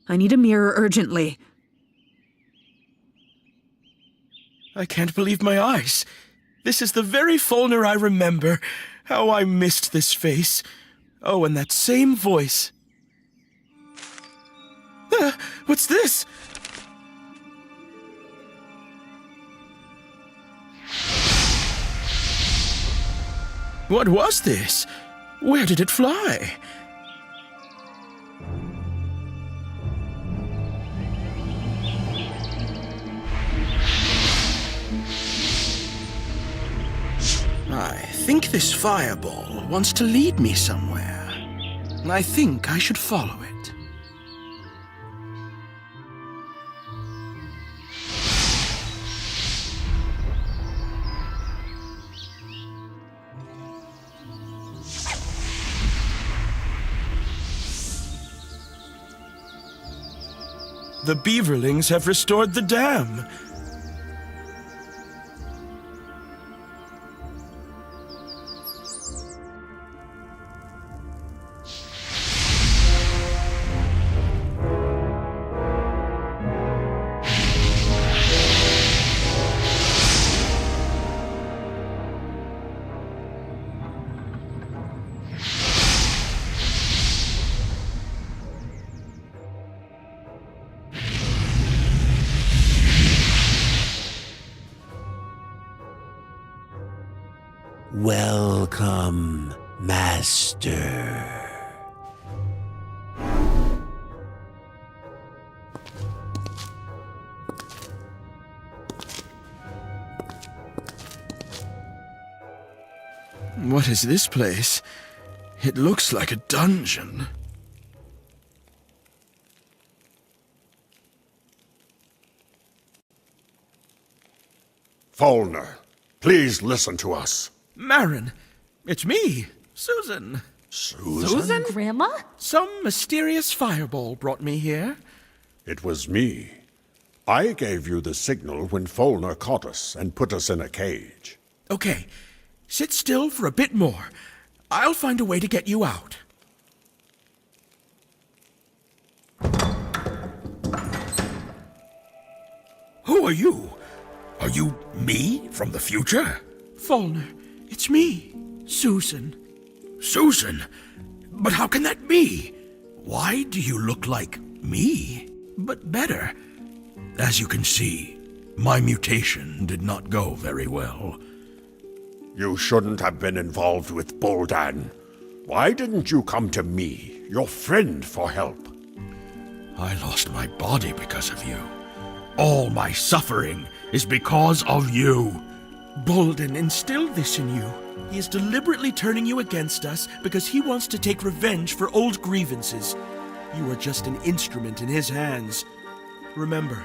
I need a mirror urgently. I can't believe my eyes. This is the very Folnur I remember. How I missed this face. Oh, and that same voice. What's this? What was this? Where did it fly? I think this fireball wants to lead me somewhere. I think I should follow it. The beaverlings have restored the dam. Welcome, Master. What is this place? It looks like a dungeon. Folnur, please listen to us. Maaron, it's me, Susan. Susan? Grandma? Some mysterious fireball brought me here. It was me. I gave you the signal when Folnur caught us and put us in a cage. Okay, sit still for a bit more. I'll find a way to get you out. Who are you? Are you me from the future? Folnur, it's me, Susan. Susan? But how can that be? Why do you look like me, but better? As you can see, my mutation did not go very well. You shouldn't have been involved with Boldan. Why didn't you come to me, your friend, for help? I lost my body because of you. All my suffering is because of you. Boldan instilled this in you. He is deliberately turning you against us because he wants to take revenge for old grievances. You are just an instrument in his hands. Remember,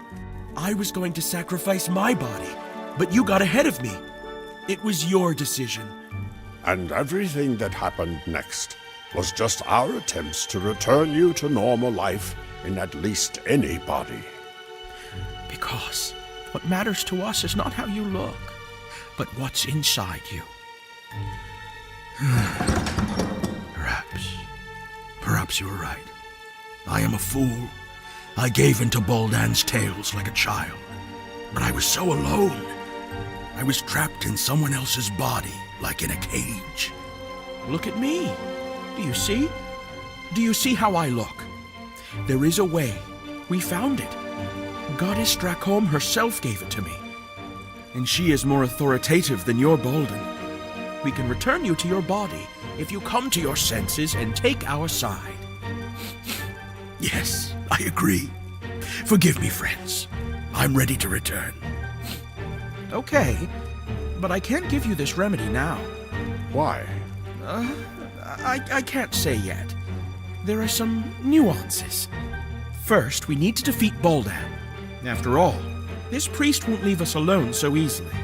I was going to sacrifice my body, but you got ahead of me. It was your decision. And everything that happened next was just our attempts to return you to normal life in at least any body. Because what matters to us is not how you look, but what's inside you. Perhaps you were right. I am a fool. I gave into Boldan's tales like a child. But I was so alone. I was trapped in someone else's body, like in a cage. Look at me. Do you see? Do you see how I look? There is a way. We found it. Goddess Dracholm herself gave it to me. And she is more authoritative than your Boldan. We can return you to your body if you come to your senses and take our side. Yes, I agree. Forgive me, friends. I'm ready to return. Okay, but I can't give you this remedy now. Why? I can't say yet. There are some nuances. First, we need to defeat Boldan. After all, this priest won't leave us alone so easily.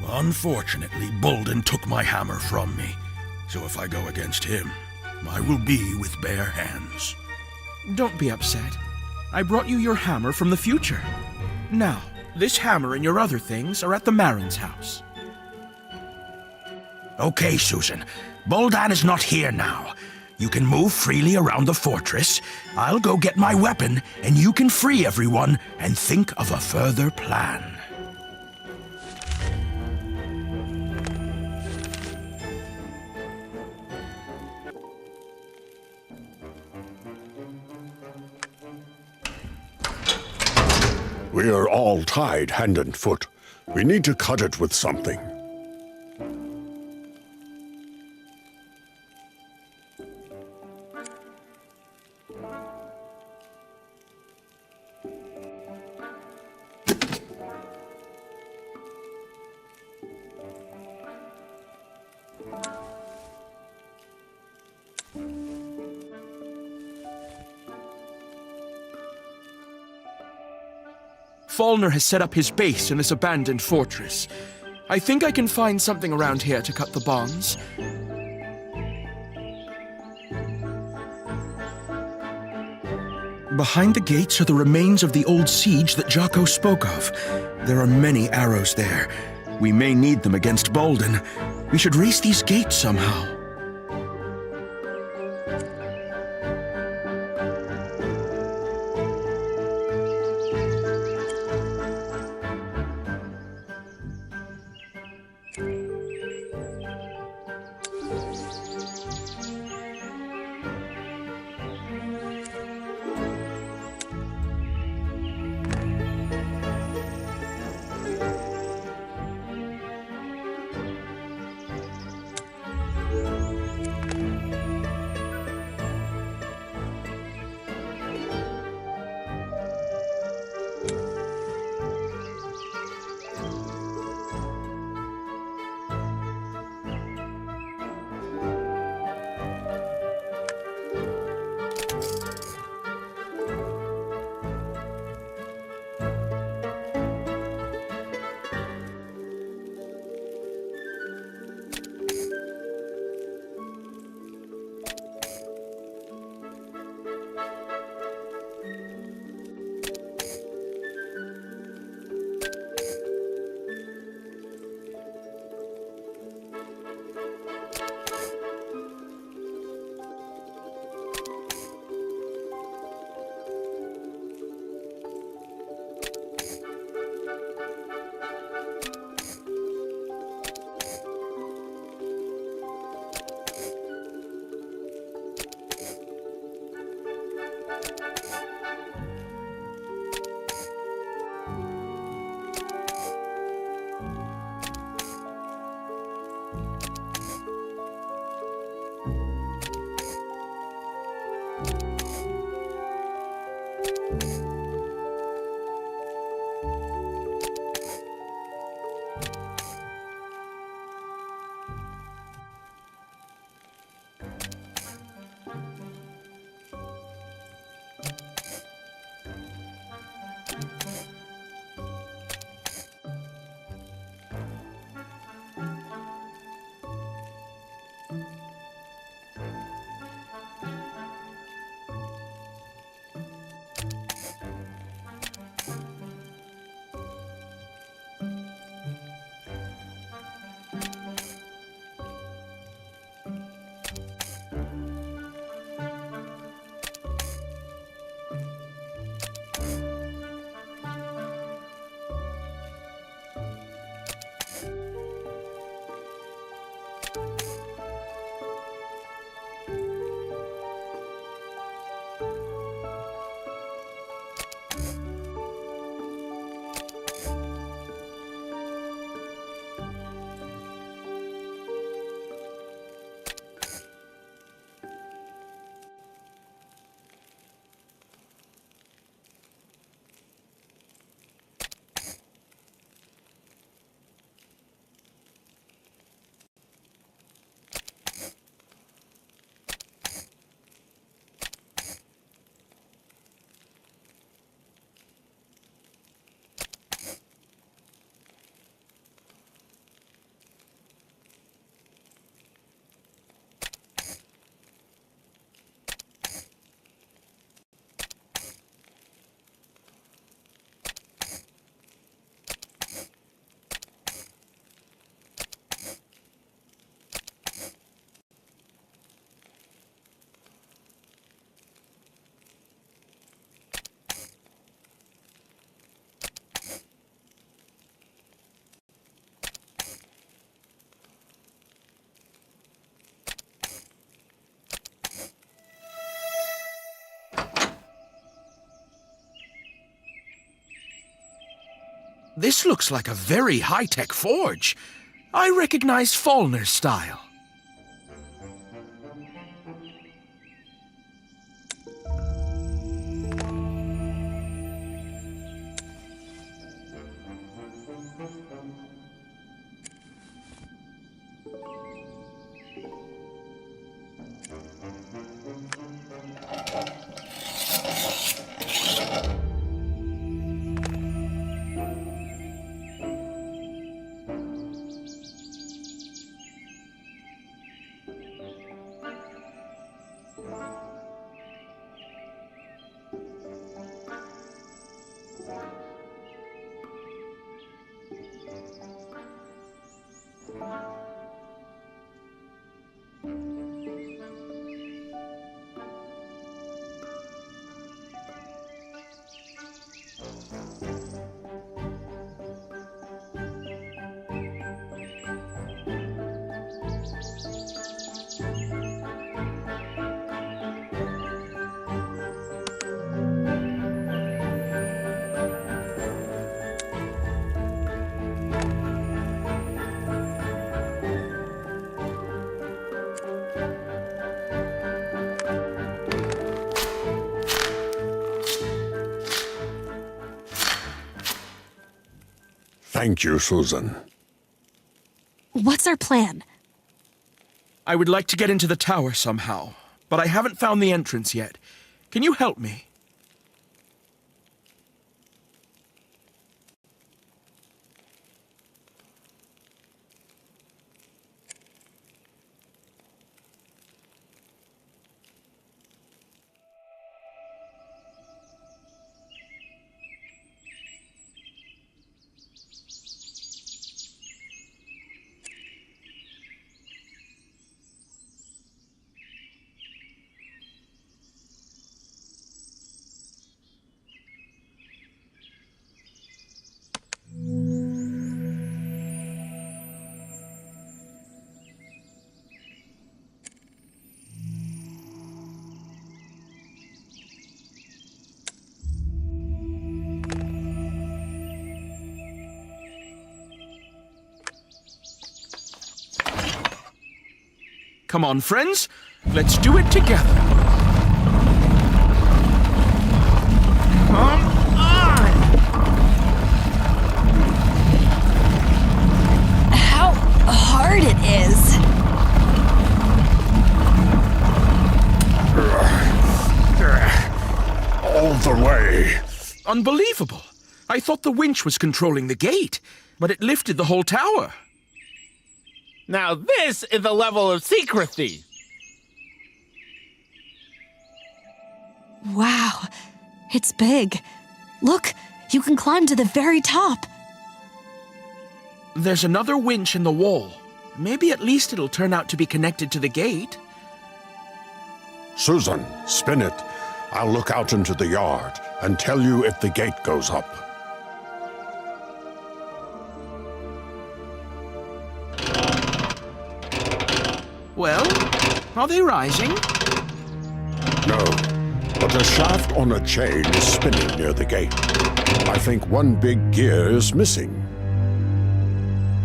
Unfortunately, Boldan took my hammer from me. So if I go against him, I will be with bare hands. Don't be upset. I brought you your hammer from the future. Now, this hammer and your other things are at the Maaron's house. Okay, Susan. Boldan is not here now. You can move freely around the fortress. I'll go get my weapon, and you can free everyone and think of a further plan. We are all tied hand and foot. We need to cut it with something. Folnur has set up his base in this abandoned fortress. I think I can find something around here to cut the bonds. Behind the gates are the remains of the old siege that Jocko spoke of. There are many arrows there. We may need them against Bolden. We should race these gates somehow. This looks like a very high-tech forge. I recognize Folnur's style. Thank you, Susan. What's our plan? I would like to get into the tower somehow, but I haven't found the entrance yet. Can you help me? Come on, friends. Let's do it together. Come on! How hard it is. All the way. Unbelievable. I thought the winch was controlling the gate, but it lifted the whole tower. Now this is the level of secrecy. Wow, it's big. Look, you can climb to the very top. There's another winch in the wall. Maybe at least it'll turn out to be connected to the gate. Susan, spin it. I'll look out into the yard and tell you if the gate goes up. Well, are they rising? No, but a shaft on a chain is spinning near the gate. I think one big gear is missing.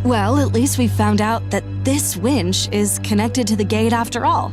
Well, at least we found out that this winch is connected to the gate after all.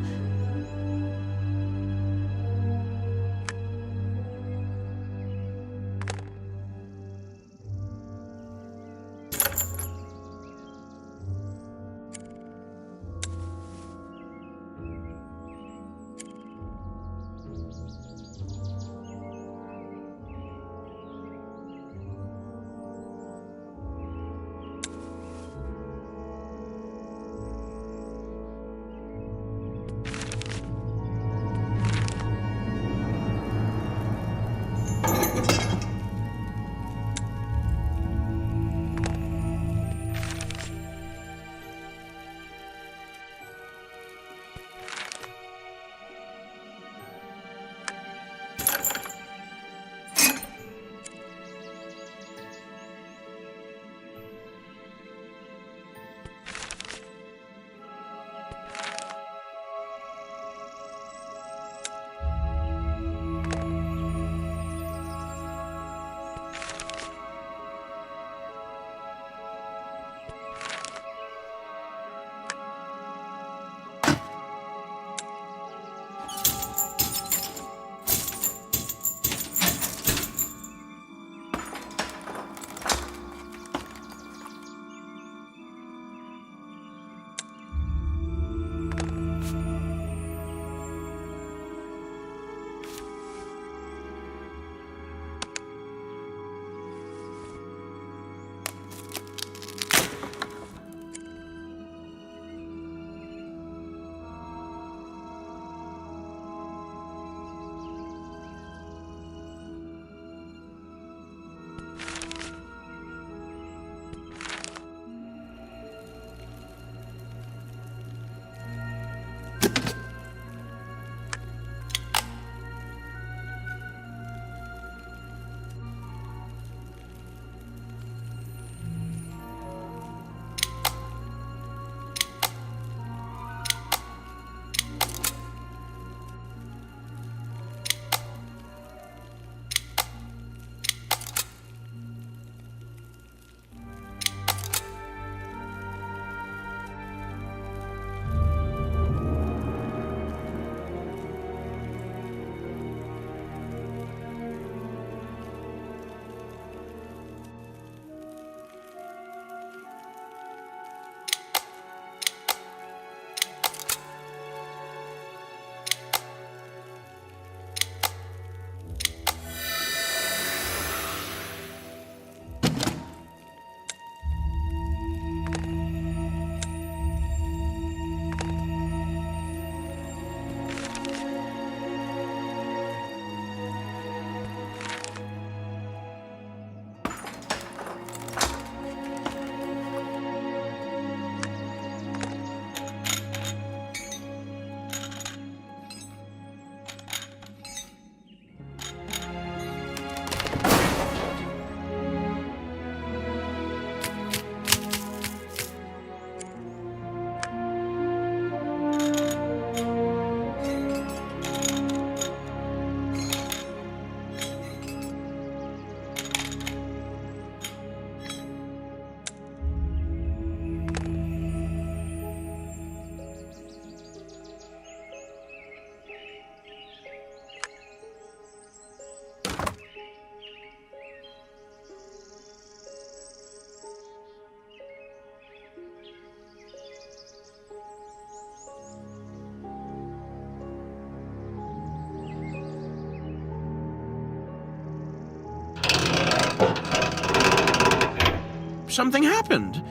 Something happened.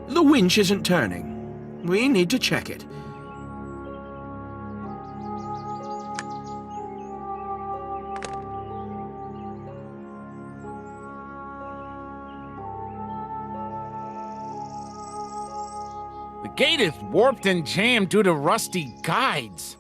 The winch isn't turning. We need to check it. The gate is warped and jammed due to rusty guides.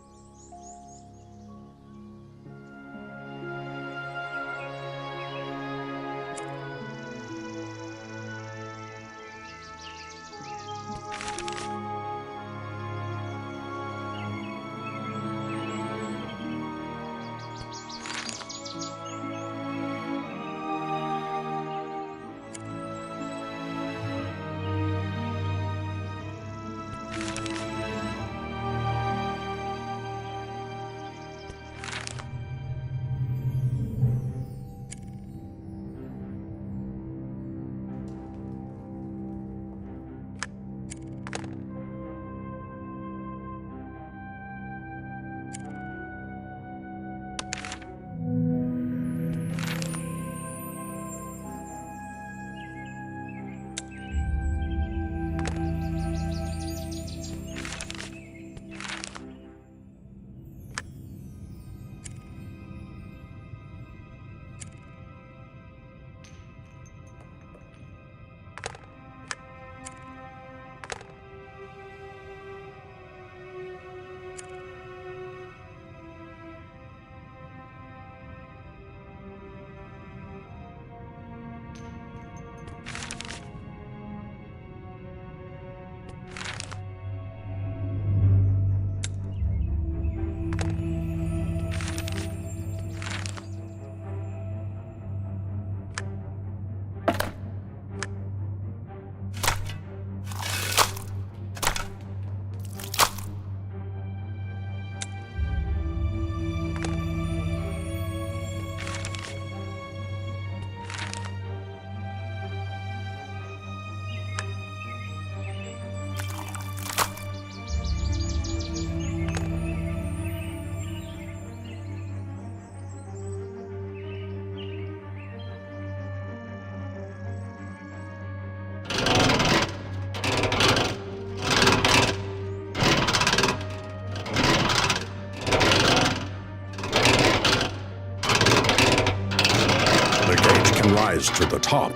Rise to the top,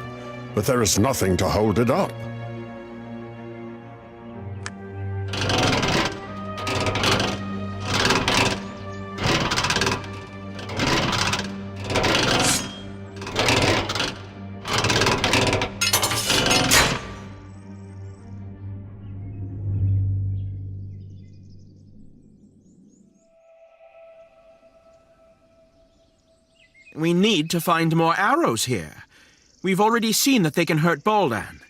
but there is nothing to hold it up. We need to find more arrows here. We've already seen that they can hurt Boldan.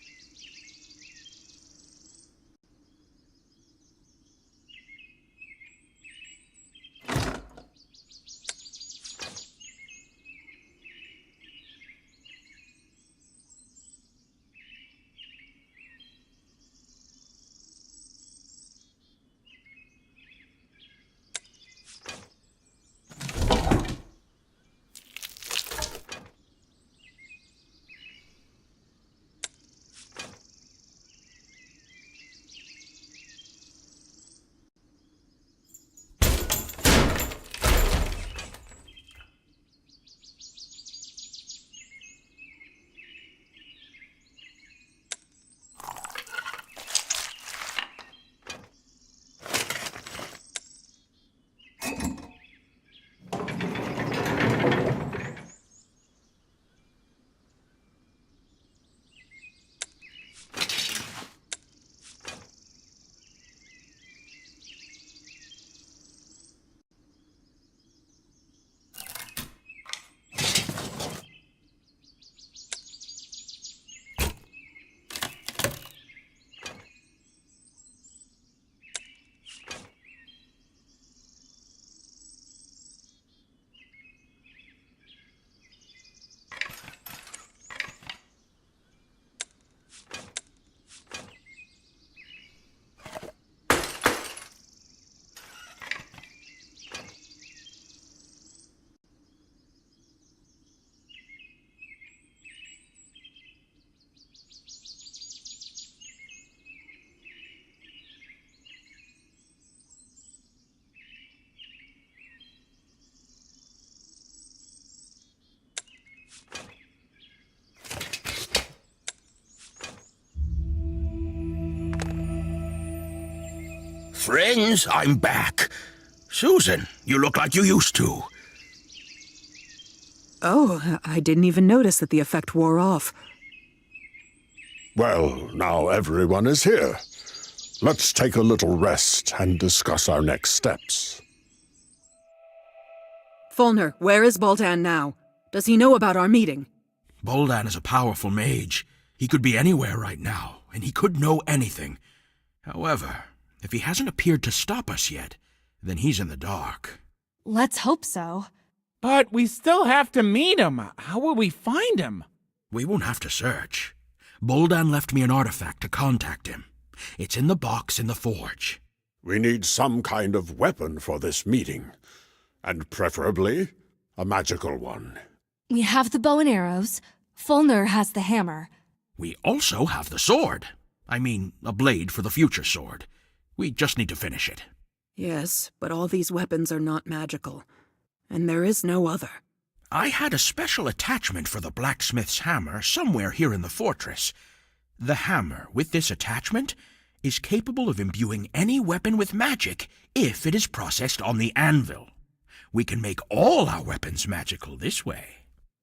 Friends, I'm back. Susan, you look like you used to. Oh, I didn't even notice that the effect wore off. Well, now everyone is here. Let's take a little rest and discuss our next steps. Folnur, where is Boldan now? Does he know about our meeting? Boldan is a powerful mage. He could be anywhere right now, and he could know anything. However, if he hasn't appeared to stop us yet, then he's in the dark. Let's hope so. But we still have to meet him. How will we find him? We won't have to search. Boldan left me an artifact to contact him. It's in the box in the forge. We need some kind of weapon for this meeting, and preferably a magical one. We have the bow and arrows. Folnur has the hammer. We also have the sword. I mean, a blade for the future sword. We just need to finish it. Yes, but all these weapons are not magical. And there is no other. I had a special attachment for the blacksmith's hammer somewhere here in the fortress. The hammer, with this attachment, is capable of imbuing any weapon with magic if it is processed on the anvil. We can make all our weapons magical this way.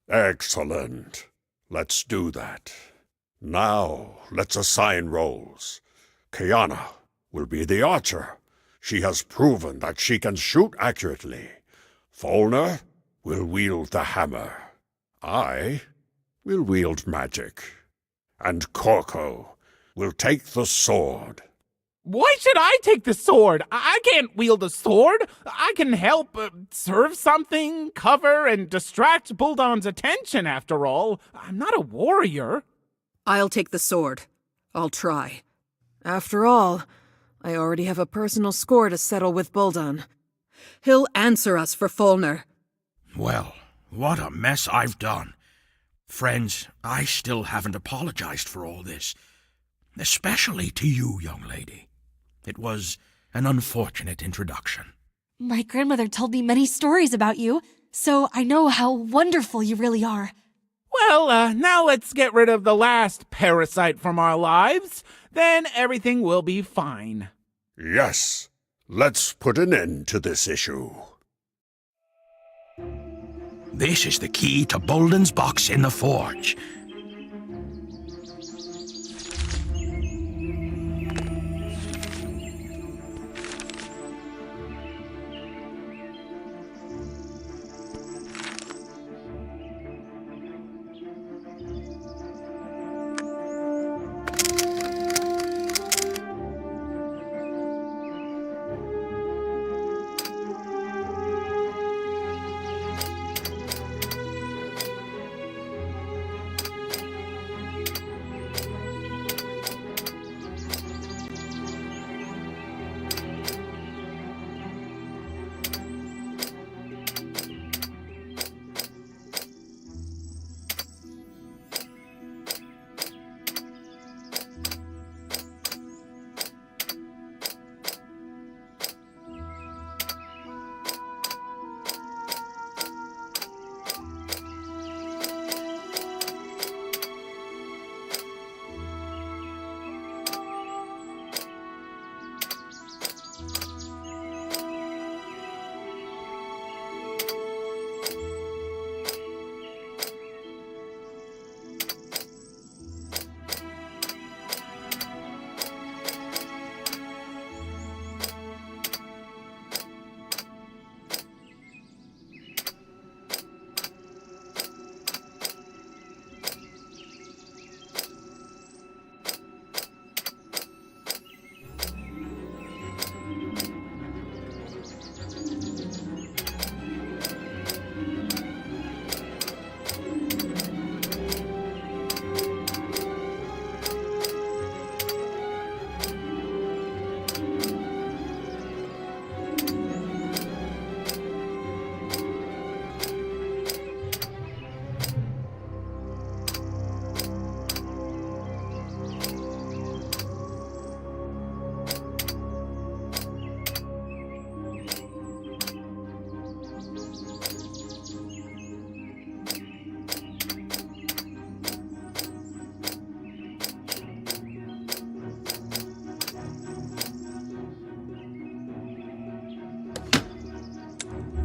Excellent. Let's do that. Now, let's assign roles. Kiana will be the archer. She has proven that she can shoot accurately. Folnur will wield the hammer. I will wield magic. And Corco will take the sword. Why should I take the sword? I can't wield a sword. I can help serve something, cover, and distract Boldan's attention, after all. I'm not a warrior. I'll take the sword. I'll try. After all, I already have a personal score to settle with Boldan. He'll answer us for Folnur. Well, what a mess I've done. Friends, I still haven't apologized for all this. Especially to you, young lady. It was an unfortunate introduction. My grandmother told me many stories about you, so I know how wonderful you really are. Well, now let's get rid of the last parasite from our lives. Then everything will be fine. Yes, let's put an end to this issue. This is the key to Boldan's box in the forge.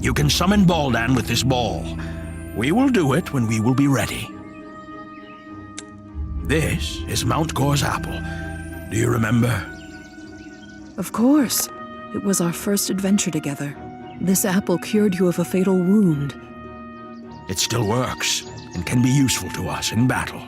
You can summon Baldan with this ball. We will do it when we will be ready. This is Mount Gor's apple. Do you remember? Of course. It was our first adventure together. This apple cured you of a fatal wound. It still works and can be useful to us in battle.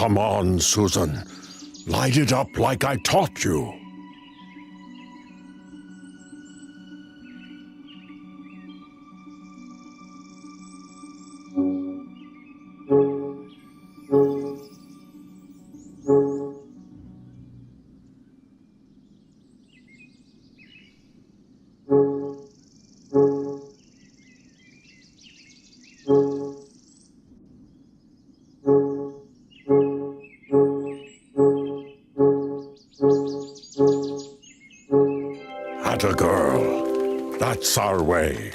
Come on, Susan. Light it up like I taught you. Atta girl. That's our way.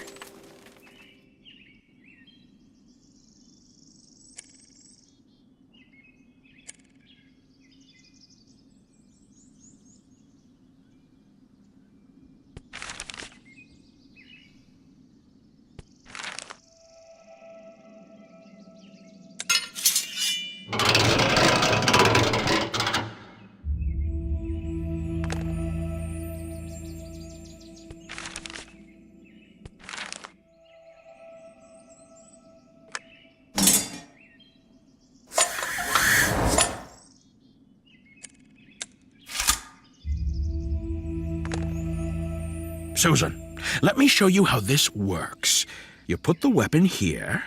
Susan, let me show you how this works. You put the weapon here.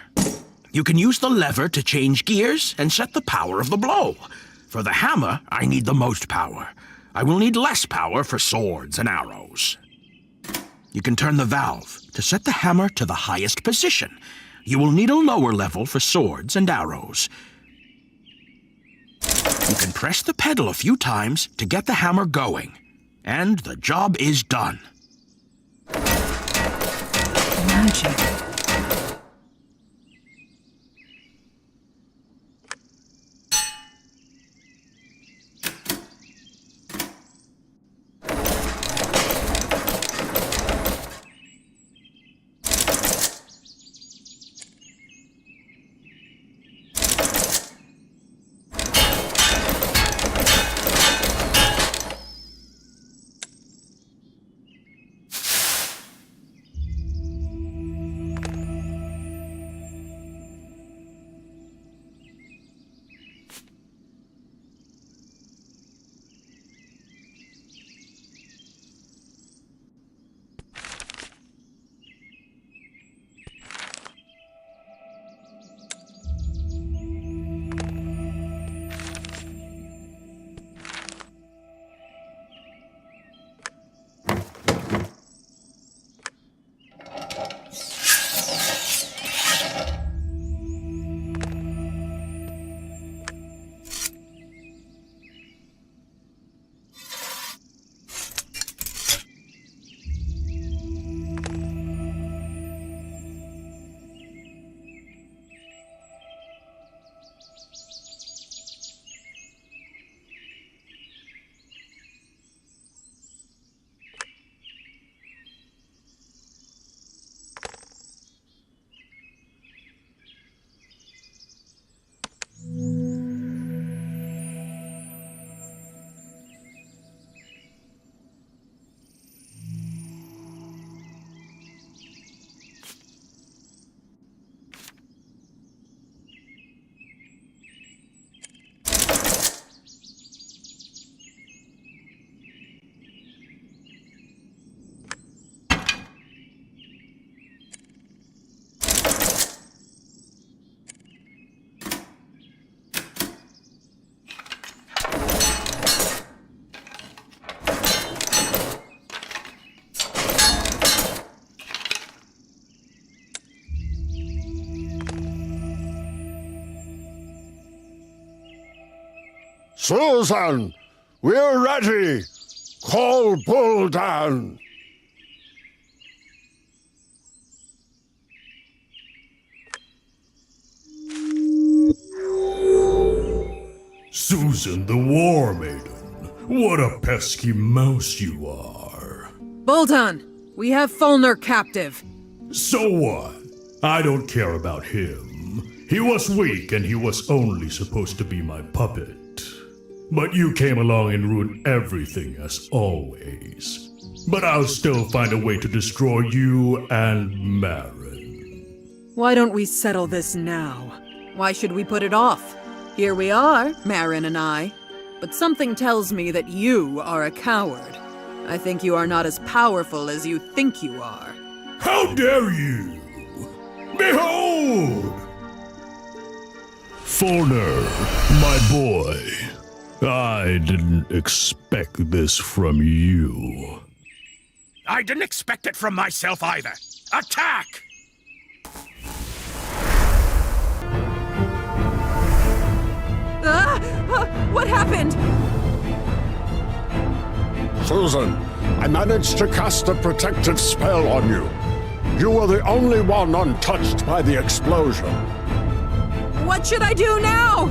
You can use the lever to change gears and set the power of the blow. For the hammer, I need the most power. I will need less power for swords and arrows. You can turn the valve to set the hammer to the highest position. You will need a lower level for swords and arrows. You can press the pedal a few times to get the hammer going. And the job is done. Magic. Susan, we're ready. Call Buldan. Susan the War Maiden, what a pesky mouse you are. Bolton, we have Folnur captive. So what? I don't care about him. He was weak and he was only supposed to be my puppet. But you came along and ruined everything as always. But I'll still find a way to destroy you and Maaron. Why don't we settle this now? Why should we put it off? Here we are, Maaron and I. But something tells me that you are a coward. I think you are not as powerful as you think you are. How dare you! Behold! Folnur, my boy, I didn't expect this from you. I didn't expect it from myself either. Attack! What happened? Susan, I managed to cast a protective spell on you. You were the only one untouched by the explosion. What should I do now?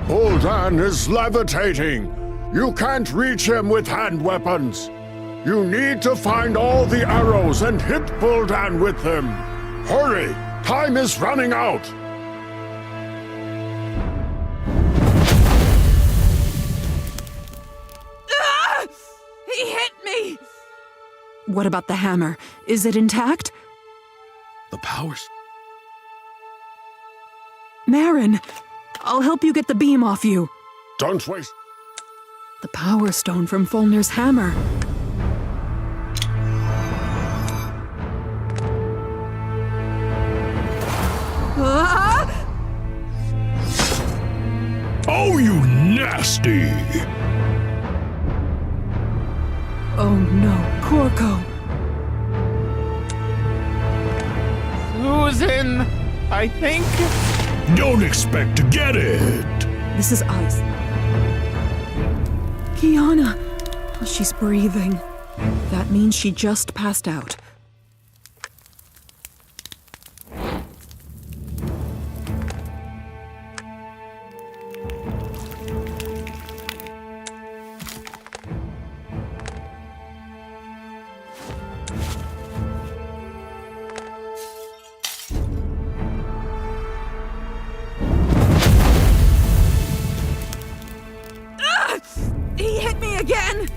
Buldan is levitating. You can't reach him with hand weapons. You need to find all the arrows and hit Buldan with them. Hurry! Time is running out! He hit me! What about the hammer? Is it intact? The powers? Maaron, I'll help you get the beam off you. Don't waste... The power stone from Folnur's hammer. Oh, you nasty! Oh no, Corco. Susan, I think... Don't expect to get it! This is ice. Kiana. Oh, she's breathing. That means she just passed out. He hit me again!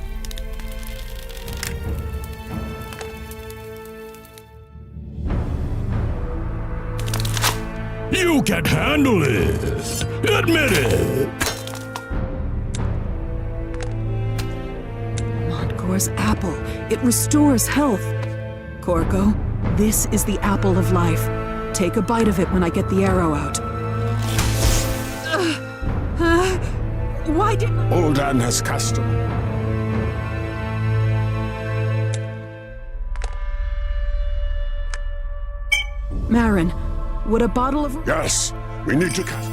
You can't handle it! Admit it! Montgore's apple. It restores health. Corco, this is the apple of life. Take a bite of it when I get the arrow out. Why didn't... Buldan has cast him. Maaron, would a bottle of... Yes, we need to cast...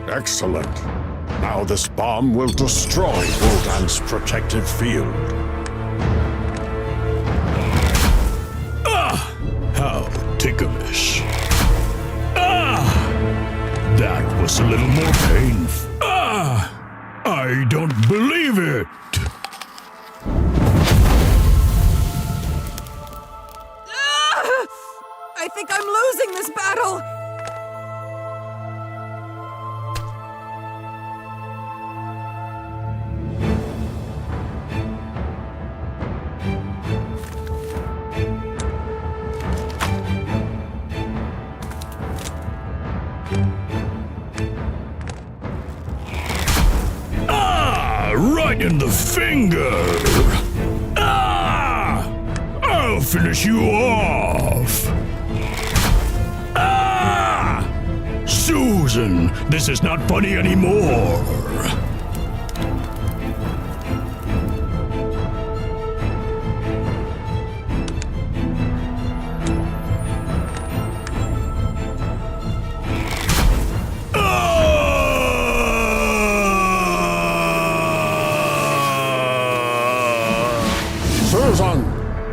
Excellent. Now this bomb will destroy Buldan's protective field. How ticklish. That was a little more painful. I don't believe it. I think I'm losing this battle! Right in the finger! I'll finish you off! Susan, this is not funny anymore!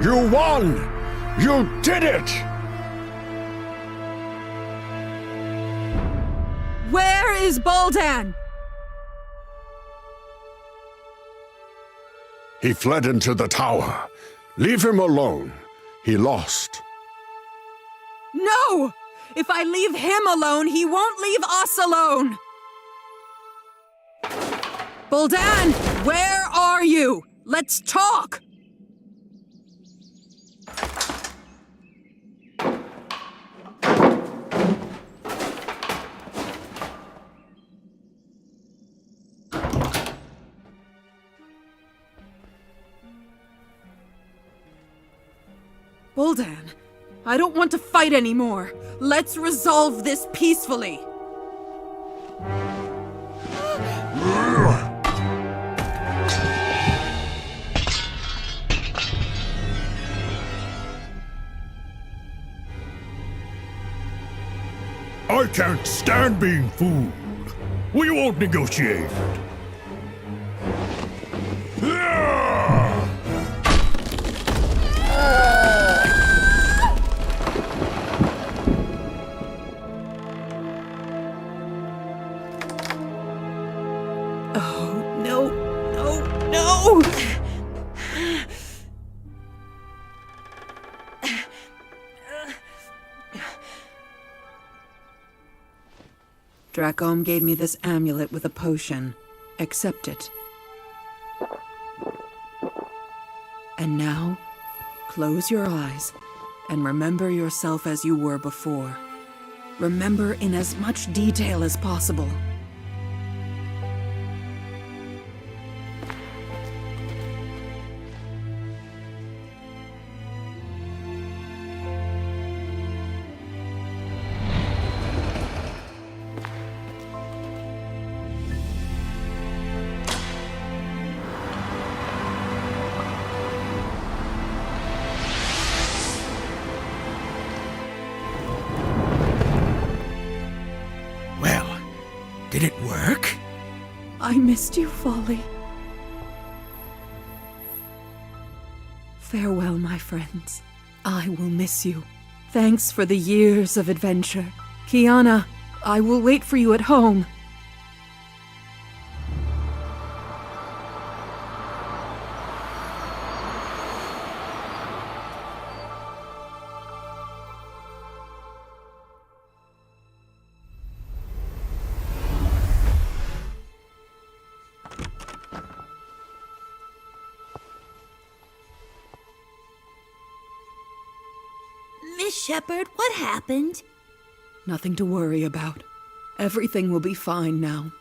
You won! You did it! Where is Boldan? He fled into the tower. Leave him alone. He lost. No! If I leave him alone, he won't leave us alone! Boldan, where are you? Let's talk! Boldan, I don't want to fight anymore. Let's resolve this peacefully. I can't stand being fooled. We won't negotiate. Oh, no, no, no! Dracom gave me this amulet with a potion. Accept it. And now, close your eyes and remember yourself as you were before. Remember in as much detail as possible. Did it work? I missed you, Folly. Farewell, my friends. I will miss you. Thanks for the years of adventure. Kiana, I will wait for you at home. Miss Shepard, what happened? Nothing to worry about. Everything will be fine now.